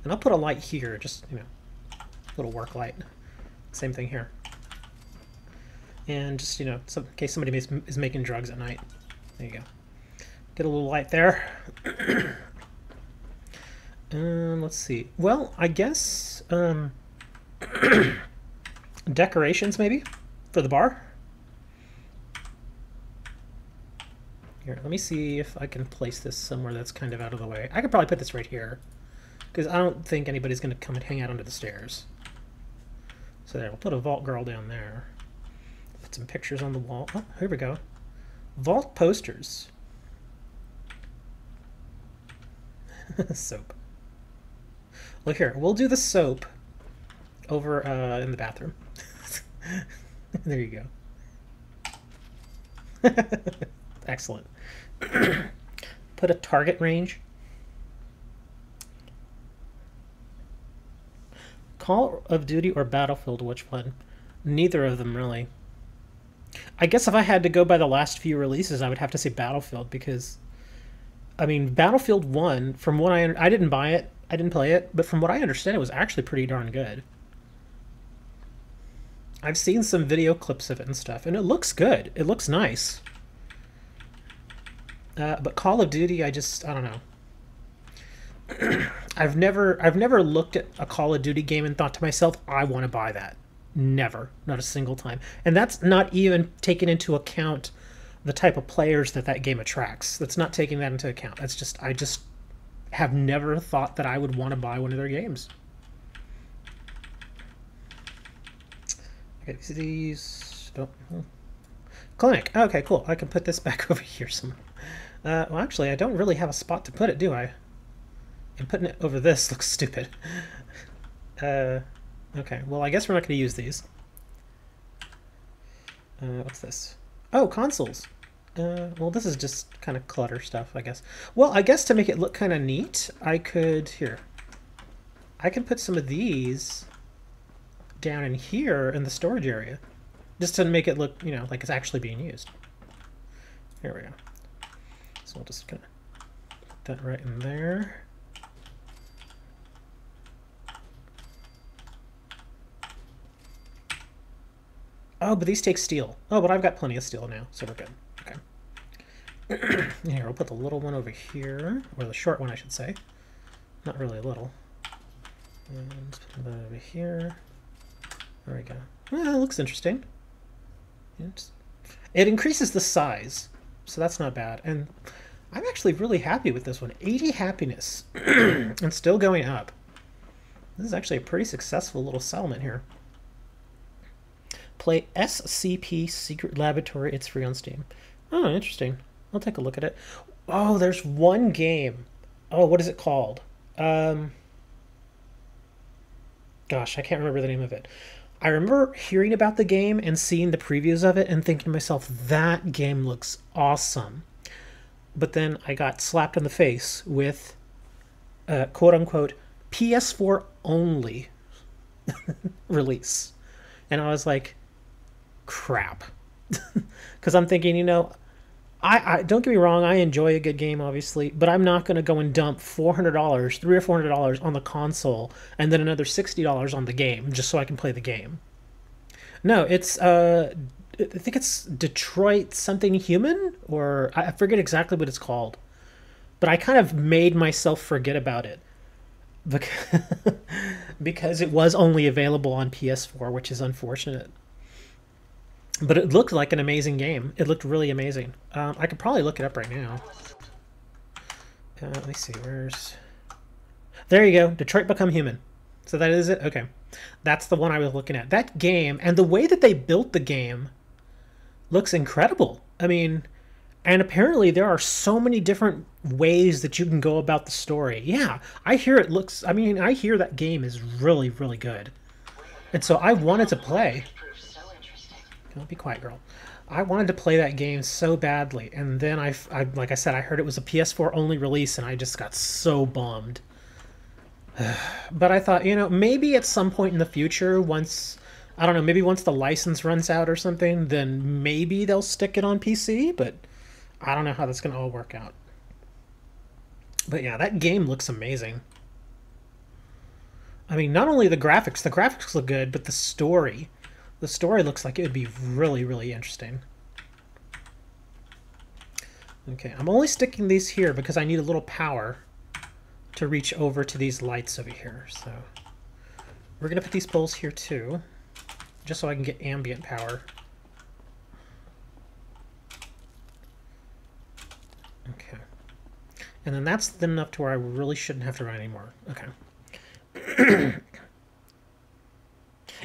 And I'll put a light here, just, you know, little work light. Same thing here. And just, you know, in case somebody is making drugs at night. There you go. Get a little light there. Let's see. Well, I guess decorations maybe for the bar. Here, let me see if I can place this somewhere that's kind of out of the way. I could probably put this right here, because I don't think anybody's going to come and hang out under the stairs. So there, we'll put a vault girl down there. Put some pictures on the wall. Oh, here we go. Vault posters. Soap. Look here, we'll do the soap over in the bathroom. There you go. Excellent. Put a target range. Call of Duty or Battlefield, which one? Neither of them, really. I guess if I had to go by the last few releases, I would have to say Battlefield, because, I mean, Battlefield 1, from what I didn't buy it, I didn't play it, but from what I understand, it was actually pretty darn good. I've seen some video clips of it and stuff, and it looks good. It looks nice. But Call of Duty, I don't know. I've never looked at a Call of Duty game and thought to myself, I want to buy that. Never. Not a single time. And that's not even taking into account the type of players that game attracts. That's not taking that into account. That's just, I just have never thought that I would want to buy one of their games. Okay, these don't. Clinic. Okay, cool. I can put this back over here somewhere. Well, actually, I don't really have a spot to put it, do I? And putting it over this looks stupid. Okay, well, I guess we're not going to use these. What's this? Oh, consoles. Well, this is just kind of clutter stuff, I guess. Well, I guess to make it look kind of neat, I could... Here. I can put some of these down in here in the storage area. Just to make it look, you know, like it's actually being used. Here we go. So we'll just kind of put that right in there. Oh, but these take steel. Oh, but I've got plenty of steel now, so we're good. Okay. Here, we'll put the little one over here, or the short one, I should say. Not really a little. And let's put that over here. There we go. Well, it looks interesting. It increases the size, so that's not bad. And I'm actually really happy with this one. 80 happiness. And still going up. This is actually a pretty successful little settlement here. Play SCP Secret Laboratory. It's free on Steam. Oh, interesting. I'll take a look at it. Oh, there's one game. Oh, what is it called? Gosh, I can't remember the name of it. I remember hearing about the game and seeing the previews of it and thinking to myself, that game looks awesome. But then I got slapped in the face with, quote-unquote, PS4 only release. And I was like, crap. Because I'm thinking, you know, I don't get me wrong, I enjoy a good game, obviously, but I'm not going to go and dump $400, $300 or $400 on the console and then another $60 on the game just so I can play the game. No, it's, I think it's Detroit something human, or I forget exactly what it's called. But I kind of made myself forget about it because it was only available on PS4, which is unfortunate. But it looked like an amazing game. It looked really amazing. I could probably look it up right now. Let me see, where's... There you go, Detroit Become Human. So that is it? Okay. That's the one I was looking at. That game, and the way that they built the game looks incredible. I mean, and apparently there are so many different ways that you can go about the story. Yeah, I hear it looks... I mean, I hear that game is really, really good. And so I wanted to play... Don't be quiet, girl. I wanted to play that game so badly, and then I like I said, I heard it was a PS4 only release, and I just got so bummed. But I thought, you know, maybe at some point in the future, once, I don't know, maybe once the license runs out or something, then maybe they'll stick it on PC, but I don't know how that's going to all work out. But yeah, that game looks amazing. I mean, not only the graphics look good, but the story looks like it would be really, really interesting. Okay, I'm only sticking these here because I need a little power to reach over to these lights over here. So we're going to put these poles here too, just so I can get ambient power. Okay. And then that's thin enough to where I really shouldn't have to run anymore. Okay.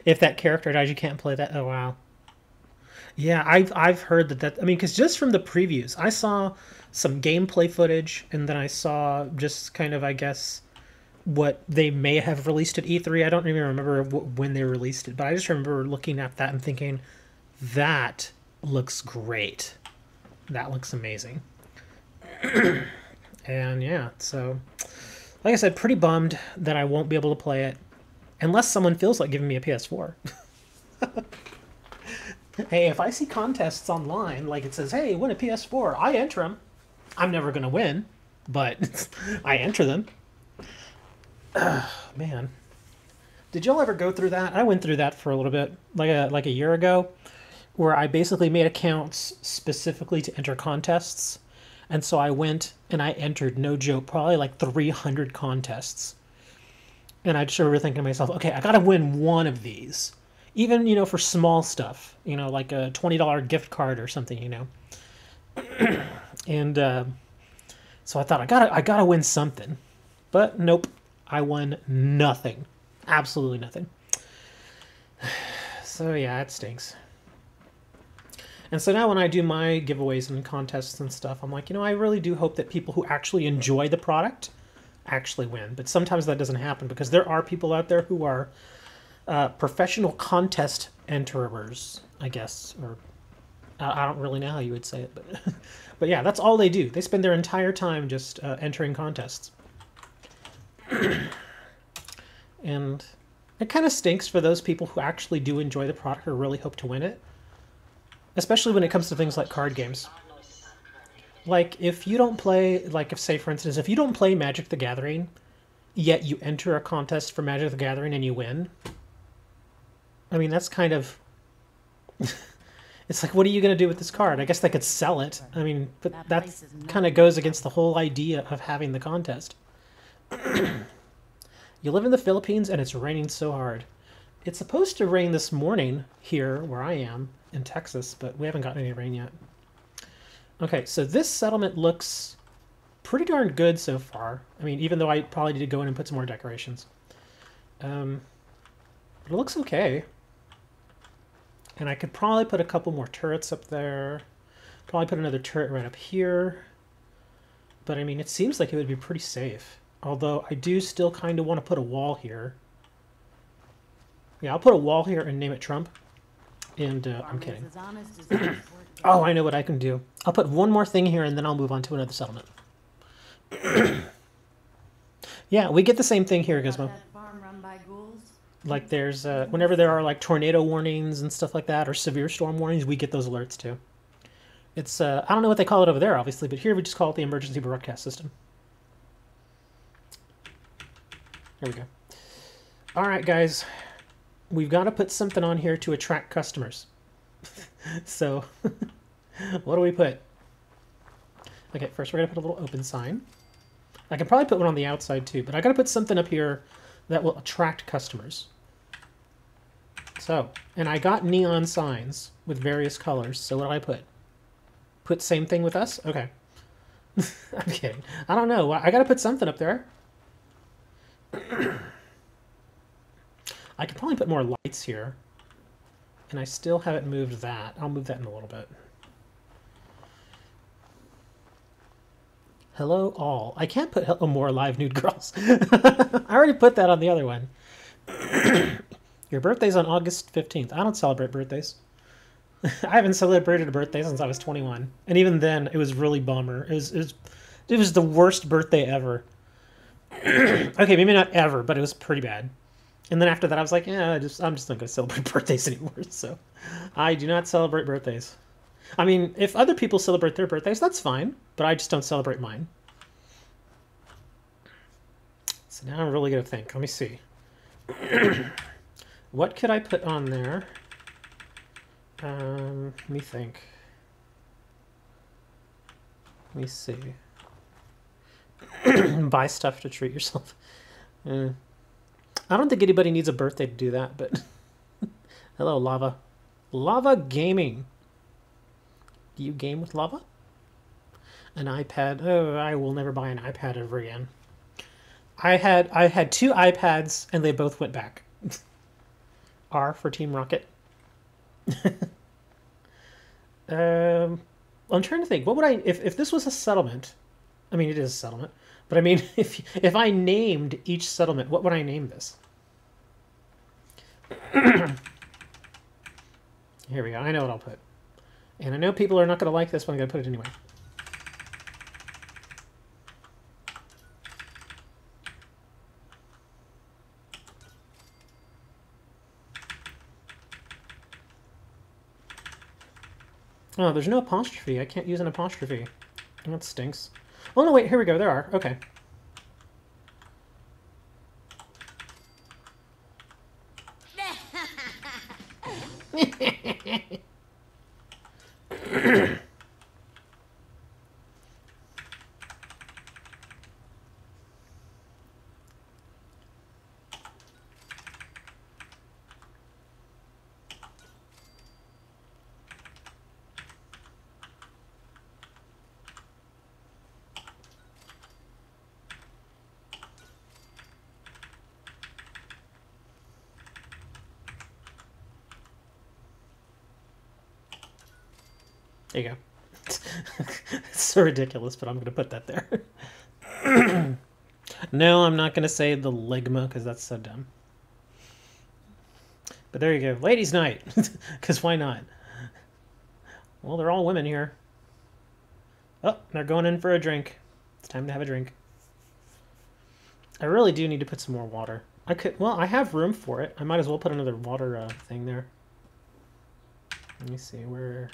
If that character dies, you can't play that. Oh, wow. Yeah, I've heard that I mean, because just from the previews, I saw some gameplay footage, and then I saw just kind of, I guess, what they may have released at E3. I don't even remember when they released it, but I just remember looking at that and thinking, that looks great. That looks amazing. And yeah, so, like I said, pretty bummed that I won't be able to play it. Unless someone feels like giving me a PS4. Hey, if I see contests online, like it says, hey, win a PS4, I enter them. I'm never going to win, but I enter them. Man. Did y'all ever go through that? I went through that for a little bit, like a year ago, where I basically made accounts specifically to enter contests. And so I went and I entered, no joke, probably like 300 contests. And I just remember thinking to myself, okay, I got to win one of these. Even, you know, for small stuff, you know, like a $20 gift card or something, you know. And so I thought, I gotta win something. But nope, I won nothing. Absolutely nothing. So yeah, it stinks. And so now when I do my giveaways and contests and stuff, I'm like, you know, I really do hope that people who actually enjoy the product actually win. But sometimes that doesn't happen because there are people out there who are professional contest enterers, I guess. Or I don't really know how you would say it. But, but yeah, that's all they do. They spend their entire time just entering contests. And it kind of stinks for those people who actually do enjoy the product or really hope to win it. Especially when it comes to things like card games. Like, if you don't play, like, if, say, for instance, if you don't play Magic the Gathering, yet you enter a contest for Magic the Gathering and you win, I mean, that's kind of... It's like, what are you going to do with this card? I guess they could sell it. I mean, but that kind of goes against the whole idea of having the contest. You live in the Philippines and it's raining so hard. It's supposed to rain this morning here where I am in Texas, but we haven't gotten any rain yet. Okay, so this settlement looks pretty darn good so far. I mean, even though I probably need to go in and put some more decorations. But it looks okay. And I could probably put a couple more turrets up there. Probably put another turret right up here. But I mean, it seems like it would be pretty safe. Although I do still kind of want to put a wall here. Yeah, I'll put a wall here and name it Trump. And I'm kidding. Oh, I know what I can do. I'll put one more thing here and then I'll move on to another settlement. Yeah, we get the same thing here, Gizmo. Like there's, whenever there are like tornado warnings and stuff like that, or severe storm warnings, we get those alerts too. It's, I don't know what they call it over there, obviously, but here we just call it the emergency broadcast system. There we go. All right, guys. We've got to put something on here to attract customers. So, what do we put? Okay, first we're going to put a little open sign. I can probably put one on the outside too, but I got to put something up here that will attract customers. So, and I got neon signs with various colors, so what do I put? Put same thing with us? Okay. I'm kidding. I don't know. I got to put something up there. I could probably put more lights here. And I still haven't moved that. I'll move that in a little bit. Hello, all. I can't put hello more live nude girls. I already put that on the other one. Your birthday's on August 15th. I don't celebrate birthdays. I haven't celebrated a birthday since I was 21. And even then, it was really bummer. It was the worst birthday ever. Okay, maybe not ever, but it was pretty bad. And then after that, I was like, yeah, I'm just not going to celebrate birthdays anymore. So I do not celebrate birthdays. I mean, if other people celebrate their birthdays, that's fine. But I just don't celebrate mine. So now I'm really going to think. Let me see. What could I put on there? Let me think. Let me see. Buy stuff to treat yourself. I don't think anybody needs a birthday to do that, but... Hello, Lava. Lava Gaming. Do you game with Lava? An iPad. Oh, I will never buy an iPad ever again. I had 2 iPads, and they both went back. R for Team Rocket. I'm trying to think. What would I... If this was a settlement... I mean, it is a settlement. But I mean, if I named each settlement, what would I name this? Here we go. I know what I'll put. And I know people are not going to like this, but I'm going to put it anyway. Oh, there's no apostrophe. I can't use an apostrophe. That stinks. Oh, no, wait. Here we go. There are. Okay. There you go. It's so ridiculous, but I'm going to put that there. No, I'm not going to say the ligma, because that's so dumb. But there you go. Ladies' night. Because why not? Well, they're all women here. Oh, they're going in for a drink. It's time to have a drink. I really do need to put some more water. I could, well, I have room for it. I might as well put another water thing there. Let me see where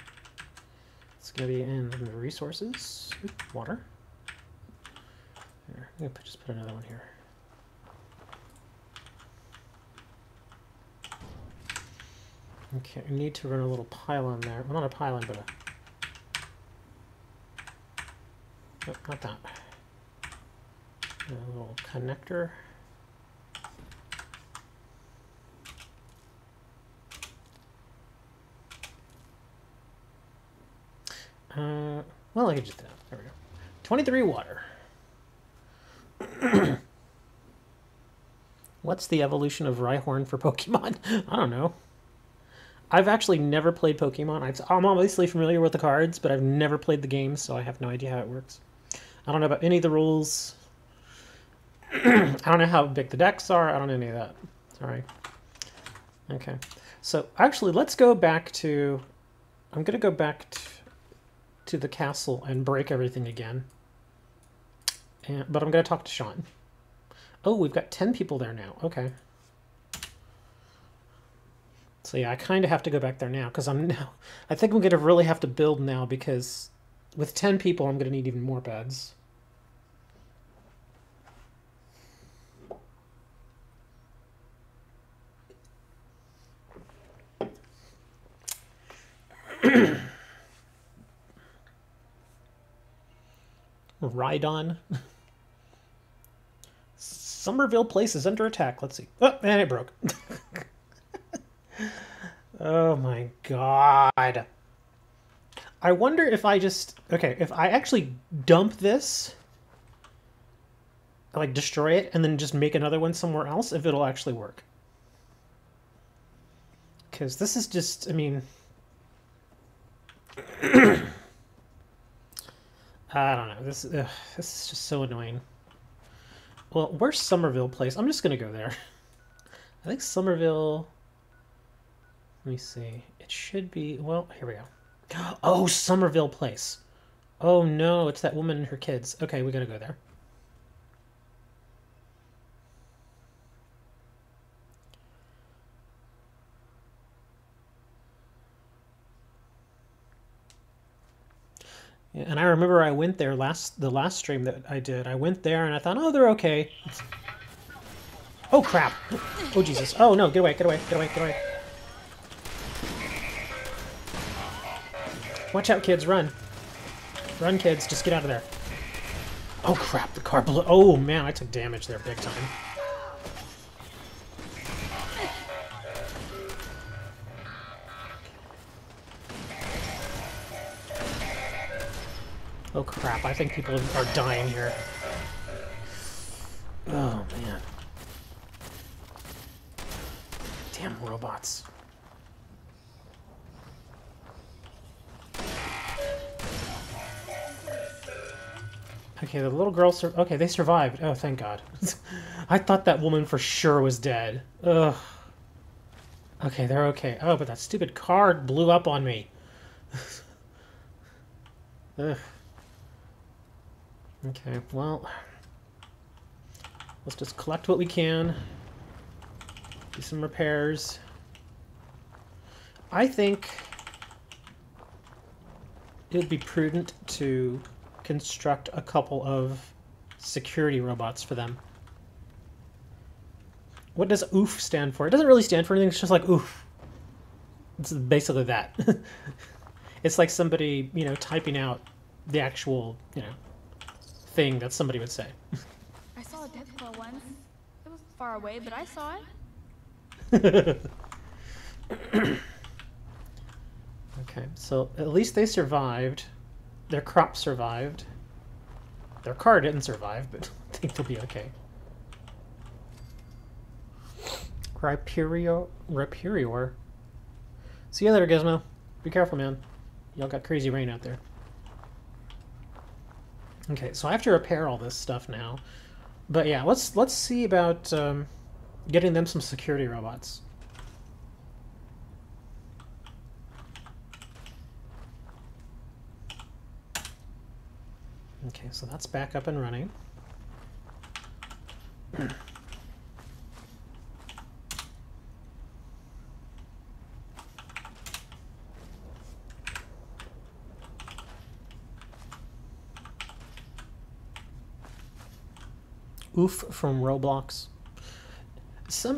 it's going to be in the resources. Ooh, water. Here, I'm going to just put another one here. Okay, I need to run a little pylon there. Well, not a pylon, but a... Oh, not that. A little connector. Well, I could just do that. There we go. 23 water. What's the evolution of Rhyhorn for Pokemon? I don't know. I've actually never played Pokemon. I'm obviously familiar with the cards, but I've never played the game, so I have no idea how it works. I don't know about any of the rules. I don't know how big the decks are. I don't know any of that. Sorry. Okay. So, actually, let's go back to... I'm going to go back to the castle and break everything again. But I'm going to talk to Sean. Oh, we've got 10 people there now. Okay. So yeah, I kind of have to go back there now because I think I'm going to really have to build now because with 10 people I'm going to need even more beds. Rhydon. Somerville Place is under attack. Let's see. Oh, and it broke. Oh my god. I wonder if I just... Okay, if I actually dump this, like destroy it, and then just make another one somewhere else, if it'll actually work. Because this is just, I mean... I don't know. This is just so annoying. Well, where's Somerville Place? I'm just going to go there. I think Somerville... Let me see. It should be... Well, here we go. Oh, Somerville Place. Oh, no. It's that woman and her kids. Okay, we got to go there. Yeah, and I remember I went there the last stream that I did. I went there and I thought, oh, they're okay. Oh, crap. Oh, Jesus. Oh, no. Get away, get away, get away, get away. Watch out, kids. Run. Run, kids. Just get out of there. Oh, crap. The car blew. Oh, man. I took damage there big time. Oh, crap. I think people are dying here. Oh, man. Damn robots. Okay, the little girl... Okay, they survived. Oh, thank God. I thought that woman for sure was dead. Ugh. Okay, they're okay. Oh, but that stupid car blew up on me. Ugh. Okay, well... Let's just collect what we can. Do some repairs. I think... it would be prudent to construct a couple of security robots for them. What does OOF stand for? It doesn't really stand for anything, it's just like OOF. It's basically that. It's like somebody, you know, typing out the actual, you know, thing that somebody would say. I saw a death claw once. It was far away, but I saw it. Okay, so at least they survived. Their crop survived. Their car didn't survive, but I think they'll be okay. Rhyperior. See you later, Gizmo. Be careful, man. Y'all got crazy rain out there. Okay, so I have to repair all this stuff now. But yeah, let's see about getting them some security robots. Okay, so that's back up and running. Oof from Roblox.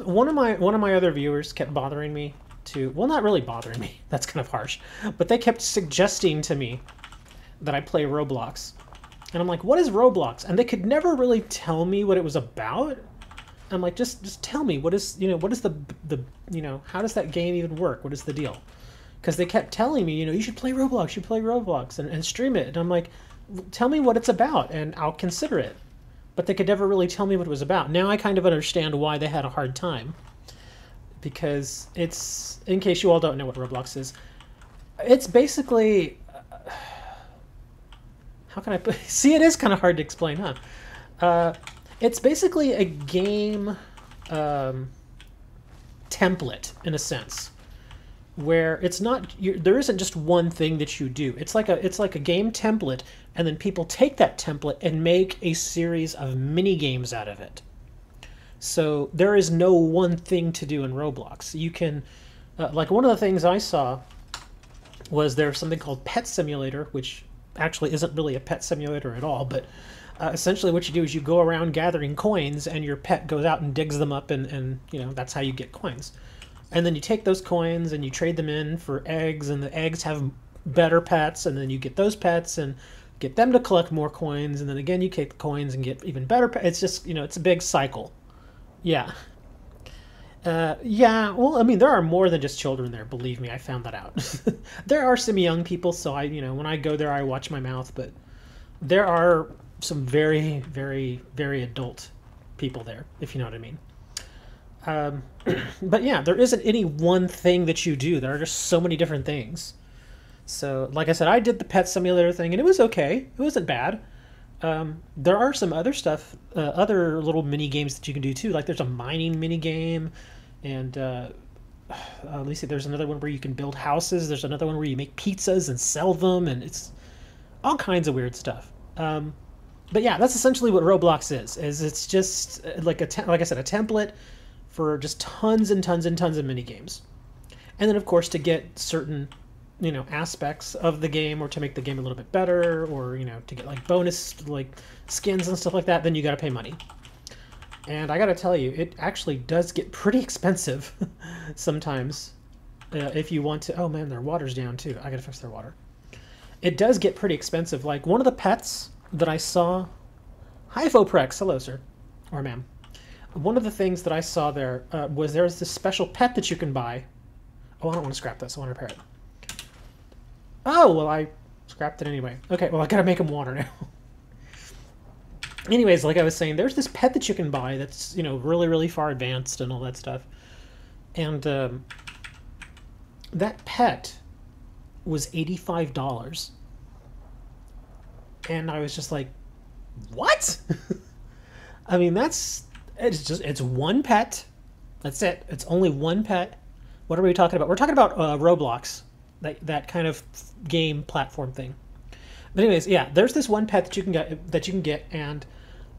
One of my other viewers kept bothering me to, well, not really bothering me, that's kind of harsh, but they kept suggesting to me that I play Roblox. And I'm like, what is Roblox? And they could never really tell me what it was about. I'm like, just tell me, what is, you know, what is the you know, how does that game even work? What is the deal? Because they kept telling me, you know, you should play Roblox, you should play Roblox and stream it. And I'm like, tell me what it's about and I'll consider it. But they could never really tell me what it was about. Now I kind of understand why they had a hard time. Because it's, in case you all don't know what Roblox is, it's basically, how can I put, see, it is kind of hard to explain, huh? It's basically a game template, in a sense, where it's not, there isn't just one thing that you do. It's like a game template, and then people take that template and make a series of mini games out of it. So there is no one thing to do in Roblox. You can, like one of the things I saw was there's something called Pet Simulator, which actually isn't really a pet simulator at all, but essentially what you do is you go around gathering coins and your pet goes out and digs them up and you know, that's how you get coins. And then you take those coins and you trade them in for eggs, and the eggs have better pets, and then you get those pets and get them to collect more coins, and then again you take the coins and get even better pets. It's just, you know, it's a big cycle. Yeah. Yeah, well, I mean, there are more than just children there, believe me, I found that out. There are some young people, so I, you know, when I go there, I watch my mouth, but there are some very, very, very adult people there, if you know what I mean. But yeah, there isn't any one thing that you do. There are just so many different things. So, like I said, I did the Pet Simulator thing, and it was okay. It wasn't bad. There are some other stuff, other little mini games that you can do too. Like there's a mining mini game, and let me see, there's another one where you can build houses. There's another one where you make pizzas and sell them, and it's all kinds of weird stuff. But yeah, that's essentially what Roblox is it's just like like I said, a template for just tons and tons and tons of mini games. And then of course, to get certain, you know, aspects of the game, or to make the game a little bit better, or, you know, to get like bonus like skins and stuff like that, then you got to pay money. And I got to tell you, it actually does get pretty expensive sometimes if you want to. Oh man, their water's down too. I got to fix their water. It does get pretty expensive. Like one of the pets that I saw, hi Foprex, hello sir, or ma'am. One of the things that I saw there was there's this special pet that you can buy. Oh, I don't want to scrap this, I want to repair it. Oh, well, I scrapped it anyway. Okay, well, I gotta make him water now. Anyways, like I was saying, there's this pet that you can buy that's, you know, really, really far advanced and all that stuff. And that pet was $85. And I was just like, what? I mean, it's one pet. That's it. It's only one pet. What are we talking about? We're talking about Roblox. That kind of game platform thing. But anyways, yeah, there's this one pet that you can get, and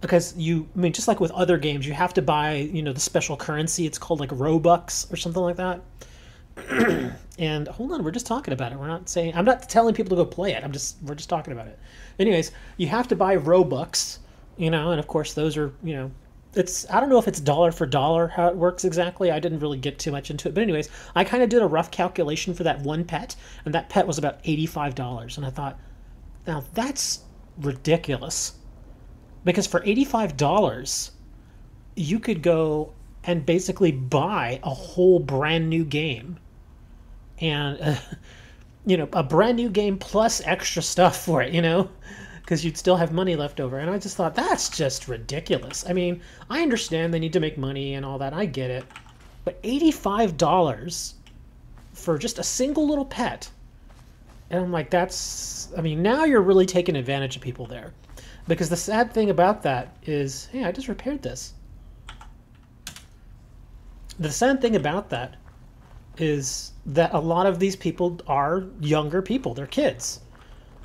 because I mean, just like with other games, you have to buy, you know, the special currency. It's called like Robux or something like that. And hold on, we're just talking about it. We're not saying, I'm not telling people to go play it. We're just talking about it. Anyways, you have to buy Robux, and of course those are, I don't know if it's dollar for dollar how it works exactly. I didn't really get too much into it. But anyways, I kind of did a rough calculation for that one pet, and that pet was about $85. And I thought, now that's ridiculous. Because for $85, you could go and basically buy a whole brand new game. And, a brand new game plus extra stuff for it, because you'd still have money left over. And I just thought, that's just ridiculous. I mean, I understand they need to make money and all that. I get it. But $85 for just a single little pet. And I'm like, now you're really taking advantage of people there. Because the sad thing about that is, hey, I just repaired this. The sad thing about that is that a lot of these people are younger people. They're kids.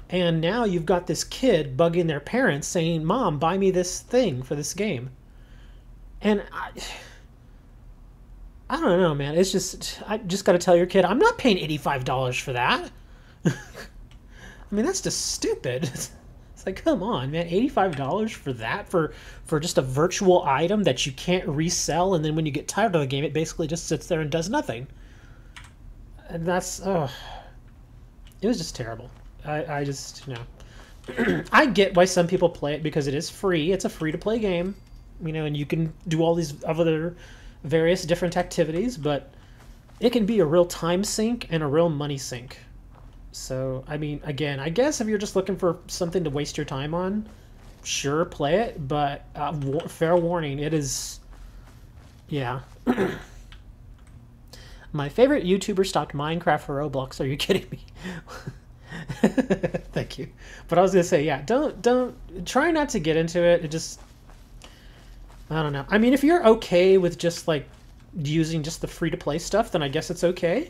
And now you've got this kid bugging their parents saying, Mom, buy me this thing for this game. And I don't know, man. It's just, I just got to tell your kid, I'm not paying $85 for that. I mean, that's just stupid. It's like, come on, man. $85 for that? For just a virtual item that you can't resell, and then when you get tired of the game, it basically just sits there and does nothing. And that's, it was just terrible. I just, I get why some people play it because it is free. It's a free-to-play game, and you can do all these other various different activities, but it can be a real time sink and a real money sink. So, I mean, again, I guess if you're just looking for something to waste your time on, sure, play it, but fair warning, it is, yeah. My favorite YouTuber stopped Minecraft for Roblox. Are you kidding me? Thank you. But I was gonna say, yeah, don't try not to get into it. It just, I don't know. I mean, if you're okay with just like using just the free-to-play stuff, then I guess it's okay.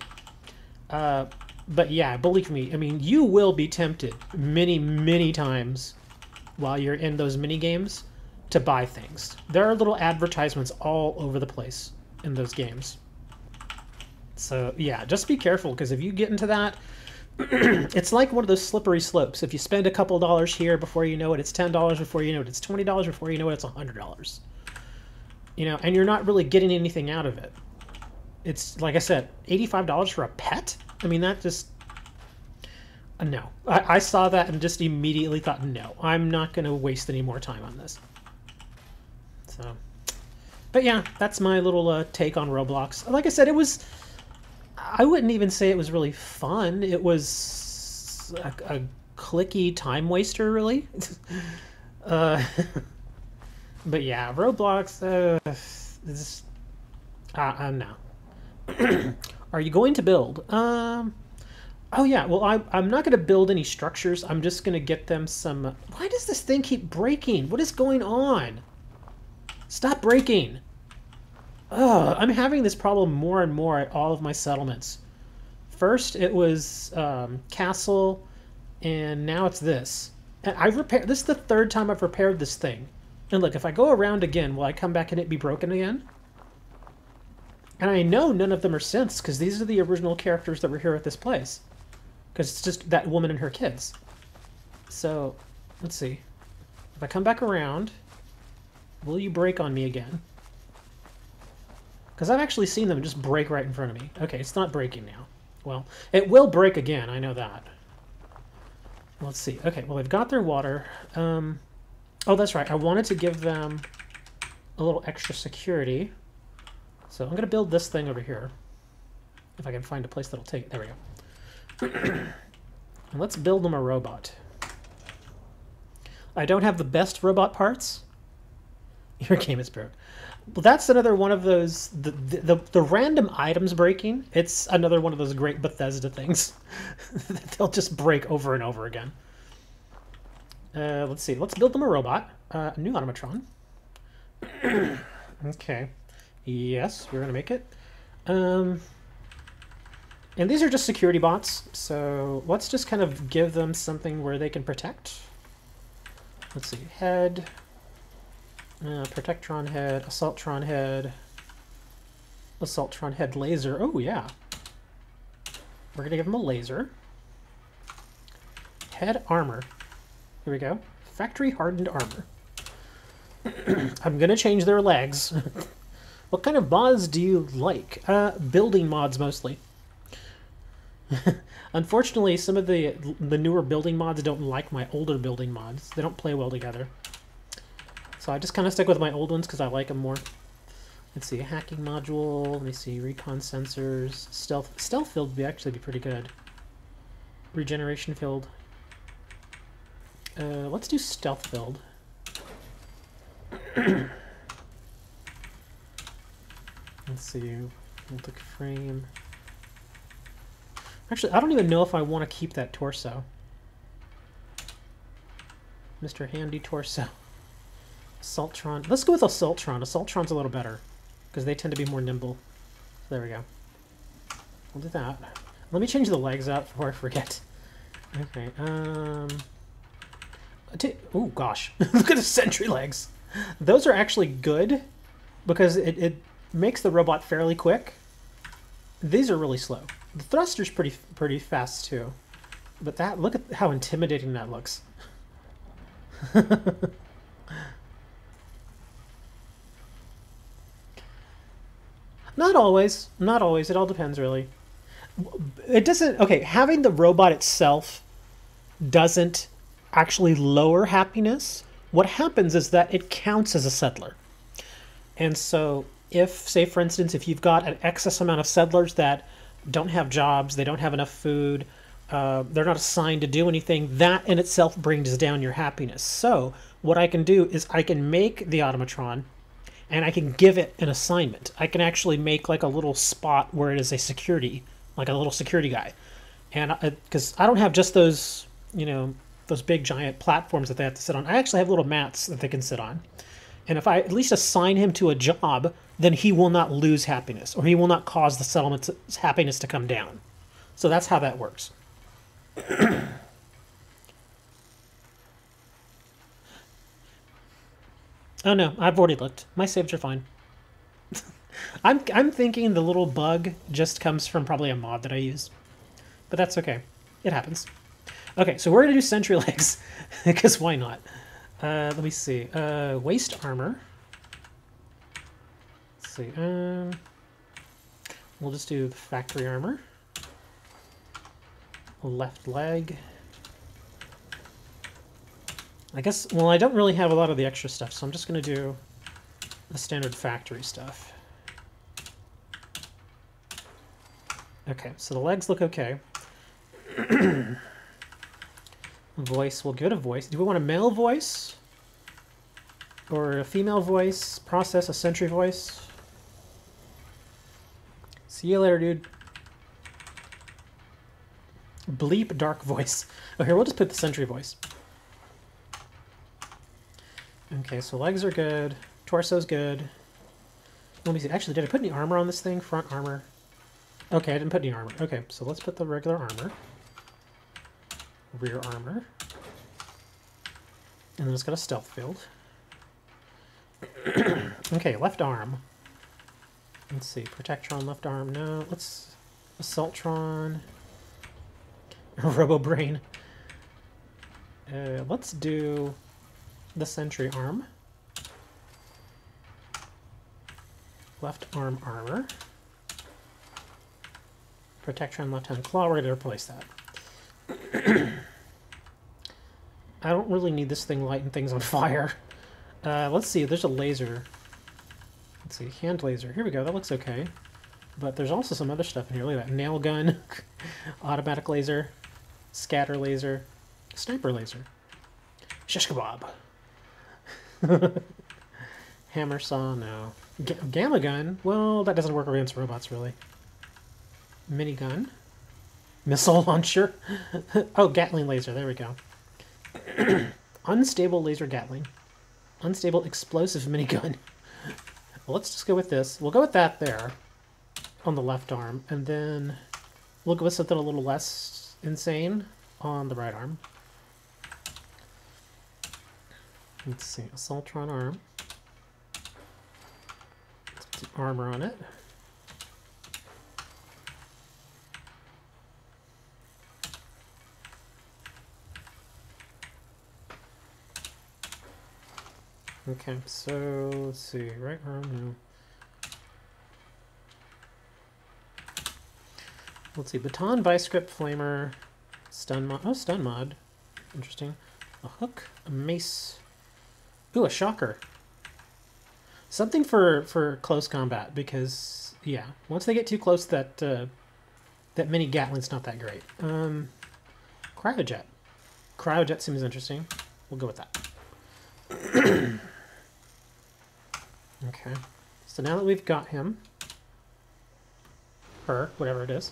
But yeah, believe me, I mean, you will be tempted many, many times while you're in those mini games to buy things. There are little advertisements all over the place in those games. So yeah, just be careful, because if you get into that, it's like one of those slippery slopes. If you spend a couple dollars here, before you know it, it's $10. Before you know it, it's $20. Before you know it, it's $100. And you're not really getting anything out of it. It's, like I said, $85 for a pet? I mean, that just... no. I saw that and just immediately thought, no, I'm not going to waste any more time on this. So... but yeah, that's my little take on Roblox. Like I said, it was... I wouldn't even say it was really fun. It was a clicky time waster, really. But yeah, Roblox, no. Are you going to build? Oh yeah, well, I'm not going to build any structures. I'm just going to get them some... why does this thing keep breaking? What is going on? Stop breaking. Ugh, I'm having this problem more and more at all of my settlements. First it was castle, and now it's this. And I've repaired... this is the third time I've repaired this thing. And look, if I go around again, will I come back and it be broken again? And I know none of them are synths, because these are the original characters that were here at this place. Because it's just that woman and her kids. So, let's see. If I come back around, will you break on me again? Because I've actually seen them just break right in front of me. Okay, it's not breaking now. Well, it will break again, I know that. Let's see. Okay, well, they've got their water. Oh, that's right. I wanted to give them a little extra security. So I'm going to build this thing over here. If I can find a place that'll take it. There we go. And let's build them a robot. I don't have the best robot parts. Your game is broke. Well, that's another one of those, the random items breaking. It's another one of those great Bethesda things. They'll just break over and over again. Let's see. Let's build them a robot. A new automatron. Okay. Yes, we're going to make it. And these are just security bots. So let's just kind of give them something where they can protect. Let's see. Head. Protectron head, Assaultron head, Assaultron head laser. Oh, yeah. We're gonna give him a laser. Head armor. Here we go. Factory hardened armor. I'm gonna change their legs. What kind of mods do you like? Building mods mostly. Unfortunately, some of the newer building mods don't like my older building mods. They don't play well together. So I just kind of stick with my old ones because I like them more. Let's see, hacking module. Let me see, recon sensors, stealth field would actually be pretty good. Regeneration field. Let's do stealth field. Let's see, multi frame. Actually, I don't even know if I want to keep that torso. Mr. Handy Torso. Assaultron. Let's go with Assaultron. Assaultron's a little better because they tend to be more nimble. There we go. We'll do that. Let me change the legs out before I forget. Okay. Oh gosh, look at the sentry legs. Those are actually good because it makes the robot fairly quick. These are really slow. The thruster's pretty fast too, but look at how intimidating that looks. Not always. Not always. It all depends, really. It doesn't... Okay, having the robot itself doesn't actually lower happiness. What happens is that it counts as a settler. And so if, say, for instance, if you've got an excess amount of settlers that don't have jobs, they don't have enough food, they're not assigned to do anything, that in itself brings down your happiness. So what I can do is I can make the automatron and I can give it an assignment. I can actually make like a little spot where it is a security, like a little security guy. And because I don't have just those, you know, those big giant platforms that they have to sit on. I actually have little mats that they can sit on. And if I at least assign him to a job, then he will not lose happiness, or he will not cause the settlement's happiness to come down. So that's how that works. Oh no, I've already looked. My saves are fine. I'm thinking the little bug just comes from probably a mod that I use. But that's okay. It happens. Okay, so we're gonna do sentry legs, because why not? Let me see. Waist armor. Let's see. We'll just do the factory armor. Left leg. I guess, well, I don't really have a lot of the extra stuff, so I'm just going to do the standard factory stuff. Okay, so the legs look okay. Voice, we'll give it a voice. Do we want a male voice? Or a female voice? Process a sentry voice? See you later, dude. Bleep dark voice. Oh, here, we'll just put the sentry voice. Okay, so legs are good. Torso's good. Let me see. Actually, did I put any armor on this thing? Front armor. Okay, I didn't put any armor. Okay, so let's put the regular armor. Rear armor. And then it's got a stealth field. Okay, left arm. Let's see. Protectron, left arm. No, let's... Assaultron. Robo-brain. Let's do... the sentry arm. Left arm armor. Protectron left hand claw. We're going to replace that. I don't really need this thing lighting things on fire. Let's see. There's a laser. Let's see. Hand laser. Here we go. That looks okay. But there's also some other stuff in here. Look at that. Nail gun. Automatic laser. Scatter laser. Sniper laser. Shish kebab. Hammer saw, no. Gamma gun, well, that doesn't work against robots, really. Minigun. Missile launcher. Oh, Gatling laser, there we go. Unstable laser Gatling. Unstable explosive minigun. Well, let's just go with this. We'll go with that there on the left arm, and then we'll go with something a little less insane on the right arm. Let's see, Assaultron arm. Let's put some armor on it. Okay, so let's see. Right arm, no. Let's see. Baton, Vice Grip, Flamer, Stun Mod. Oh, Stun Mod. Interesting. A hook, a mace. Ooh, a shocker. Something for close combat because, yeah, once they get too close, that mini Gatling's not that great. Cryojet. Cryojet seems interesting. We'll go with that. Okay. So now that we've got him, her, whatever it is,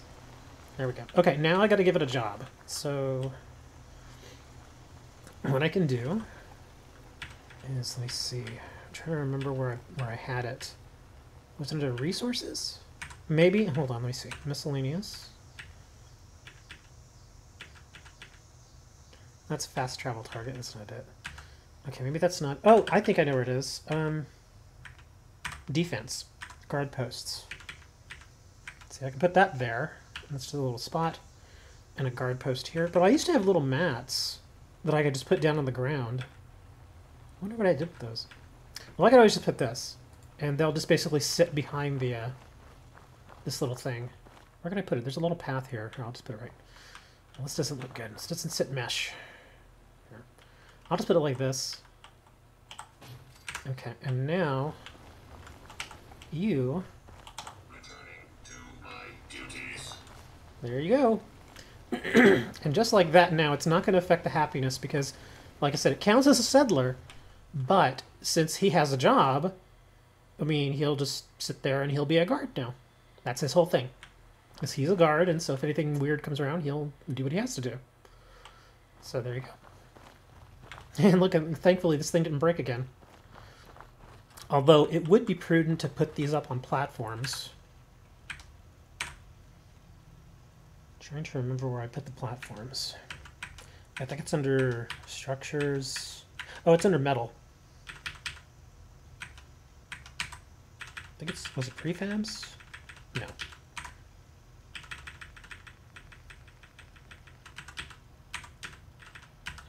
there we go. Okay, now I got to give it a job. So what I can do is, let me see. I'm trying to remember where I had it. Was it under resources? Maybe. Hold on, let me see. Miscellaneous. That's fast travel target. That's not it. Okay, maybe that's not. Oh, I think I know where it is. Defense. Guard posts. See, I can put that there. That's just a little spot. And a guard post here. But I used to have little mats that I could just put down on the ground. I wonder what I did with those. Well, I could always just put this. And they'll just basically sit behind the this little thing. Where can I put it? There's a little path here. Here, I'll just put it right. Well, this doesn't look good. This doesn't sit mesh. Here. I'll just put it like this. Okay, and now you. Returning to my duties. There you go. And just like that now, it's not going to affect the happiness because, like I said, it counts as a settler, but since he has a job, I mean, he'll just sit there and he'll be a guard now. That's his whole thing. Because he's a guard, and so if anything weird comes around, he'll do what he has to do. So there you go. And look, thankfully this thing didn't break again. Although it would be prudent to put these up on platforms. Trying to remember where I put the platforms. I think it's under structures. Oh, it's under metal. I think it's, was it prefabs? No.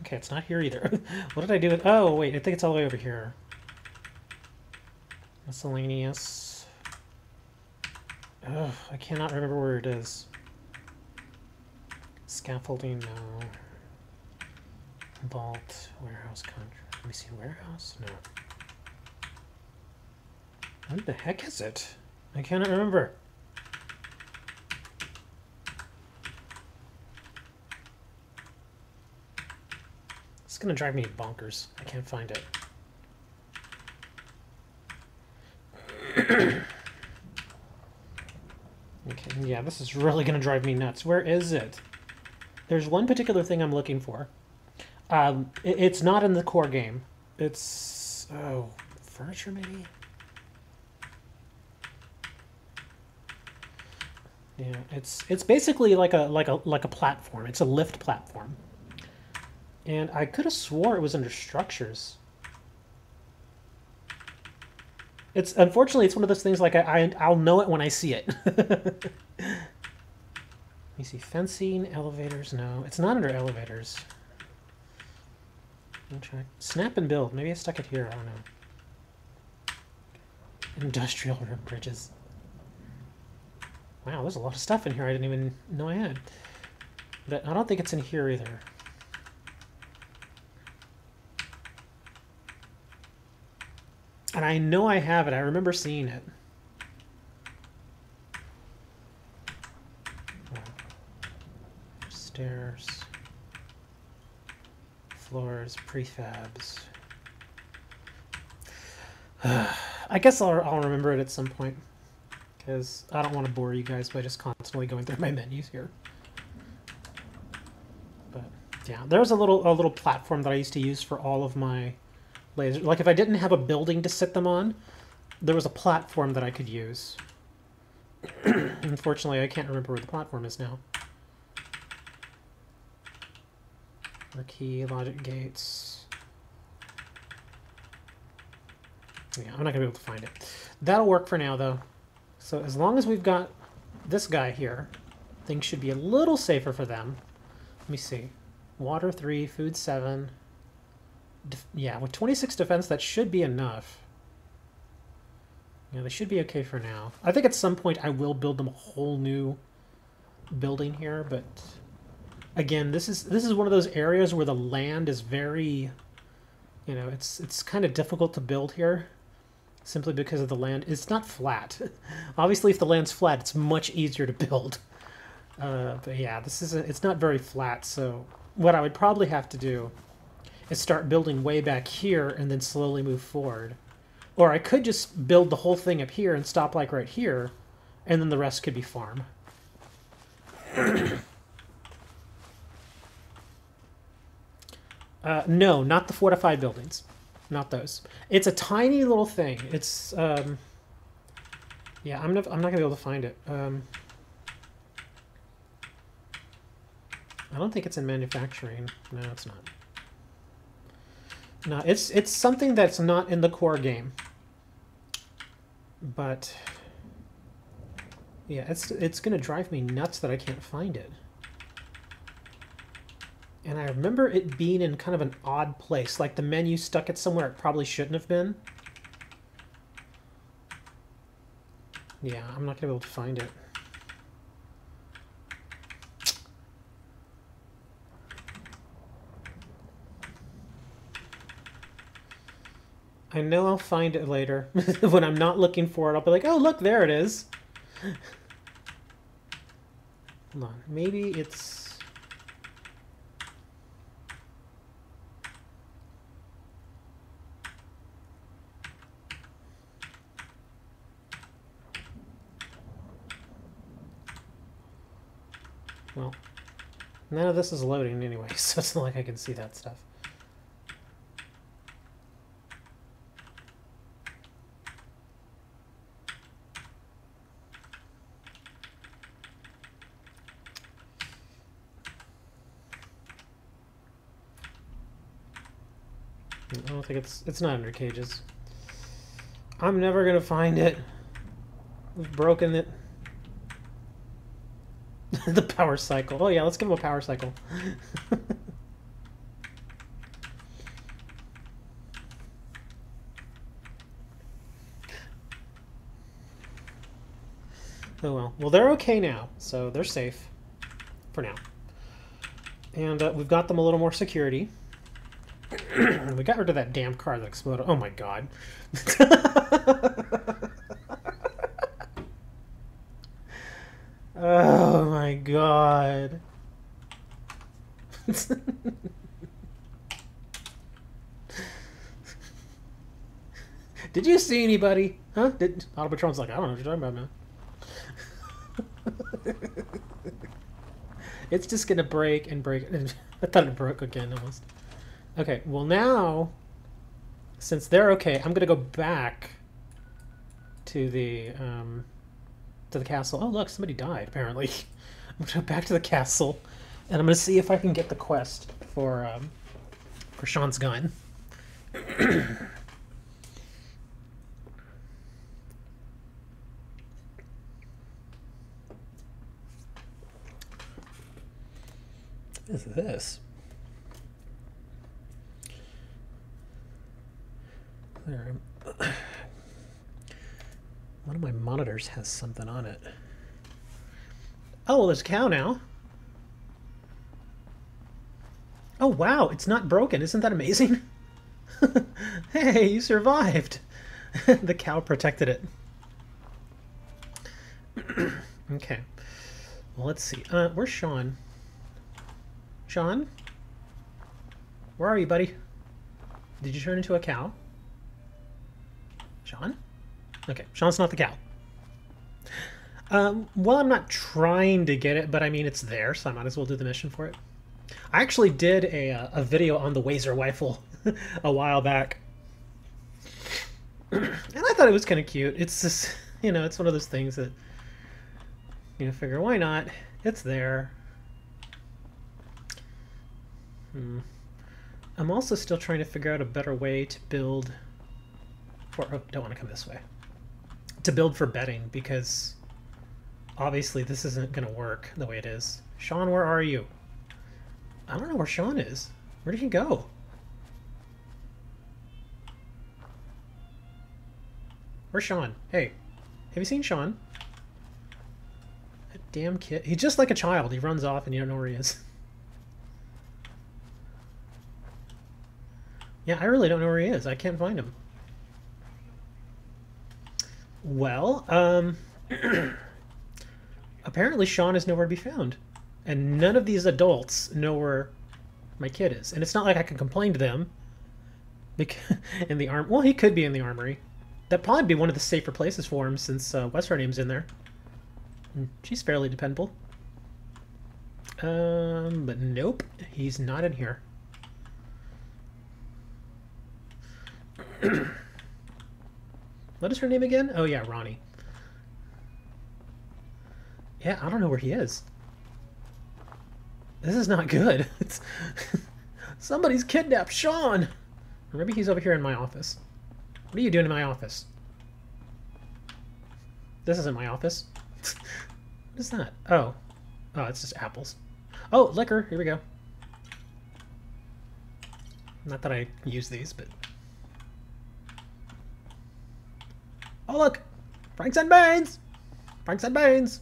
Okay, it's not here either. What did I do with, oh wait, I think it's all the way over here. Miscellaneous. Ugh, I cannot remember where it is. Scaffolding, no. Vault, warehouse, contract. Let me see, warehouse? No. What the heck is it? I cannot remember. It's gonna drive me bonkers. I can't find it. Okay, yeah, this is really gonna drive me nuts. Where is it? There's one particular thing I'm looking for. It's not in the core game. It's, oh, furniture maybe? Yeah, it's basically like a platform. It's a lift platform. And I could have swore it was under structures. It's unfortunately it's one of those things like I'll know it when I see it. Let me see, fencing, elevators. No, it's not under elevators. Snap and build. Maybe I stuck it here. I don't know. Industrial room bridges. Wow, there's a lot of stuff in here I didn't even know I had. But I don't think it's in here either. And I know I have it. I remember seeing it. Stairs. Floors, prefabs. I guess I'll remember it at some point. Because I don't want to bore you guys by just constantly going through my menus here. But yeah, there's a little platform that I used to use for all of my lasers. Like if I didn't have a building to sit them on, there was a platform that I could use. Unfortunately, I can't remember where the platform is now. Key, logic gates. Yeah, I'm not going to be able to find it. That'll work for now, though. So as long as we've got this guy here, things should be a little safer for them. Let me see. Water 3, food 7. Yeah, with 26 defense, that should be enough. Yeah, they should be okay for now. I think at some point I will build them a whole new building here, but again, this is one of those areas where the land is very, you know, it's kind of difficult to build here simply because of the land. It's not flat. Obviously, if the land's flat, it's much easier to build. But yeah, it's not very flat, so what I would probably have to do is start building way back here and then slowly move forward. Or I could just build the whole thing up here and stop like right here, and then the rest could be farm. No, not the fortified buildings. Not those. It's a tiny little thing. It's, yeah, I'm not going to be able to find it. I don't think it's in manufacturing. No, it's not. No, it's something that's not in the core game. But yeah, it's gonna drive me nuts that I can't find it. And I remember it being in kind of an odd place, like the menu stuck it somewhere it probably shouldn't have been. Yeah, I'm not gonna be able to find it. I know I'll find it later. When I'm not looking for it, I'll be like, oh, look, there it is. Hold on. Maybe it's... Well, none of this is loading anyway, so it's not like I can see that stuff. I don't think it's not under cages. I'm never gonna find it. We've broken it. The power cycle. Oh yeah, let's give him a power cycle. Oh well. Well, they're okay now, so they're safe for now. And we've got them a little more security. We got rid of that damn car that exploded. Oh my god. Oh my god. Did you see anybody? Huh? Autopatron's like, I don't know what you're talking about, man. It's just gonna break and break. I thought it broke again almost. Okay, well now, since they're okay, I'm gonna go back to the castle. Oh look, somebody died apparently. I'm gonna go back to the castle, and I'm gonna see if I can get the quest for Sean's gun. What is this? There. One of my monitors has something on it. Oh, well, there's a cow now. Oh, wow, it's not broken. Isn't that amazing? Hey, you survived. The cow protected it. Okay. Well, let's see. Where's Sean? Sean? Where are you, buddy? Did you turn into a cow? Sean? Okay, Sean's not the cow. Well, I'm not trying to get it, but I mean, it's there, so I might as well do the mission for it. I actually did a video on the Wazer rifle a while back. And I thought it was kind of cute. It's just, you know, it's one of those things that, you know, figure, why not? It's there. I'm also still trying to figure out a better way to build for... Oh, don't want to come this way. To build for betting, because obviously this isn't going to work the way it is. Sean, where are you? I don't know where Sean is. Where did he go? Where's Sean? Hey, have you seen Sean? That damn kid. He's just like a child. He runs off and you don't know where he is. Yeah, I really don't know where he is. I can't find him. Well, apparently Sean is nowhere to be found. And none of these adults know where my kid is. And it's not like I can complain to them. In the well, he could be in the armory. That'd probably be one of the safer places for him since what's her name's in there. And she's fairly dependable. But nope, he's not in here. What is her name again? Oh yeah, Ronnie. Yeah, I don't know where he is. This is not good. It's somebody's kidnapped Sean. Or maybe he's over here in my office. What are you doing in my office? This isn't my office. What is that? Oh. Oh, it's just apples. Oh, liquor. Here we go. Not that I use these, but... Oh, look! Franks and Beans! Franks and Beans!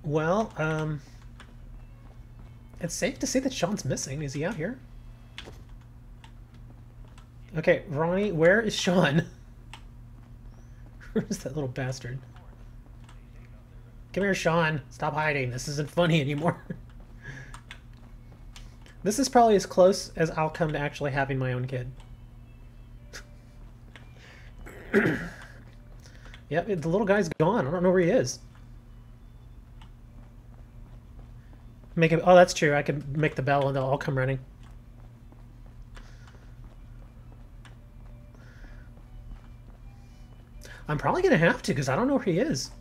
Well, it's safe to say that Sean's missing. Is he out here? Okay, Ronnie, where is Sean? Where's that little bastard? Come here, Sean. Stop hiding. This isn't funny anymore. This is probably as close as I'll come to actually having my own kid. Yep, the little guy's gone. I don't know where he is. Make it. Oh, that's true. I could make the bell and they'll all come running. I'm probably going to have to because I don't know where he is.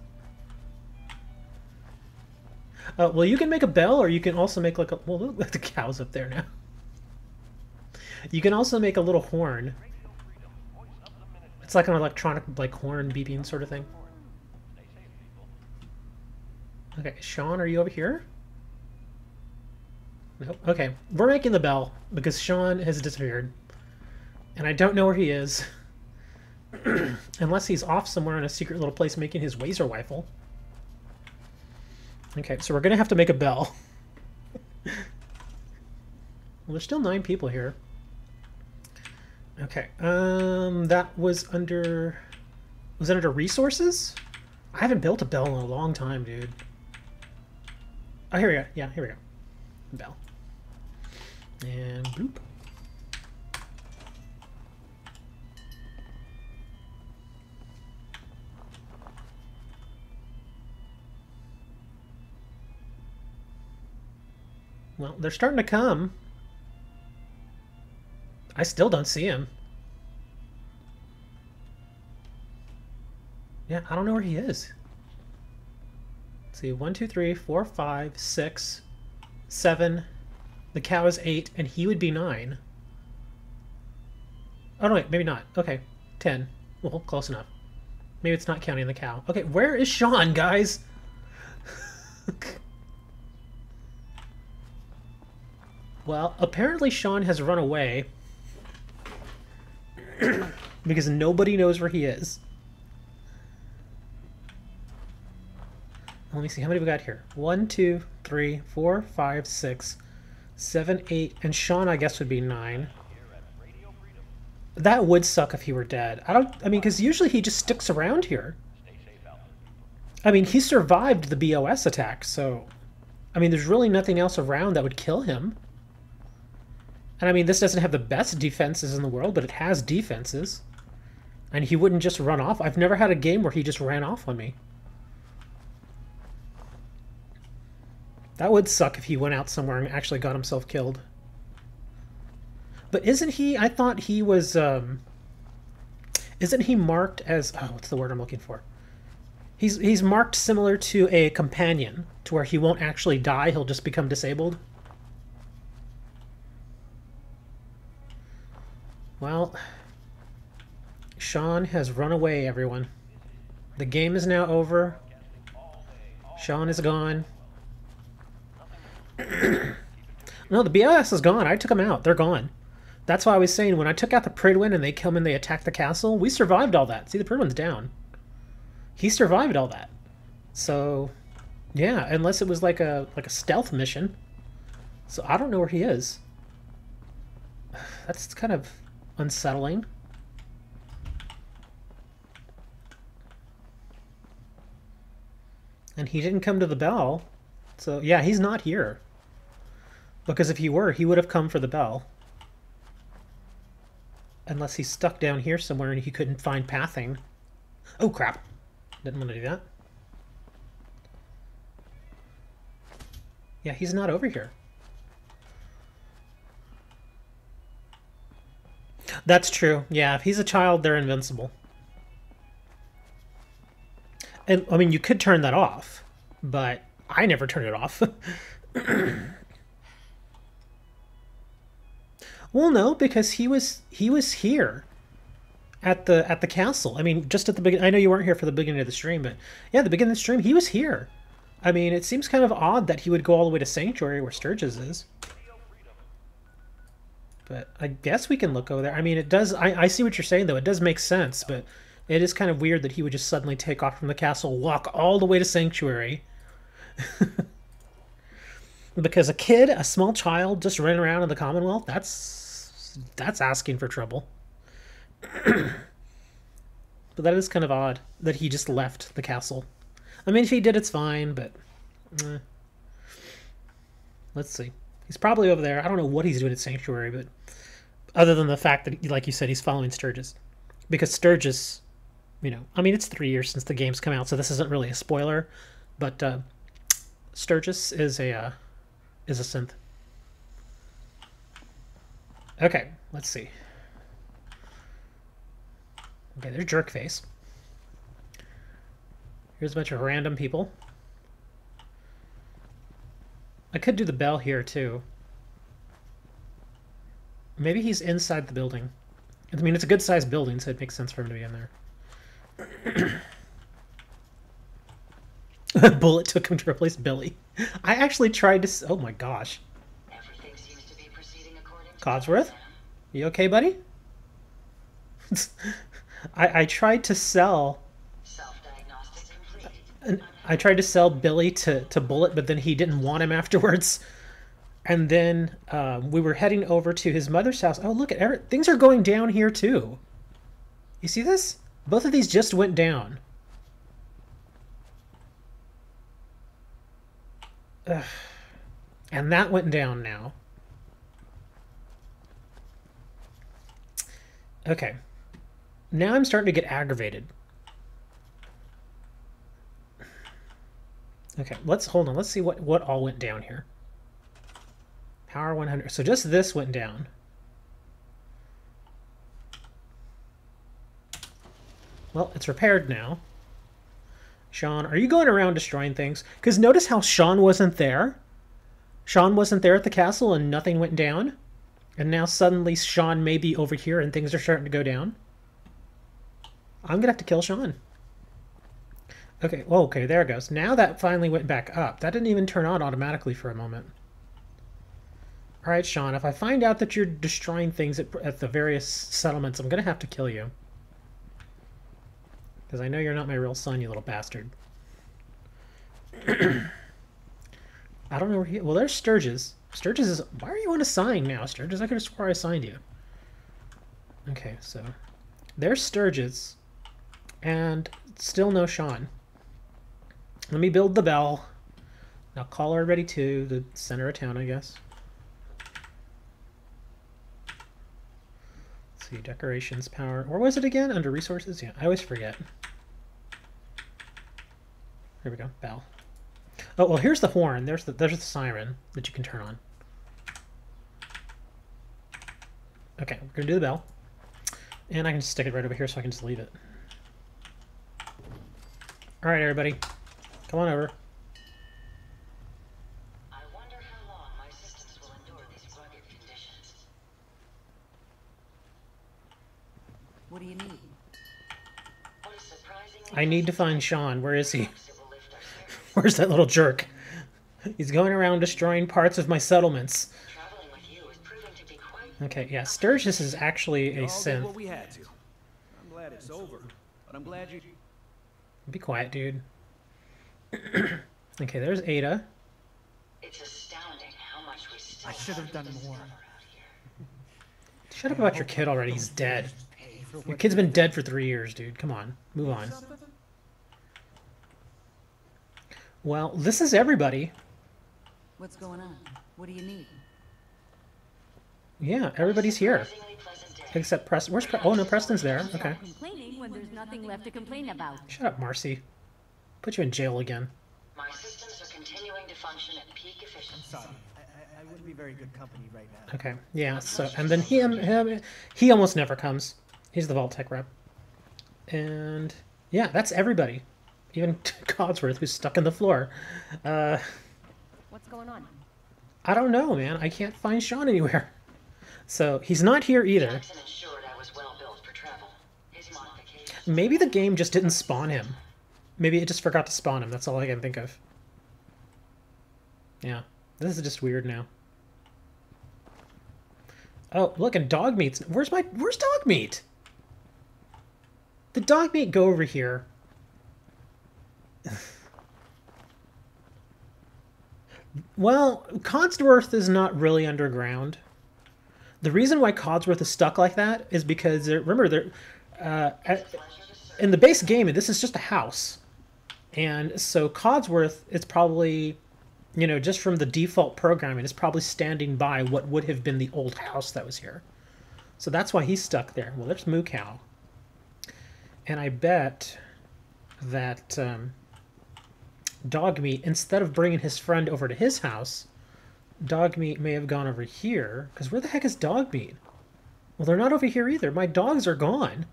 Well, you can make a bell, or you can also make like a... Well, look at the cows up there now. You can also make a little horn. It's like an electronic, like, horn beeping sort of thing. Okay, Sean, are you over here? Nope. Okay, we're making the bell because Sean has disappeared. And I don't know where he is. Unless he's off somewhere in a secret little place making his Wazer rifle. Okay, so we're gonna have to make a bell. Well, there's still 9 people here. Okay, that was under... Was that under resources? I haven't built a bell in a long time, dude. Oh, here we go. Yeah, here we go. Bell. And bloop. Well, they're starting to come. I still don't see him. Yeah, I don't know where he is. Let's see, 1, 2, 3, 4, 5, 6, 7. The cow is 8, and he would be 9. Oh, no, wait, maybe not. Okay, 10. Well, close enough. Maybe it's not counting the cow. Okay, where is Sean, guys? Well, apparently Sean has run away because nobody knows where he is. Let me see, how many we got here? 1, 2, 3, 4, 5, 6, 7, 8, and Sean, I guess, would be 9. That would suck if he were dead. I mean, because usually he just sticks around here. I mean, he survived the BOS attack, so... I mean, there's really nothing else around that would kill him. And I mean, this doesn't have the best defenses in the world, but it has defenses. And he wouldn't just run off. I've never had a game where he just ran off on me. That would suck if he went out somewhere and actually got himself killed. But isn't he... I thought he was... Isn't he marked as... Oh, what's the word I'm looking for? He's marked similar to a companion, to where he won't actually die, he'll just become disabled. Well, Sean has run away, everyone. The game is now over. Sean is gone. No, the BOS is gone. I took them out. They're gone. That's why I was saying when I took out the Prydwen and they come and they attack the castle, we survived all that. See, the Prydwen's down. He survived all that. So, yeah, unless it was like a stealth mission. So I don't know where he is. That's kind of unsettling. And he didn't come to the bell. So, yeah, he's not here. Because if he were, he would have come for the bell. Unless he's stuck down here somewhere and he couldn't find pathing. Oh, crap. Didn't want to do that. Yeah, he's not over here. That's true. Yeah, if he's a child, they're invincible. And, I mean, you could turn that off, but I never turn it off. Well, no, because he was here at the castle. I mean, just at the beginning. I know you weren't here for the beginning of the stream, but yeah, the beginning of the stream, he was here. I mean, it seems kind of odd that he would go all the way to Sanctuary where Sturgis is. But I guess we can look over there. I mean, it does. I see what you're saying, though. It does make sense, but it is kind of weird that he would just suddenly take off from the castle, walk all the way to Sanctuary. Because a kid, a small child, just running around in the Commonwealth, that's asking for trouble. But that is kind of odd that he just left the castle. I mean, if he did, it's fine, but... Let's see. He's probably over there. I don't know what he's doing at Sanctuary, but... Other than the fact that, like you said, he's following Sturgis. Because Sturgis, you know... I mean, it's 3 years since the game's come out, so this isn't really a spoiler. But Sturgis is a synth. Okay, let's see. Okay, there's Jerkface. Here's a bunch of random people. I could do the bell here, too. Maybe he's inside the building. I mean, it's a good-sized building, so it makes sense for him to be in there. Bullet took him to replace Billy. I actually tried to... Oh my gosh. Everything seems to be proceeding according to Codsworth? You okay, buddy? I tried to sell... Self-diagnostics completed. I tried to sell Billy to Bullet, but then he didn't want him afterwards. And then we were heading over to his mother's house. Oh, look at things are going down here too. You see this? Both of these just went down. Ugh. And that went down now. Okay. Now I'm starting to get aggravated. Okay, hold on. Let's see what all went down here. Power 100. So just this went down. Well, it's repaired now. Sean, are you going around destroying things? Because notice how Sean wasn't there. Sean wasn't there at the castle and nothing went down. And now suddenly Sean may be over here and things are starting to go down. I'm going to have to kill Sean. Okay, well, okay, there it goes. Now that finally went back up. That didn't even turn on automatically for a moment. All right, Sean, if I find out that you're destroying things at the various settlements, I'm going to have to kill you. Because I know you're not my real son, you little bastard. I don't know where he... Well, there's Sturgis. Sturgis is... Why are you on a sign now, Sturgis? I could have swore I signed you. Okay, so... There's Sturgis. And still no Sean. Let me build the bell. Now call her ready to the center of town, I guess. Let's see, decorations, power. Where was it again? Under resources? Yeah, I always forget. Here we go, bell. Oh, well, here's the horn. There's the siren that you can turn on. Okay, we're gonna do the bell. And I can just stick it right over here so I can just leave it. All right, everybody. Come on over. I wonder how long my systems will endure these rugged conditions. What do you need? What is surprisingly I need to find Sean. Where is he? Where's that little jerk? He's going around destroying parts of my settlements. traveling with you is proving to be quite Okay, yeah, Sturgis is actually a We all did synth. what we had to. I'm glad it's over, but I'm glad you. Be quiet, dude. Okay, there's Ada. It's astounding how much we still I should have done more. Shut up about your kid already. He's dead. Your kid's been dead for 3 years, dude. Come on, move on. Well, this is everybody. What's going on? What do you need? Yeah, everybody's here. Except Preston. Where's Oh, no, Preston's there. Okay. Complaining when there's nothing left to complain about. Shut up, Marcy. Put you in jail again. My systems are continuing to function at peak efficiency. Sorry, I wouldn't be very good company right now. Okay, yeah, so, and then he almost never comes. He's the Vault-Tec rep. And, yeah, that's everybody. Even Codsworth, who's stuck in the floor. What's going on? I don't know, man. I can't find Sean anywhere. So, he's not here either. Jackson ensured I was well built for travel. His modifications. Maybe the game just didn't spawn him. Maybe it just forgot to spawn him. That's all I can think of. Yeah, this is just weird now. Oh, look, and dog meat's... Where's dog meat? Did dog meat go over here? Well, Codsworth is not really underground. The reason why Codsworth is stuck like that is because, remember, in the base game, this is just a house. And so Codsworth is probably, you know, just from the default programming, is probably standing by what would have been the old house that was here. So that's why he's stuck there. Well, there's Moo Cow. And I bet that Dogmeat, instead of bringing his friend over to his house, Dogmeat may have gone over here. Because where the heck is Dogmeat? Well, they're not over here either. My dogs are gone.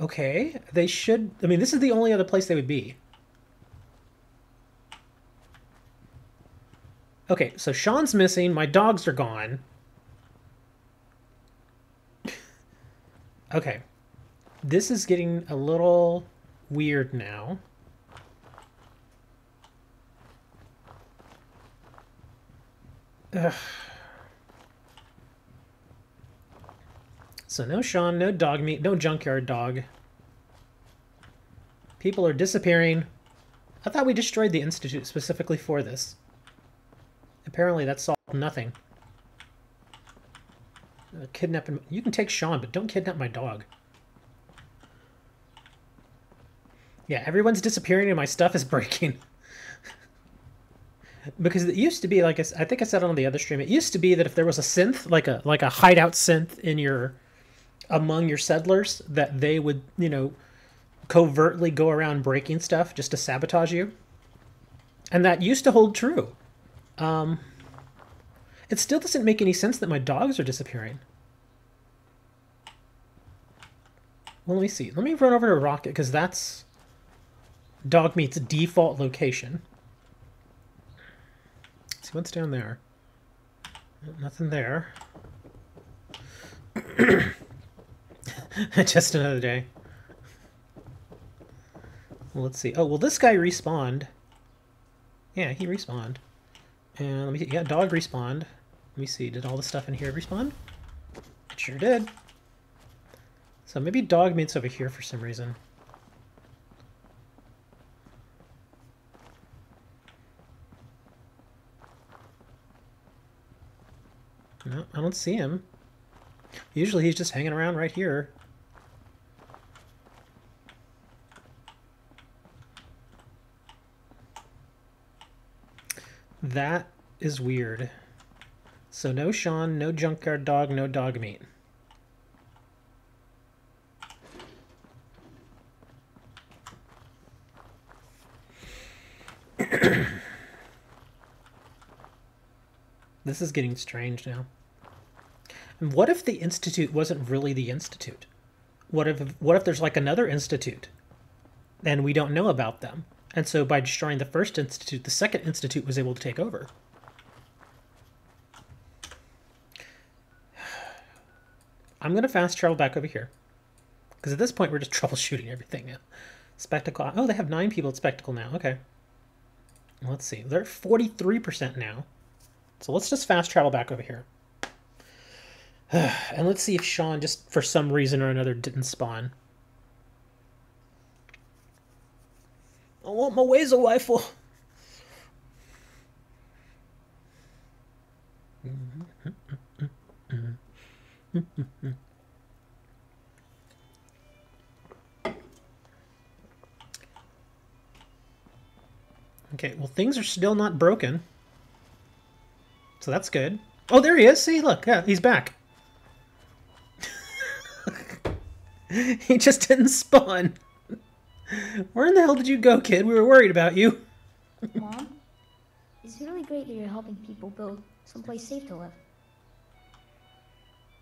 Okay, they should... I mean, this is the only other place they would be. Okay, so Sean's missing. My dogs are gone. Okay. This is getting a little weird now. Ugh. So no Sean, no dog meat, no junkyard dog. People are disappearing. I thought we destroyed the Institute specifically for this. Apparently that solved nothing. Kidnapping... You can take Sean, but don't kidnap my dog. Yeah, everyone's disappearing and my stuff is breaking. Because it used to be, like I think I said on the other stream, it used to be that if there was a synth, like a hideout synth in your... among your settlers, that they would, you know, covertly go around breaking stuff just to sabotage you. And that used to hold true. It still doesn't make any sense that my dogs are disappearing. Well, let me see. Let me run over to Rocket, because that's Dogmeat's default location. Let's see what's down there. Nothing there. Just another day. Well, let's see. Oh, well, this guy respawned. Yeah, he respawned. And let me see. Yeah, dog respawned. Let me see. Did all the stuff in here respawn? It sure did. So maybe Dogmeat's over here for some reason. No, I don't see him. Usually he's just hanging around right here. That is weird. So no Sean, no junkyard dog, no Dogmeat. This is getting strange now. And what if the Institute wasn't really the Institute? What if there's like another Institute and we don't know about them? And so by destroying the first Institute, the second Institute was able to take over. I'm going to fast travel back over here. Because at this point, we're just troubleshooting everything now. Spectacle. Oh, they have 9 people at Spectacle now. Okay. Let's see. They're at 43% now. So let's just fast travel back over here. And let's see if Sean, just for some reason or another, didn't spawn. I want my Wazer rifle. Okay, well, things are still not broken. So that's good. Oh, there he is. See, look. Yeah, he's back. He just didn't spawn. Where in the hell did you go, kid? We were worried about you. Mom, it's really great that you're helping people build someplace safe to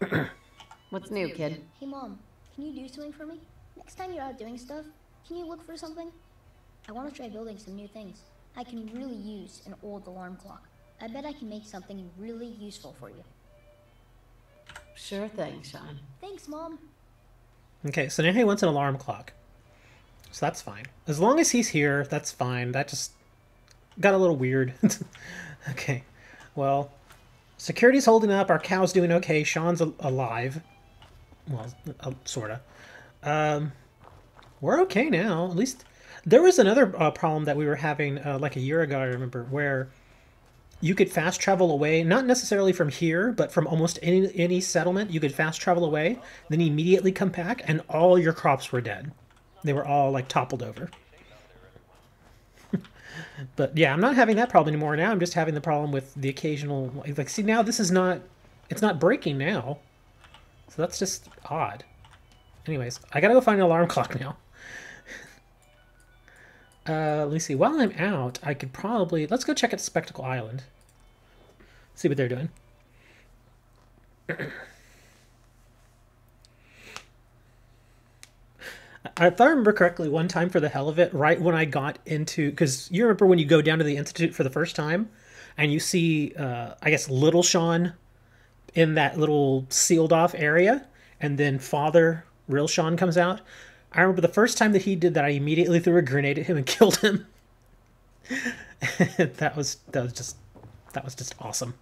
live. What's new, kid? Hey, Mom, can you do something for me? Next time you're out doing stuff, can you look for something? I want to try building some new things. I can really use an old alarm clock. I bet I can make something really useful for you. Sure thing, Sean. Thanks, Mom. Okay, so now he wants an alarm clock. So that's fine. As long as he's here, that's fine. That just got a little weird. Okay, well, security's holding up. Our cow's doing okay. Sean's alive. Well, sorta. We're okay now. At least there was another problem that we were having like a year ago, I remember, where you could fast travel away, not necessarily from here, but from almost any settlement. You could fast travel away, then immediately come back, and all your crops were dead. They were all, like, toppled over. But, yeah, I'm not having that problem anymore now. I'm just having the problem with the occasional... Like, see, now this is not... It's not breaking now. So that's just odd. Anyways, I gotta go find an alarm clock now. Let me see. While I'm out, I could probably... Let's go check out Spectacle Island. See what they're doing. If I remember correctly, one time for the hell of it, right when I got into... Because you remember when you go down to the Institute for the first time, and you see, I guess, little Sean in that little sealed-off area, and then Father, real Sean, comes out. I remember the first time that he did that, I immediately threw a grenade at him and killed him. that was just awesome.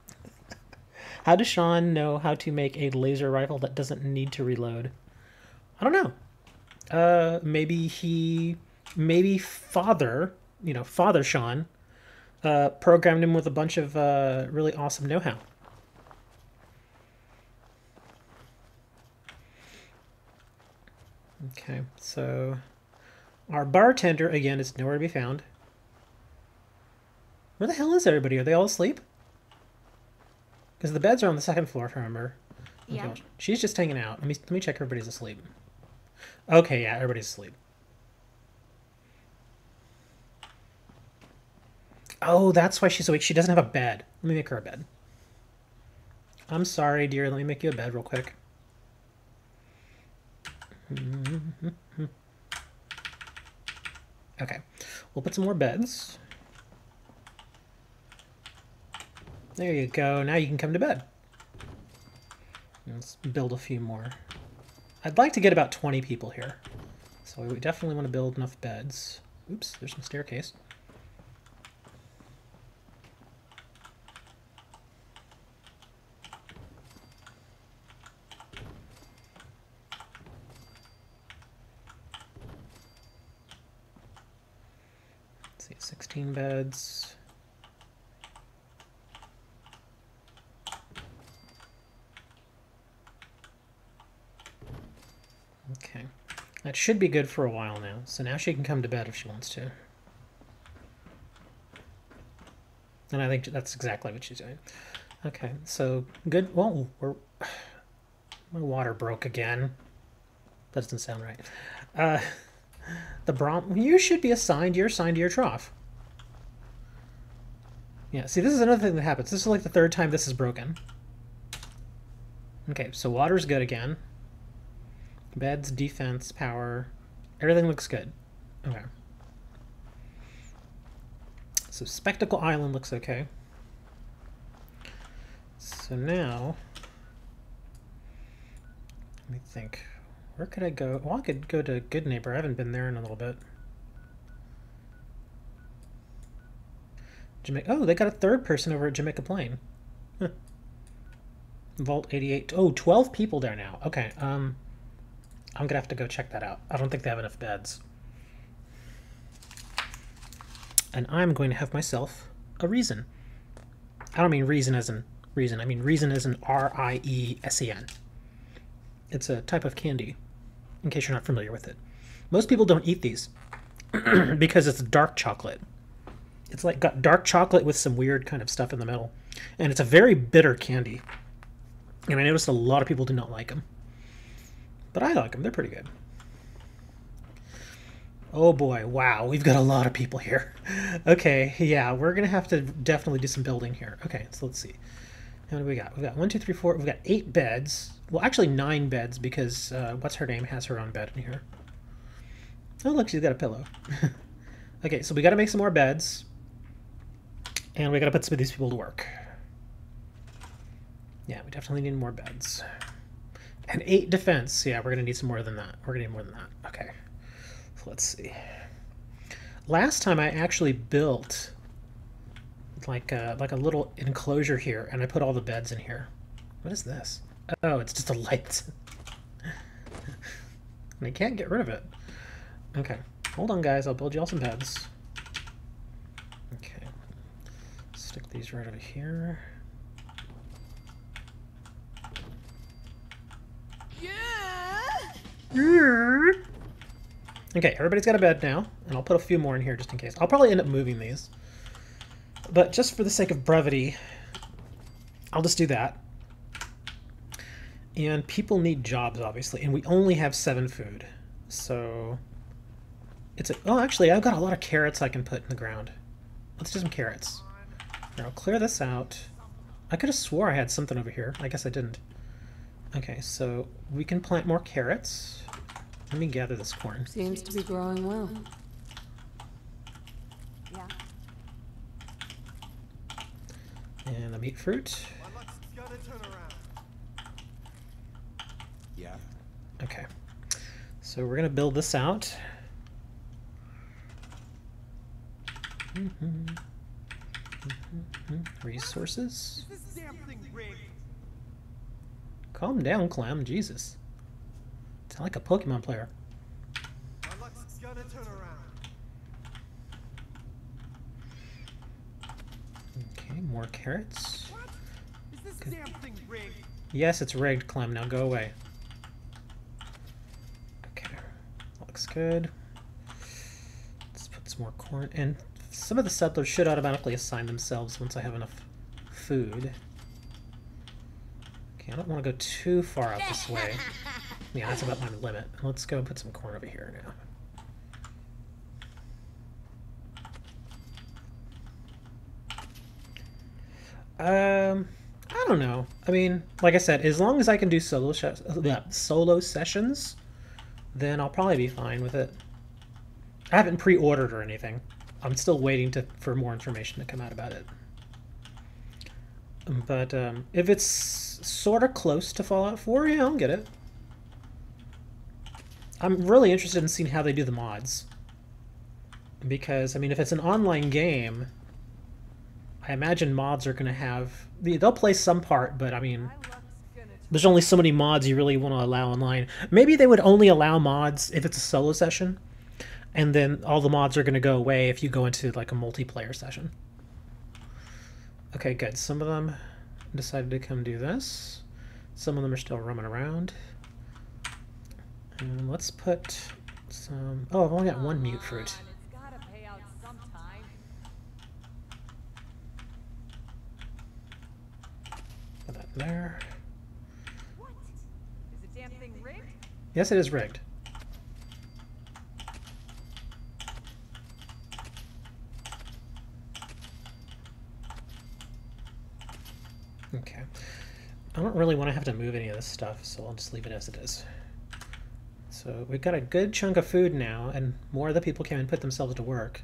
How does Sean know how to make a laser rifle that doesn't need to reload? I don't know. Maybe Father Sean, programmed him with a bunch of really awesome know-how. Okay, so our bartender, again, is nowhere to be found. Where the hell is everybody? Are they all asleep? Because the beds are on the second floor, if I remember. Yeah. Okay, she's just hanging out. Let me check everybody's asleep. Okay, yeah, everybody's asleep. Oh, that's why she's awake. She doesn't have a bed. Let me make her a bed. I'm sorry, dear. Let me make you a bed real quick. Okay, we'll put some more beds. There you go. Now you can come to bed. Let's build a few more. I'd like to get about 20 people here. So we definitely want to build enough beds. Oops, there's some staircase. Let's see, 16 beds. Okay, that should be good for a while now. So now she can come to bed if she wants to. And I think that's exactly what she's doing. Okay, so good. Whoa, my water broke again. That doesn't sound right. You should be assigned. You're assigned to your trough. Yeah, see, this is another thing that happens. This is like the third time this is broken. Okay, so water's good again. Beds, defense, power, everything looks good. Okay. So Spectacle Island looks okay. So now, let me think. Where could I go? Well, I could go to Good Neighbor. I haven't been there in a little bit. Jamaica. Oh, they got a third person over at Jamaica Plain. Huh. Vault 88. Oh, 12 people there now. Okay, I'm gonna have to go check that out. I don't think they have enough beds. And I'm going to have myself a Reason. I don't mean reason as in reason. I mean reason as in R-I-E-S-E-N. It's a type of candy, in case you're not familiar with it. Most people don't eat these because it's dark chocolate. It's like got dark chocolate with some weird kind of stuff in the middle. And it's a very bitter candy. And I noticed a lot of people do not like them. But I like them. They're pretty good. Oh boy, wow, we've got a lot of people here. Okay, yeah, we're going to have to definitely do some building here. Okay, so let's see. How many we got? We've got 1, 2, 3, 4. We've got 8 beds. Well, actually 9 beds because what's-her-name has her own bed in here. Oh, look, she's got a pillow. Okay, so we got to make some more beds. And we got to put some of these people to work. Yeah, we definitely need more beds. And 8 defense. Yeah, we're going to need some more than that. We're going to need more than that. Okay. So let's see. Last time I actually built like a little enclosure here, and I put all the beds in here. What is this? Oh, it's just a light. And I can't get rid of it. Okay. Hold on, guys. I'll build you all some beds. Okay. Stick these right over here. Okay, everybody's got a bed now, and I'll put a few more in here just in case. I'll probably end up moving these. But just for the sake of brevity, I'll just do that. And people need jobs, obviously, and we only have 7 food. So it's a... Oh, actually, I've got a lot of carrots I can put in the ground. Let's do some carrots. Here, I'll clear this out. I could have swore I had something over here. I guess I didn't. Okay, so we can plant more carrots. Let me gather this corn. Seems to be growing well. Yeah. And the meat fruit. Yeah. Okay. So we're gonna build this out. Resources. Calm down, Clem. Jesus. Sound like a Pokemon player. Okay, more carrots. Good. Yes, it's rigged, Clem. Now go away. Okay, looks good. Let's put some more corn. And some of the settlers should automatically assign themselves once I have enough food. Okay, I don't want to go too far out this way. Yeah, that's about my limit. Let's go and put some corn over here now. I don't know. I mean, like I said, as long as I can do solo sessions, then I'll probably be fine with it. I haven't pre-ordered or anything. I'm still waiting for more information to come out about it. But if it's sort of close to Fallout 4, yeah, I'll get it. I'm really interested in seeing how they do the mods. Because, I mean, if it's an online game, I imagine mods are going to have... They'll play some part, but, I mean, there's only so many mods you really want to allow online. Maybe they would only allow mods if it's a solo session, and then all the mods are going to go away if you go into, like, a multiplayer session. Okay, good. Some of them decided to come do this. Some of them are still roaming around. And let's put some... Oh, I've only got 1 mute fruit. Put that there. What? Is the damn thing rigged? Yes, it is rigged. Okay. I don't really want to have to move any of this stuff, so I'll just leave it as it is. So we've got a good chunk of food now, and more of the people came and put themselves to work.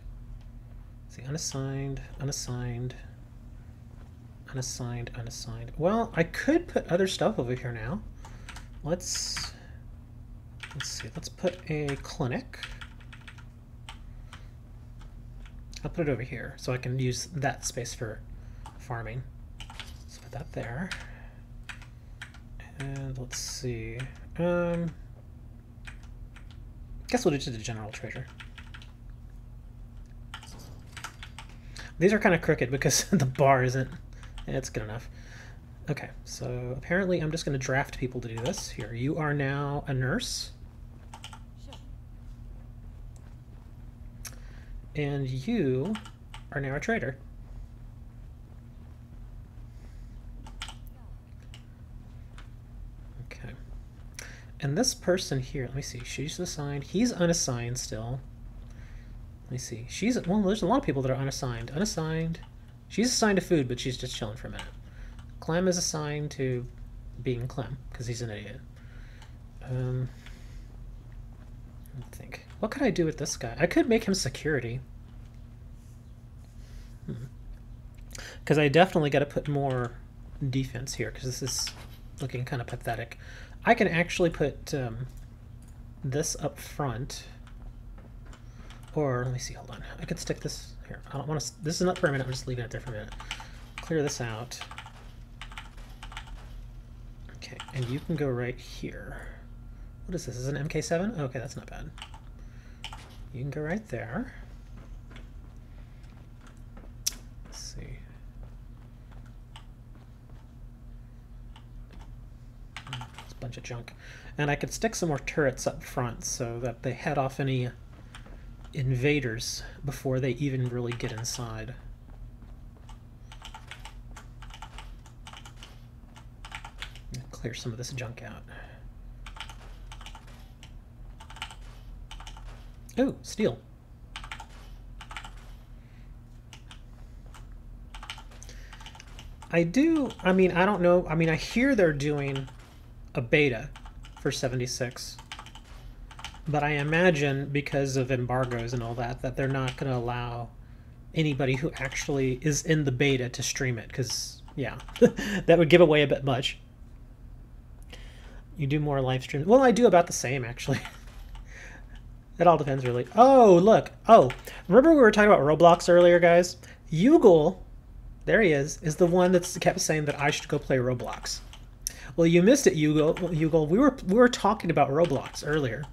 Let's see, unassigned, unassigned, unassigned, unassigned. Well, I could put other stuff over here now. Let's see, let's put a clinic. I'll put it over here, so I can use that space for farming. Let's put Put that there. And let's see. Guess we'll do the general treasure. These are kind of crooked because the bar isn't. It's good enough. Okay, so apparently I'm just going to draft people to do this. Here, you are now a nurse. And you are now a trader. Okay. And this person here, let me see, she's assigned, he's unassigned still. Let me see, well, there's a lot of people that are unassigned. Unassigned, she's assigned to food, but she's just chilling for a minute. Clem is assigned to being Clem, because he's an idiot. Let me think. What could I do with this guy? I could make him security. Because I definitely got to put more defense here, because this is looking kind of pathetic. I can actually put this up front. Or, let me see, hold on. I could stick this here. I don't want to, this is not permanent, I'm just leaving it there for a minute. Clear this out. Okay, and you can go right here. What is this? Is it an MK7? Okay, that's not bad. You can go right there. Let's see. It's a bunch of junk. And I could stick some more turrets up front so that they head off any invaders before they even really get inside. Clear some of this junk out. Oh, steel. I mean, I don't know. I mean, I hear they're doing a beta for 76. But I imagine because of embargoes and all that, that they're not going to allow anybody who actually is in the beta to stream it. Because, yeah, that would give away a bit much. You do more live streams. Well, I do about the same, actually. It all depends, really. Oh, look. Oh, remember we were talking about Roblox earlier, guys? Yugal, there he is the one that kept saying that I should go play Roblox. Well, you missed it, Yugal. Yugal, we were talking about Roblox earlier.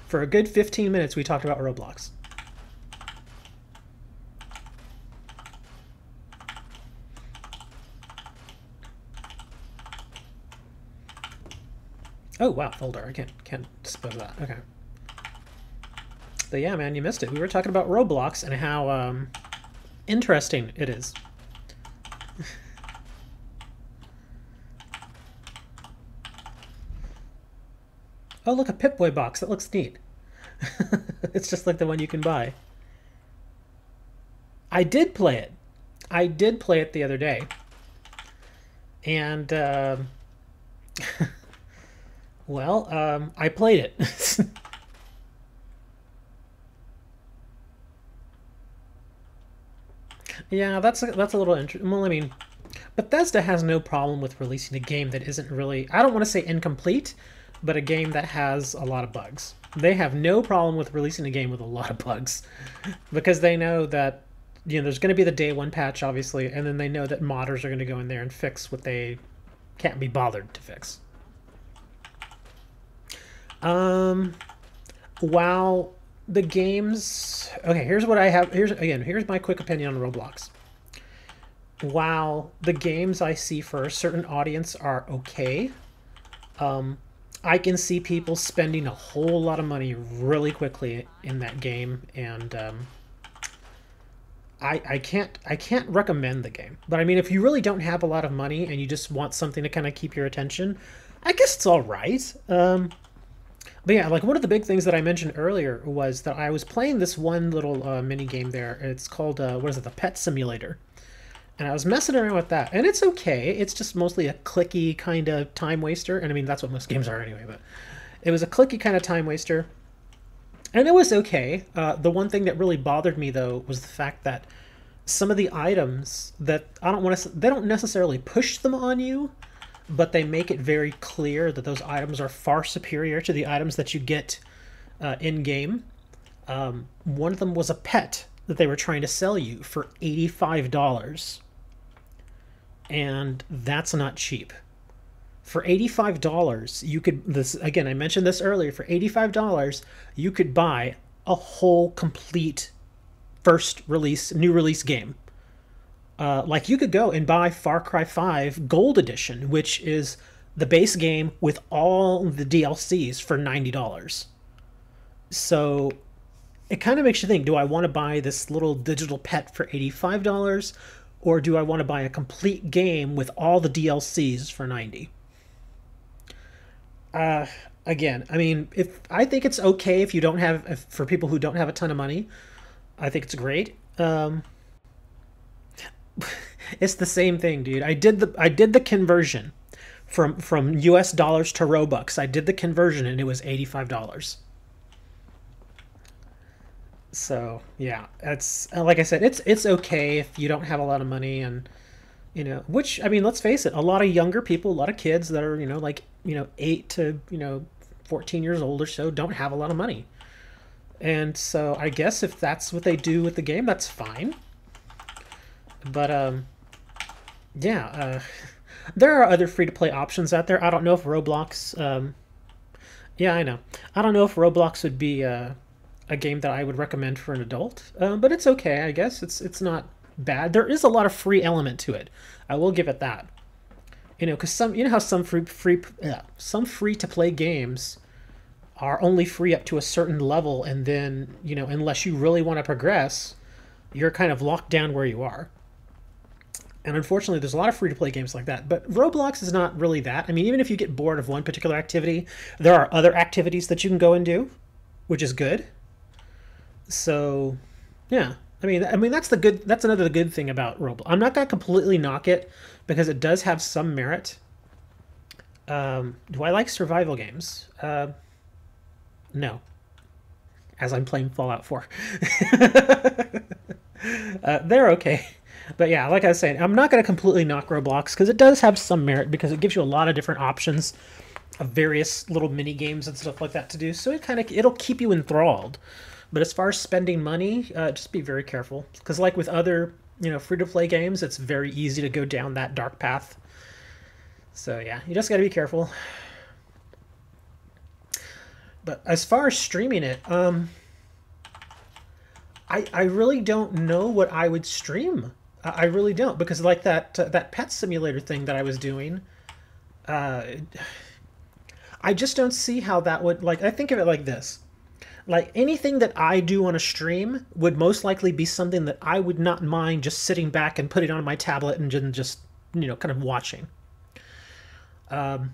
For a good 15 minutes, we talked about Roblox. Oh, wow, folder. I can't dispose of that. Okay. But yeah, man, you missed it. We were talking about Roblox and how interesting it is. Oh, look, a Pip-Boy box. That looks neat. It's just like the one you can buy. I did play it. I did play it the other day. And, well, I played it. Yeah, that's a little interesting. Well, I mean, Bethesda has no problem with releasing a game that isn't really, I don't want to say incomplete, but a game that has a lot of bugs. They have no problem with releasing a game with a lot of bugs because they know that, you know, there's going to be the day one patch, obviously, and then they know that modders are going to go in there and fix what they can't be bothered to fix. While the games, okay, here's what I have. Here's my quick opinion on Roblox. While the games I see for a certain audience are okay, I can see people spending a whole lot of money really quickly in that game, and I can't recommend the game. But I mean, if you really don't have a lot of money and you just want something to kind of keep your attention, I guess it's all right. But yeah, like one of the big things that I mentioned earlier was that I was playing this one little mini game there. It's called what is it, the Pet Simulator. And I was messing around with that, and it's okay. It's just mostly a clicky kind of time waster, and I mean that's what most games are anyway. But it was a clicky kind of time waster, and it was okay. The one thing that really bothered me though was the fact that some of the items that they don't necessarily push them on you, but they make it very clear that those items are far superior to the items that you get in game. One of them was a pet that they were trying to sell you for $85. and that's not cheap. For $85, you could, this again, I mentioned this earlier, for $85, you could buy a whole complete first release, new release game. Like you could go and buy Far Cry 5 Gold Edition, which is the base game with all the DLCs for $90. So it kind of makes you think, do I want to buy this little digital pet for $85, or do I want to buy a complete game with all the DLCs for $90? Again, I mean, I think it's okay if you don't have, for people who don't have a ton of money. I think it's great. It's the same thing, dude. I did the conversion from US dollars to Robux. I did the conversion and it was $85. So yeah, that's, like I said, it's okay if you don't have a lot of money, and you know, which, I mean, let's face it, a lot of younger people, a lot of kids that are, you know, like, you know, 8 to, you know, 14 years old or so don't have a lot of money. And so I guess if that's what they do with the game, that's fine. But yeah, there are other free-to-play options out there. I don't know if Roblox, yeah, I know. I don't know if Roblox would be a game that I would recommend for an adult, but it's okay, I guess. It's not bad. There is a lot of free element to it. I will give it that. You know, because some, you know how some free to play games are only free up to a certain level, and then, you know, unless you really want to progress, you're kind of locked down where you are. And unfortunately, there's a lot of free-to-play games like that. But Roblox is not really that. I mean, even if you get bored of one particular activity, there are other activities that you can go and do, which is good. So, yeah. I mean that's another good thing about Roblox. I'm not going to completely knock it because it does have some merit. Do I like survival games? No. As I'm playing Fallout 4. They're okay. But yeah, like I was saying, I'm not going to completely knock Roblox because it does have some merit, because it gives you a lot of different options of various little mini games and stuff like that to do. So it'll keep you enthralled. But as far as spending money, just be very careful, because like with other, you know, free-to-play games, it's very easy to go down that dark path. So yeah, you just got to be careful. But as far as streaming it, I really don't know what I would stream. I really don't, because like that pet simulator thing that I was doing, I just don't see how that would, like, I think of it like this. Like, anything that I do on a stream would most likely be something that I would not mind just sitting back and putting on my tablet and just, you know, kind of watching. And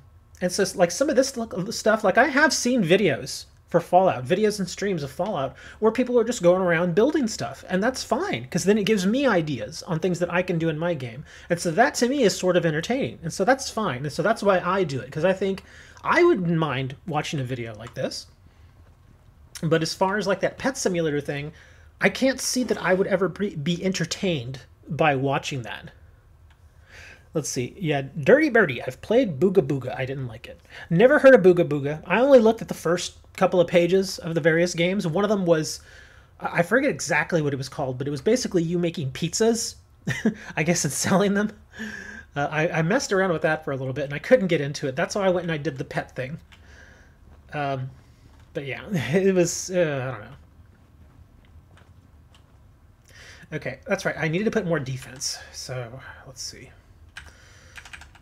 so, like, some of this stuff, like, I have seen videos for Fallout, videos and streams of Fallout, where people are just going around building stuff, and that's fine, because then it gives me ideas on things that I can do in my game. And so that, to me, is sort of entertaining, and so that's fine. And so that's why I do it, because I think I wouldn't mind watching a video like this. But as far as like that pet simulator thing, I can't see that I would ever be entertained by watching that. Let's see. Yeah, Dirty Birdie. I've played Booga Booga. I didn't like it. Never heard of Booga Booga. I only looked at the first couple of pages of the various games. One of them was, I forget exactly what it was called, but it was basically you making pizzas, I guess, and selling them. I messed around with that for a little bit, and I couldn't get into it. That's why I went and I did the pet thing. But yeah, it was, I don't know. Okay, that's right. I needed to put more defense. So, let's see.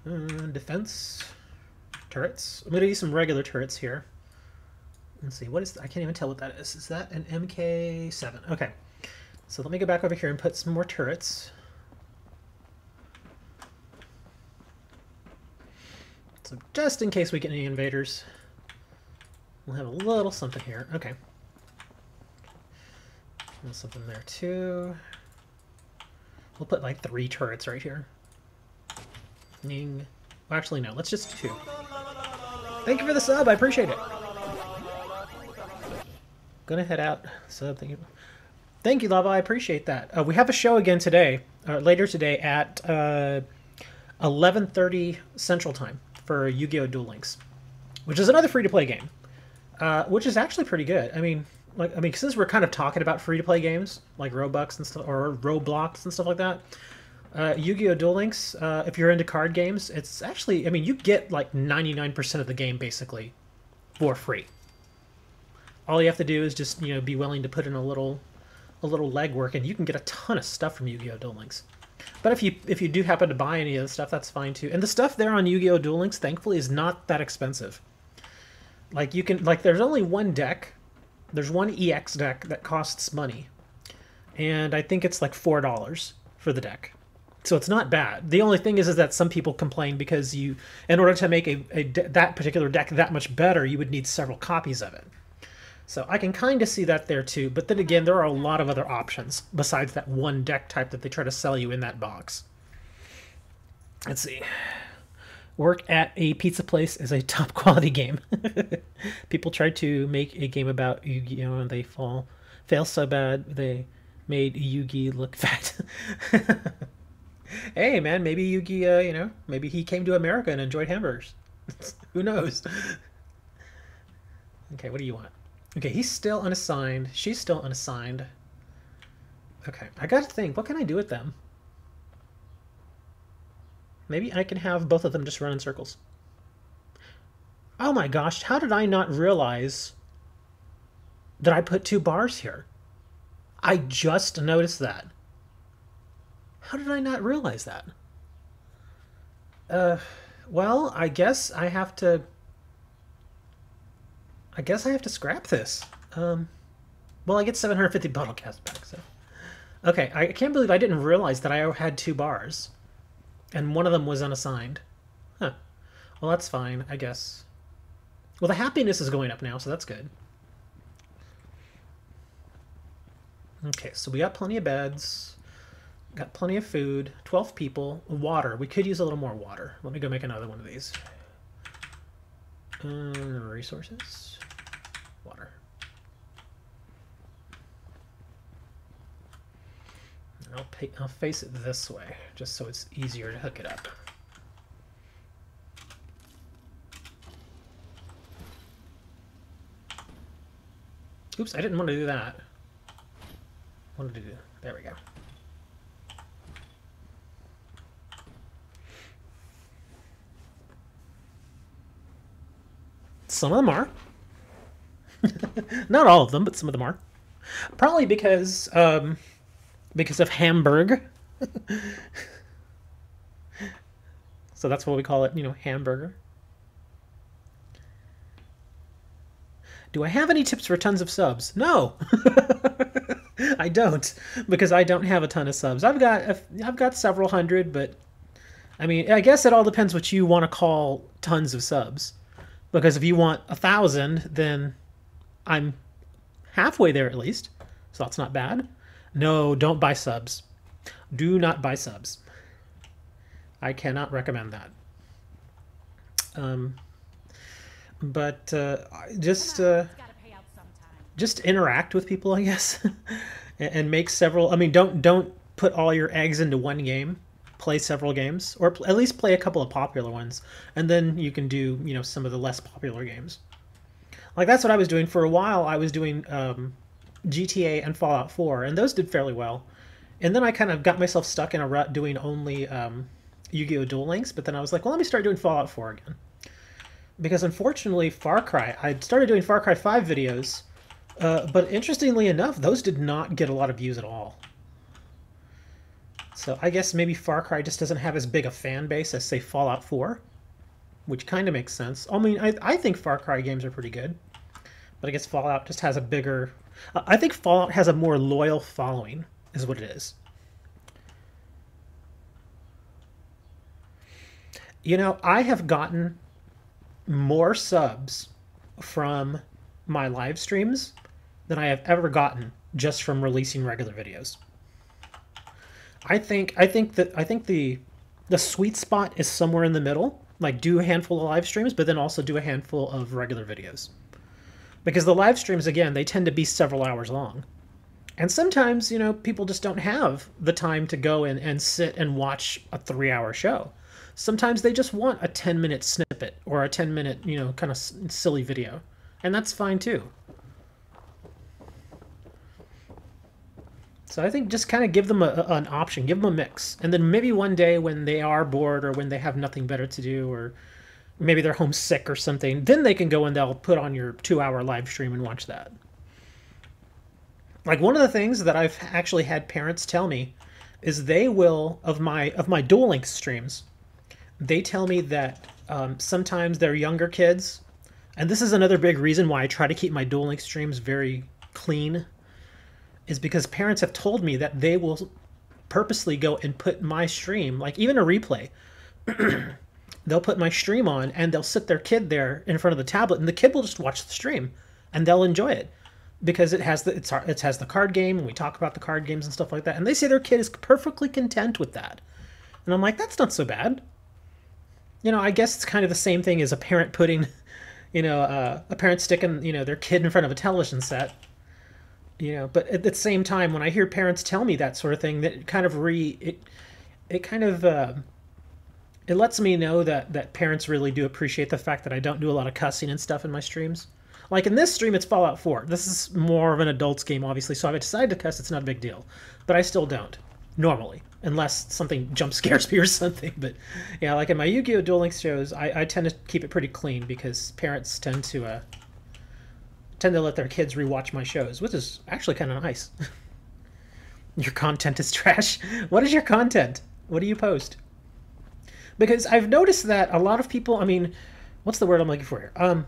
Defense. Turrets. I'm going to use some regular turrets here. Let's see. What is that? I can't even tell what that is. Is that an MK7? Okay. So let me go back over here and put some more turrets. So just in case we get any invaders. We'll have a little something here. Okay. There's something there too. We'll put like 3 turrets right here. Ning. Well, actually, no. Let's just 2. Thank you for the sub. I appreciate it. Gonna head out. Sub. Thank you, Lava. I appreciate that. We have a show again today, later today at 11:30 Central Time for Yu-Gi-Oh! Duel Links, which is another free-to-play game. Which is actually pretty good. I mean, since we're kind of talking about free-to-play games like Robux and stuff, or Roblox and stuff like that, Yu-Gi-Oh! Duel Links, if you're into card games, it's actually, I mean, you get like 99% of the game basically for free. All you have to do is just, you know, be willing to put in a little legwork, and you can get a ton of stuff from Yu-Gi-Oh! Duel Links. But if you do happen to buy any of the stuff, that's fine too. And the stuff there on Yu-Gi-Oh! Duel Links, thankfully, is not that expensive. Like you can, like, there's only one deck. There's one EX deck that costs money, and I think it's like $4 for the deck. So it's not bad. The only thing is that some people complain because you, in order to make that particular deck that much better, you would need several copies of it. So I can kind of see that there too. But then again, there are a lot of other options besides that one deck type that they try to sell you in that box. Let's see. Work at a pizza place is a top quality game. People tried to make a game about Yu-Gi-Oh! And they fail so bad they made Yugi look fat. Hey man, maybe Yugi, you know, maybe he came to America and enjoyed hamburgers. Who knows? Okay, what do you want? Okay, he's still unassigned. She's still unassigned. Okay, I gotta think. What can I do with them? Maybe I can have both of them just run in circles. Oh my gosh, how did I not realize that I put 2 bars here? I just noticed that. How did I not realize that? Well, I guess I have to scrap this. Well, I get 750 bottle caps back, so. Okay, I can't believe I didn't realize that I had 2 bars. And one of them was unassigned. Huh. Well, that's fine, I guess. Well, the happiness is going up now, so that's good. Okay, so we got plenty of beds. Got plenty of food. 12 people. Water. We could use a little more water. Let me go make another one of these. Resources. Water. I'll face it this way, just so it's easier to hook it up. Oops, I didn't want to do that. I wanted to do, there we go. Some of them are. Not all of them, but some of them are. Probably because of Hamburg. So that's what we call it, you know, hamburger. Do I have any tips for tons of subs? No. I don't, because I don't have a ton of subs. I've got several hundred, but I mean, I guess it all depends what you want to call tons of subs. Because if you want 1,000, then I'm halfway there at least. So that's not bad. No, don't buy subs. Do not buy subs. I cannot recommend that. Just interact with people, I guess, and make several. I mean, don't put all your eggs into one game. Play several games, or at least play a couple of popular ones, and then you can do, you know, some of the less popular games. Like that's what I was doing for a while. I was doing GTA and Fallout 4, and those did fairly well. And then I kind of got myself stuck in a rut doing only Yu-Gi-Oh! Duel Links, but then I was like, well, let me start doing Fallout 4 again. Because unfortunately, Far Cry, I started doing Far Cry 5 videos, but interestingly enough, those did not get a lot of views at all. So I guess maybe Far Cry just doesn't have as big a fan base as, say, Fallout 4, which kind of makes sense. I mean, I think Far Cry games are pretty good, but I guess Fallout just has a bigger... I think Fallout has a more loyal following, is what it is. You know, I have gotten more subs from my live streams than I have ever gotten just from releasing regular videos. I think the sweet spot is somewhere in the middle. Like, do a handful of live streams, but then also do a handful of regular videos. Because the live streams, again, they tend to be several hours long. And sometimes, you know, people just don't have the time to go in and sit and watch a 3-hour show. Sometimes they just want a 10-minute snippet or a 10-minute, you know, kind of silly video. And that's fine too. So I think just kind of give them an option, give them a mix. And then maybe one day when they are bored or when they have nothing better to do or maybe they're homesick or something, then they can go and they'll put on your 2-hour live stream and watch that. Like one of the things that I've actually had parents tell me is they will, of my Duel Links streams, they tell me that sometimes their younger kids, and this is another big reason why I try to keep my Duel Links streams very clean, is because parents have told me that they will purposely go and put my stream, like even a replay, they'll put my stream on and they'll sit their kid there in front of the tablet and the kid will just watch the stream and they'll enjoy it because it has the card game and we talk about the card games and stuff like that. And they say their kid is perfectly content with that. And I'm like, that's not so bad. You know, I guess it's kind of the same thing as a parent putting, you know, a parent sticking, you know, their kid in front of a television set. You know, but at the same time, when I hear parents tell me that sort of thing, that kind of it lets me know that parents really do appreciate the fact that I don't do a lot of cussing and stuff in my streams. Like in this stream, it's Fallout 4. This is more of an adult's game, obviously, so if I decide to cuss, it's not a big deal. But I still don't, normally, unless something jump scares me or something. But yeah, like in my Yu-Gi-Oh! Duel Links shows, I tend to keep it pretty clean because parents tend to let their kids rewatch my shows, which is actually kind of nice. Your content is trash. What is your content? What do you post? Because I've noticed that a lot of people, I mean, what's the word I'm looking for here?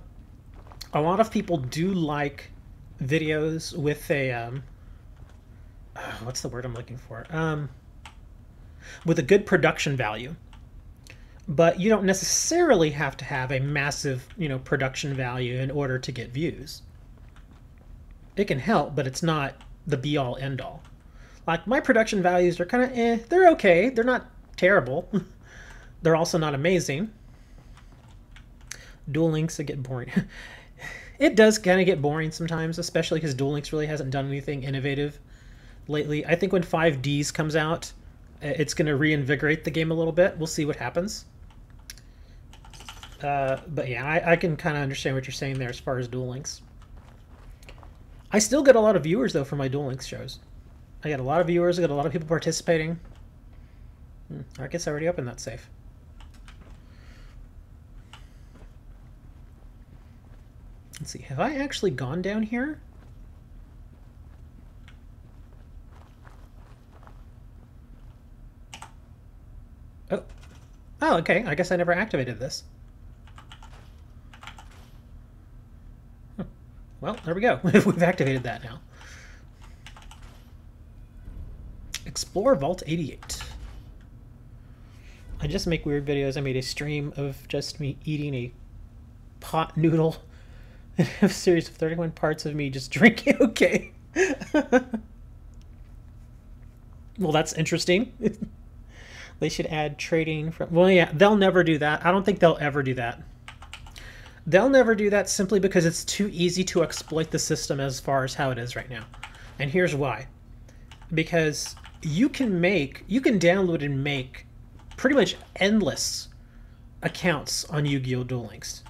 A lot of people do like videos with a, what's the word I'm looking for? With a good production value. But you don't necessarily have to have a massive, you know, production value in order to get views. It can help, but it's not the be-all, end-all. Like, my production values are kind of they're okay. They're not terrible. They're also not amazing. Duel Links, they get boring. It does kind of get boring sometimes, especially because Duel Links really hasn't done anything innovative lately. I think when 5Ds comes out, it's going to reinvigorate the game a little bit. We'll see what happens. But yeah, I can kind of understand what you're saying there as far as Duel Links. I still get a lot of viewers, though, for my Duel Links shows. I get a lot of viewers, I get a lot of people participating. I guess I already opened that safe. Let's see, have I actually gone down here? Oh. Oh, okay, I guess I never activated this. Well, there we go. We've activated that now. Explore Vault 88. I just make weird videos. I made a stream of just me eating a pot noodle. I have a series of 31 parts of me just drinking. Okay. Well, that's interesting. They should add trading from... Well, yeah, they'll never do that. I don't think they'll ever do that. They'll never do that simply because it's too easy to exploit the system as far as how it is right now. And here's why. Because you can download and make pretty much endless accounts on Yu-Gi-Oh! Duel Links.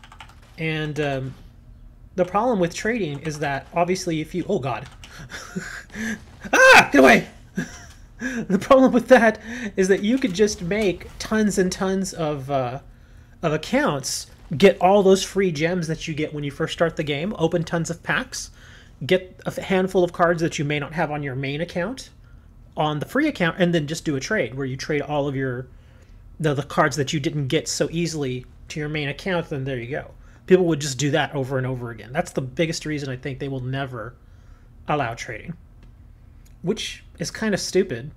And the problem with trading is that obviously if you... Oh god. Ah! Get away! The problem with that is that you could just make tons and tons of accounts, get all those free gems that you get when you first start the game, open tons of packs, get a handful of cards that you may not have on your main account, on the free account, and then just do a trade where you trade all of your the cards that you didn't get so easily to your main account, then there you go. People would just do that over and over again. That's the biggest reason I think they will never allow trading. Which is kind of stupid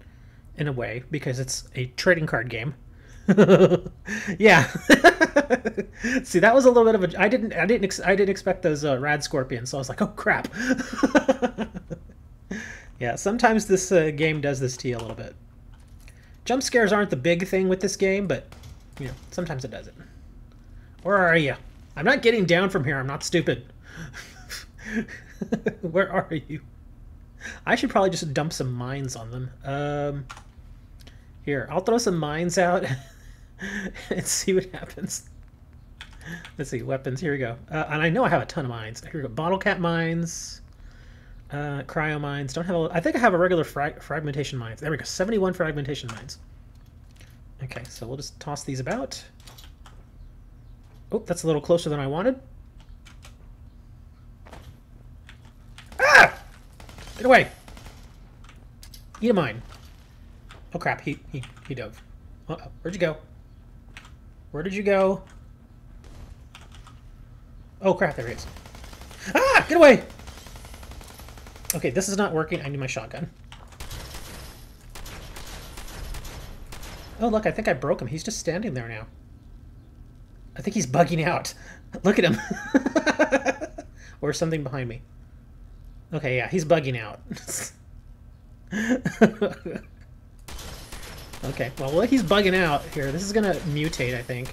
in a way because it's a trading card game. Yeah. See, that was a little bit of a... I didn't expect those rad scorpions, so I was like, oh crap. Yeah, sometimes this game does this to you a little bit. Jump scares aren't the big thing with this game, but you know, sometimes it does it. Where are you? I'm not getting down from here. I'm not stupid. Where are you? I should probably just dump some mines on them. Here, I'll throw some mines out and see what happens. Let's see, weapons. Here we go. And I know I have a ton of mines. Here we go. Bottle cap mines. Cryo mines. Don't have a... I think I have a regular fragmentation mines. There we go. 71 fragmentation mines. Okay, so we'll just toss these about. Oh, that's a little closer than I wanted. Ah! Get away! Eat a mine. Oh crap, he dove. Uh-oh. Where'd you go? Where did you go? Oh crap, there he is. Ah! Get away! Okay, this is not working. I need my shotgun. Oh look, I think I broke him. He's just standing there now. I think he's bugging out. Look at him. Or something behind me. Okay, yeah, he's bugging out. Okay, well, while he's bugging out here, this is gonna mutate, I think.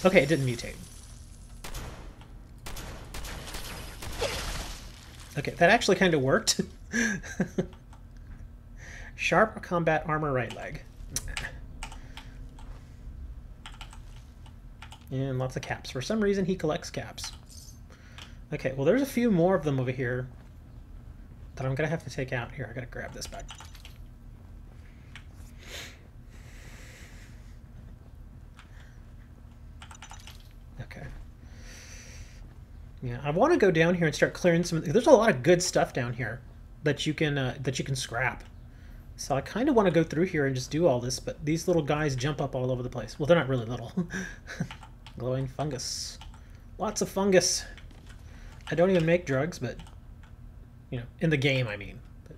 Okay, it didn't mutate. Okay, that actually kind of worked. Sharp combat armor right leg. And lots of caps. For some reason, he collects caps. Okay, well, there's a few more of them over here that I'm going to have to take out. Here, I got to grab this back. Okay. Yeah, I want to go down here and start clearing some... There's a lot of good stuff down here that you can scrap. So I kind of want to go through here and just do all this, but these little guys jump up all over the place. Well, they're not really little. Glowing fungus. Lots of fungus. I don't even make drugs, but, you know, in the game, I mean. But...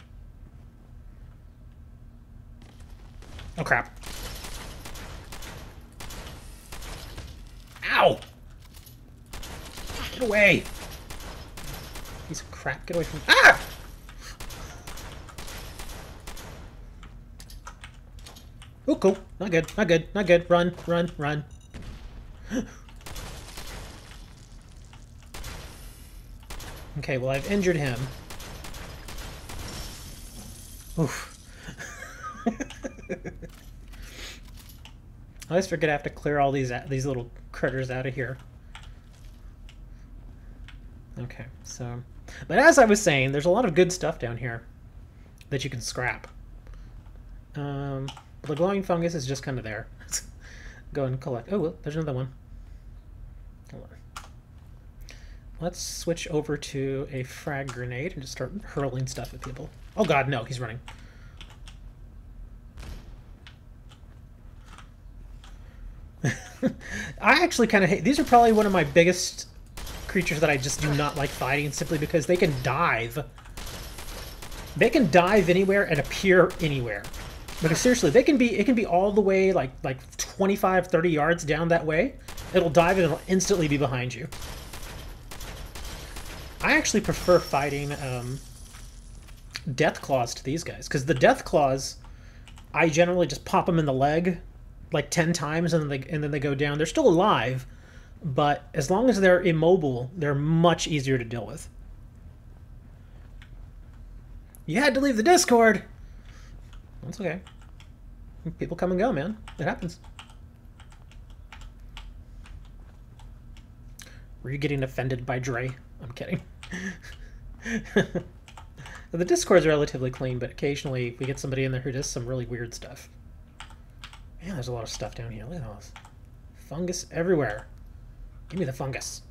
Oh, crap. Ow! Get away! Piece of crap, get away from me. Ah! Oh, cool. Not good, not good, not good. Run, run, run. Okay, well, I've injured him. Oof. I always forget I have to clear all these little critters out of here. Okay, so... But as I was saying, there's a lot of good stuff down here that you can scrap. The glowing fungus is just kind of there. Go and collect... Oh, well, there's another one. Hold on. Let's switch over to a frag grenade and just start hurling stuff at people. Oh god, no, he's running. I actually kind of hate... These are probably one of my biggest creatures that I just do not like fighting, simply because they can dive. They can dive anywhere and appear anywhere. Because seriously, it can be all the way like 25, 30 yards down that way. It'll dive and it'll instantly be behind you. I actually prefer fighting death claws to these guys, because the death claws, I generally just pop them in the leg like 10 times and then they go down. They're still alive, but as long as they're immobile, they're much easier to deal with. You had to leave the Discord. That's okay. People come and go, man. It happens. Were you getting offended by Dre? I'm kidding. The Discord's relatively clean, but occasionally we get somebody in there who does some really weird stuff. Man, there's a lot of stuff down here. Look at all this. Fungus everywhere. Give me the fungus.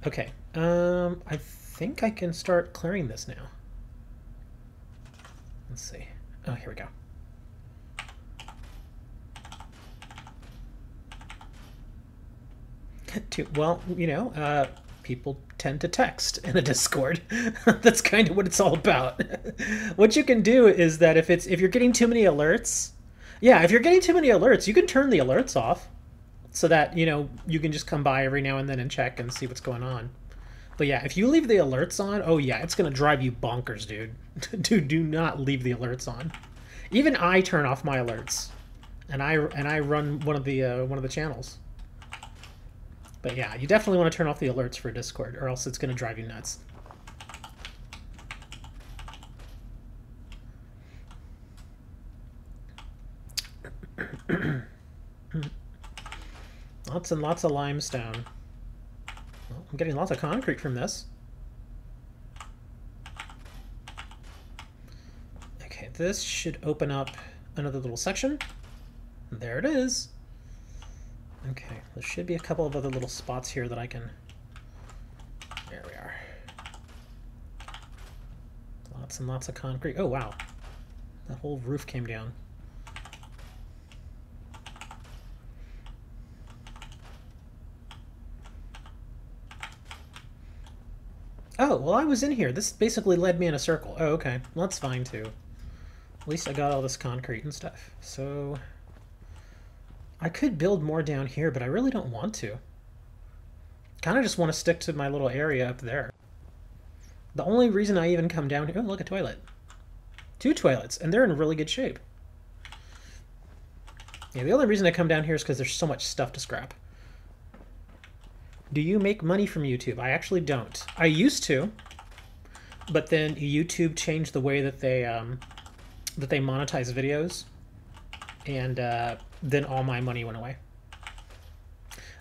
Okay. I think I can start clearing this now. Let's see. Oh, here we go. Well, you know, people tend to text in a Discord. That's kind of what it's all about. What you can do is that if you're getting too many alerts, yeah, if you're getting too many alerts, you can turn the alerts off so that, you know, you can just come by every now and then and check and see what's going on. But yeah, if you leave the alerts on, oh yeah, it's gonna drive you bonkers, dude. Dude, do not leave the alerts on. Even I turn off my alerts, and I run one of the channels. But yeah, you definitely want to turn off the alerts for Discord, or else it's gonna drive you nuts. Lots and lots of limestone. Well, I'm getting lots of concrete from this. Okay, this should open up another little section. There it is. Okay, there should be a couple of other little spots here that I can... There we are. Lots and lots of concrete. Oh, wow. The whole roof came down. Oh, well, I was in here. This basically led me in a circle. Oh, okay. Well, that's fine, too. At least I got all this concrete and stuff. So... I could build more down here, but I really don't want to. Kind of just want to stick to my little area up there. The only reason I even come down here... Oh, look, a toilet. 2 toilets, and they're in really good shape. Yeah, the only reason I come down here is because there's so much stuff to scrap. Do you make money from YouTube? I actually don't. I used to, but then YouTube changed the way that they monetize videos, and then all my money went away.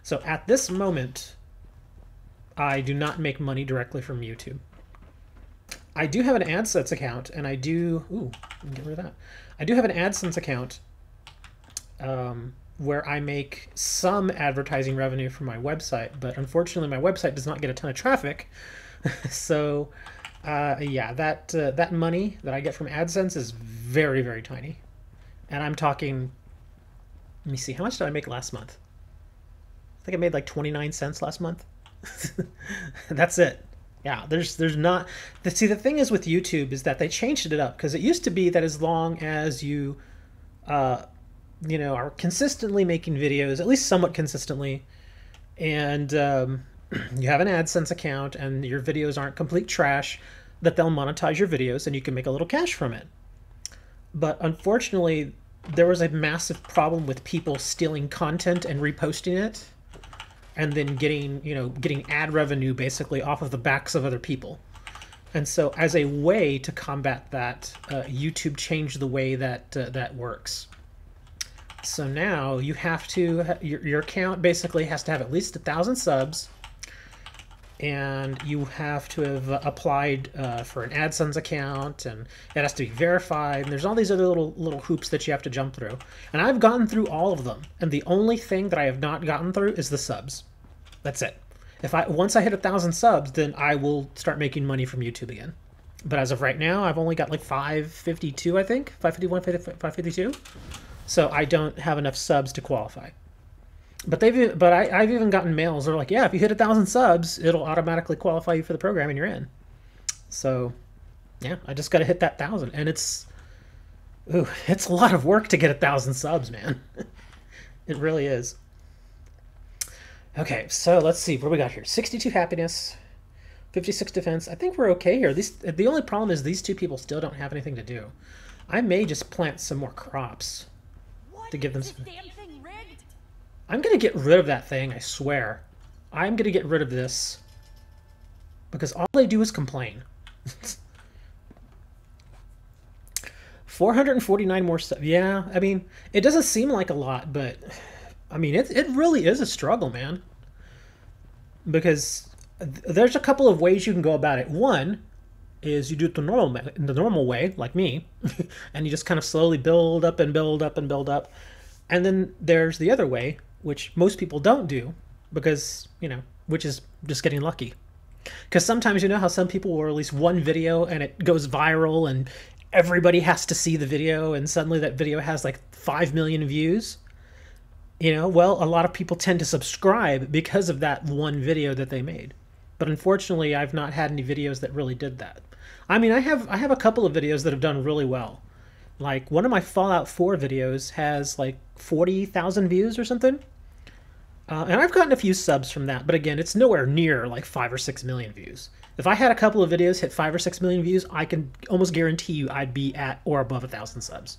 So at this moment, I do not make money directly from YouTube. I do have an AdSense account, and I do... Ooh, get rid of that. I do have an AdSense account where I make some advertising revenue from my website, but unfortunately my website does not get a ton of traffic. So, yeah, that money that I get from AdSense is very, very tiny. And I'm talking... Let me see, how much did I make last month? I think I made like 29 cents last month. That's it. Yeah, there's not... See, the thing is with YouTube is that they changed it up, because it used to be that as long as you, you know, are consistently making videos, at least somewhat consistently, and you have an AdSense account and your videos aren't complete trash, that they'll monetize your videos and you can make a little cash from it. But unfortunately, there was a massive problem with people stealing content and reposting it, and then getting, you know, getting ad revenue basically off of the backs of other people. And so as a way to combat that, YouTube changed the way that that works. So now you have to, your account basically has to have at least 1,000 subs, and you have to have applied for an AdSense account, and it has to be verified, and there's all these other little hoops that you have to jump through. And I've gotten through all of them, and the only thing that I have not gotten through is the subs. That's it. Once I hit 1,000 subs, then I will start making money from YouTube again. But as of right now, I've only got like 552, I think, 551, 552. So I don't have enough subs to qualify. But I've even gotten mails that are like, yeah, if you hit 1,000 subs, it'll automatically qualify you for the program and you're in. So yeah, I just got to hit that 1,000, and it's a lot of work to get 1,000 subs, man. It really is. Okay, so let's see what we got here. 62 happiness, 56 defense. I think we're okay here. The only problem is these two people still don't have anything to do. I may just plant some more crops to give them some... I'm going to get rid of that thing, I swear. I'm going to get rid of this, because all they do is complain. 449 more stuff. Yeah, I mean, it doesn't seem like a lot, but I mean, it really is a struggle, man. Because there's a couple of ways you can go about it. One is you do it the normal way, like me, and you just kind of slowly build up and build up and build up. And then there's the other way, which most people don't do, because, you know, which is just getting lucky. Because sometimes, you know how some people will release one video and it goes viral and everybody has to see the video, and suddenly that video has like 5 million views? You know, well, a lot of people tend to subscribe because of that one video that they made. But unfortunately, I've not had any videos that really did that. I mean, I have a couple of videos that have done really well. Like, one of my Fallout 4 videos has like 40,000 views or something. And I've gotten a few subs from that, but again, it's nowhere near like 5 or 6 million views. If I had a couple of videos hit 5 or 6 million views, I can almost guarantee you I'd be at or above 1,000 subs.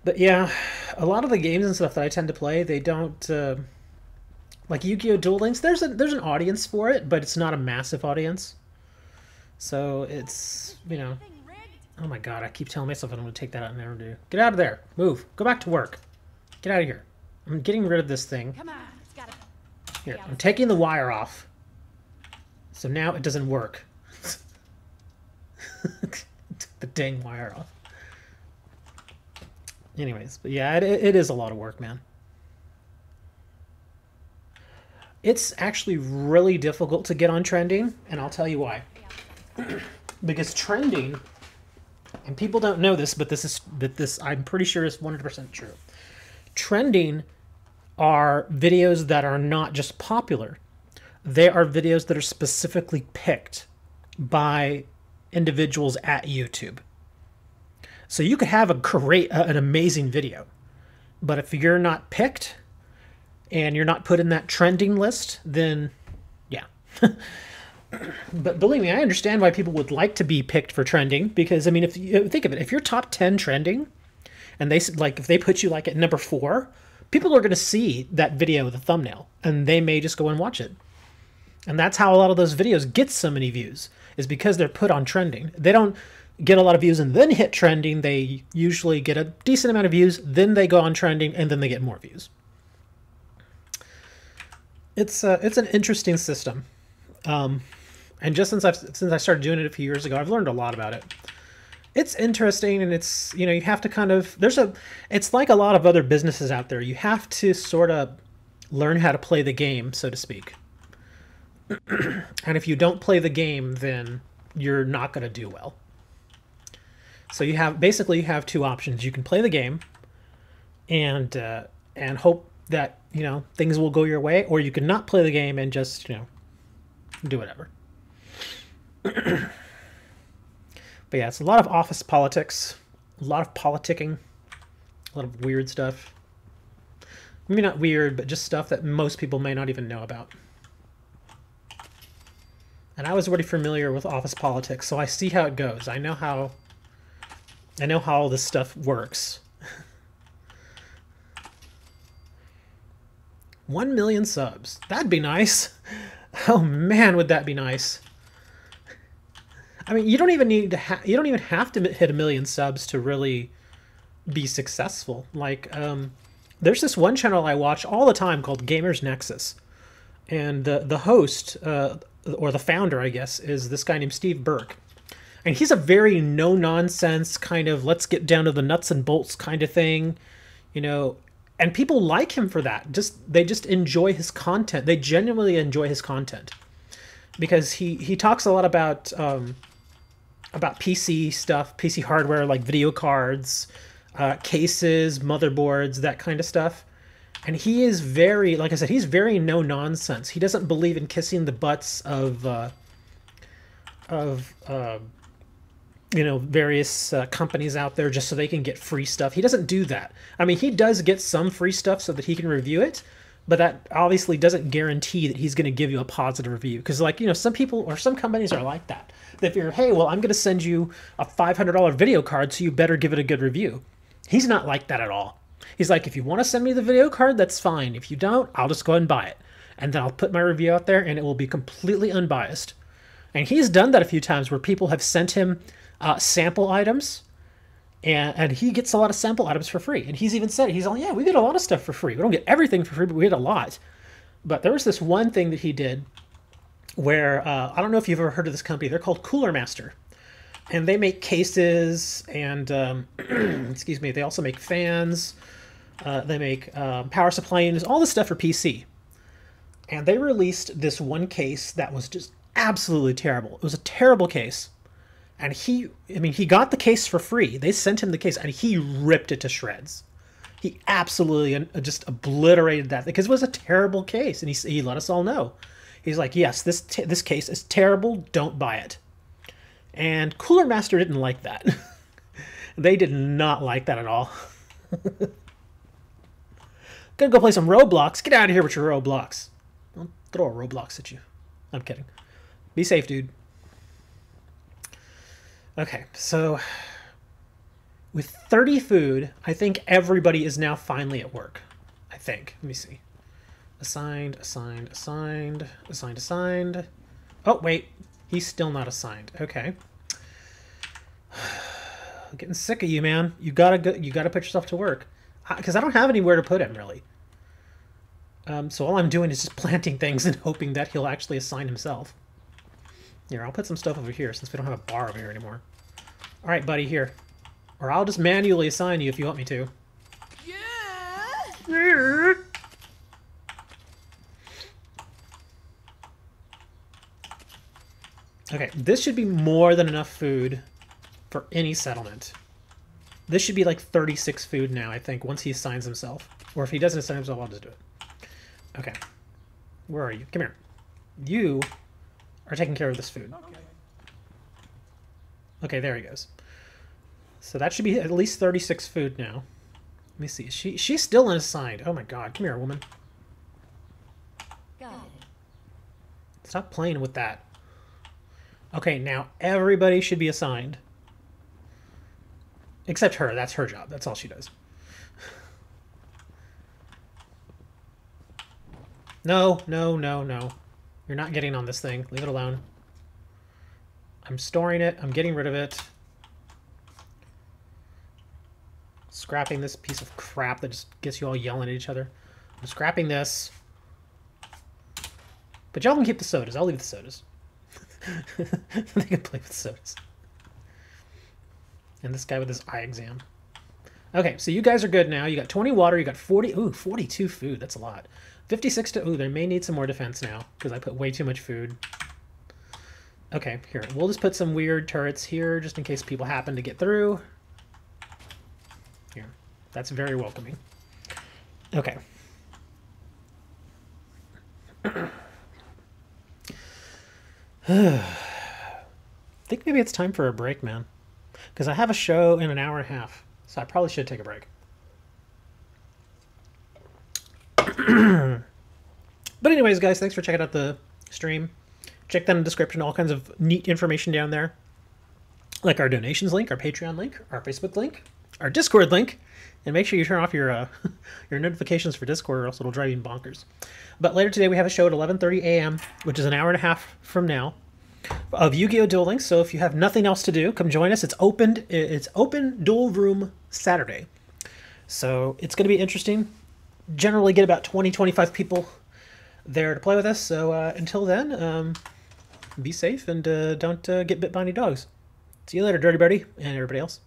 But yeah, a lot of the games and stuff that I tend to play, they don't... like Yu-Gi-Oh! Duel Links, there's an audience for it, but it's not a massive audience. So it's, you know... Oh my god, I keep telling myself I'm going to take that out and never do. Get out of there. Move. Go back to work. Get out of here. I'm getting rid of this thing. Come on, it's gotta. Here, I'm taking the wire off. So now it doesn't work. Took the dang wire off. Anyways, but yeah, it is a lot of work, man. It's actually really difficult to get on trending, and I'll tell you why. Because trending, and people don't know this, but this I'm pretty sure is 100% true. Trending are videos that are not just popular. They are videos that are specifically picked by individuals at YouTube. So you could have an amazing video, but if you're not picked and you're not put in that trending list, then yeah. But believe me, I understand why people would like to be picked for trending, because I mean, if you think of it, if you're top 10 trending, and if they put you like at number 4, people are going to see that video with a thumbnail, and they may just go and watch it. And that's how a lot of those videos get so many views, is because they're put on trending. They don't get a lot of views and then hit trending. They usually get a decent amount of views, then they go on trending, and then they get more views. It's an interesting system. And just since I started doing it a few years ago, I've learned a lot about it. It's interesting, and it's, you know, you have to kind of, it's like a lot of other businesses out there. You have to sort of learn how to play the game, so to speak. And if you don't play the game, then you're not going to do well. So you have 2 options. You can play the game and hope that, you know, things will go your way, or you can not play the game and just, you know, do whatever. But yeah, it's a lot of office politics, a lot of politicking, a lot of weird stuff. Maybe not weird, but just stuff that most people may not even know about. And I was already familiar with office politics, so I see how it goes. I know how all this stuff works. 1 million subs. That'd be nice. Oh man, would that be nice. I mean, you don't even have to hit 1 million subs to really be successful. Like, there's this one channel I watch all the time called Gamers Nexus, and the host, or the founder, I guess, is this guy named Steve Burke, and he's a very no-nonsense kind of let's get down to the nuts and bolts kind of thing, you know. And people like him for that. They just enjoy his content. They genuinely enjoy his content, because he talks a lot about PC stuff, PC hardware, like video cards, cases, motherboards, that kind of stuff. And he is very, like I said, he's very no nonsense. He doesn't believe in kissing the butts of you know, various companies out there just so they can get free stuff. He doesn't do that. I mean, he does get some free stuff so that he can review it, but that obviously doesn't guarantee that he's going to give you a positive review. Because, like, you know, some people or some companies are like that. That if you're, hey, well, I'm going to send you a $500 video card, so you better give it a good review. He's not like that at all. He's like, if you want to send me the video card, that's fine. If you don't, I'll just go ahead and buy it. And then I'll put my review out there, and it will be completely unbiased. And he's done that a few times where people have sent him sample items, and he gets a lot of sample items for free. And he's even said it. He's like, yeah, we get a lot of stuff for free. We don't get everything for free, but we get a lot. But there was this one thing that he did where, I don't know if you've ever heard of this company. They're called Cooler Master. And they make cases and, excuse me, they also make fans. They make power supply units, all this stuff for PC. And they released this one case that was just absolutely terrible. It was a terrible case. And he got the case for free. They sent him the case, and he ripped it to shreds. He absolutely just obliterated that because it was a terrible case, and he let us all know. He's like, yes, this case is terrible. Don't buy it. And Cooler Master didn't like that. They did not like that at all. Gonna go play some Roblox. Get out of here with your Roblox. I'll throw a Roblox at you. I'm kidding. Be safe, dude. Okay, so with 30 food, I think everybody is now finally at work. I think. Let me see. Assigned, assigned, assigned, assigned, assigned. Oh, wait. He's still not assigned. Okay. I'm getting sick of you, man. You gotta put yourself to work. Because I don't have anywhere to put him, really. So all I'm doing is just planting things and hoping that he'll actually assign himself. Here, I'll put some stuff over here since we don't have a bar over here anymore. All right, buddy, here. Or I'll just manually assign you if you want me to. Yeah. Okay, this should be more than enough food for any settlement. This should be like 36 food now, I think, once he assigns himself. Or if he doesn't assign himself, I'll just do it. Okay. Where are you? Come here. You are taking care of this food. Okay, there he goes. So that should be at least 36 food now. Let me see. She's still unassigned. Oh my god. Come here, woman. Got it. Stop playing with that. Okay, now everybody should be assigned. Except her. That's her job. That's all she does. No, no, no, no. You're not getting on this thing. Leave it alone. I'm storing it. I'm getting rid of it. Scrapping this piece of crap that just gets you all yelling at each other. I'm scrapping this. But y'all can keep the sodas. I'll leave the sodas. They can play with sodas. And this guy with his eye exam. Okay, so you guys are good now. You got 20 water. You got 40. Ooh, 42 food. That's a lot. 56 to... Ooh, they may need some more defense now because I put way too much food. Okay, here. We'll just put some weird turrets here just in case people happen to get through. Here. That's very welcoming. Okay. I think maybe it's time for a break, man. Because I have a show in an hour and a half. So I probably should take a break. But anyways, guys, thanks for checking out the stream. Check that in the description. All kinds of neat information down there. Like our donations link, our Patreon link, our Facebook link, our Discord link. And make sure you turn off your your notifications for Discord or else it'll drive you bonkers. But later today we have a show at 11:30 a.m., which is an hour and a half from now, of Yu-Gi-Oh! Duel Links. So if you have nothing else to do, come join us. It's open Duel Room Saturday. So it's going to be interesting. Generally get about 20-25 people there to play with us. So until then, be safe and don't get bit by any dogs. See you later, Dirty Birdie, and everybody else.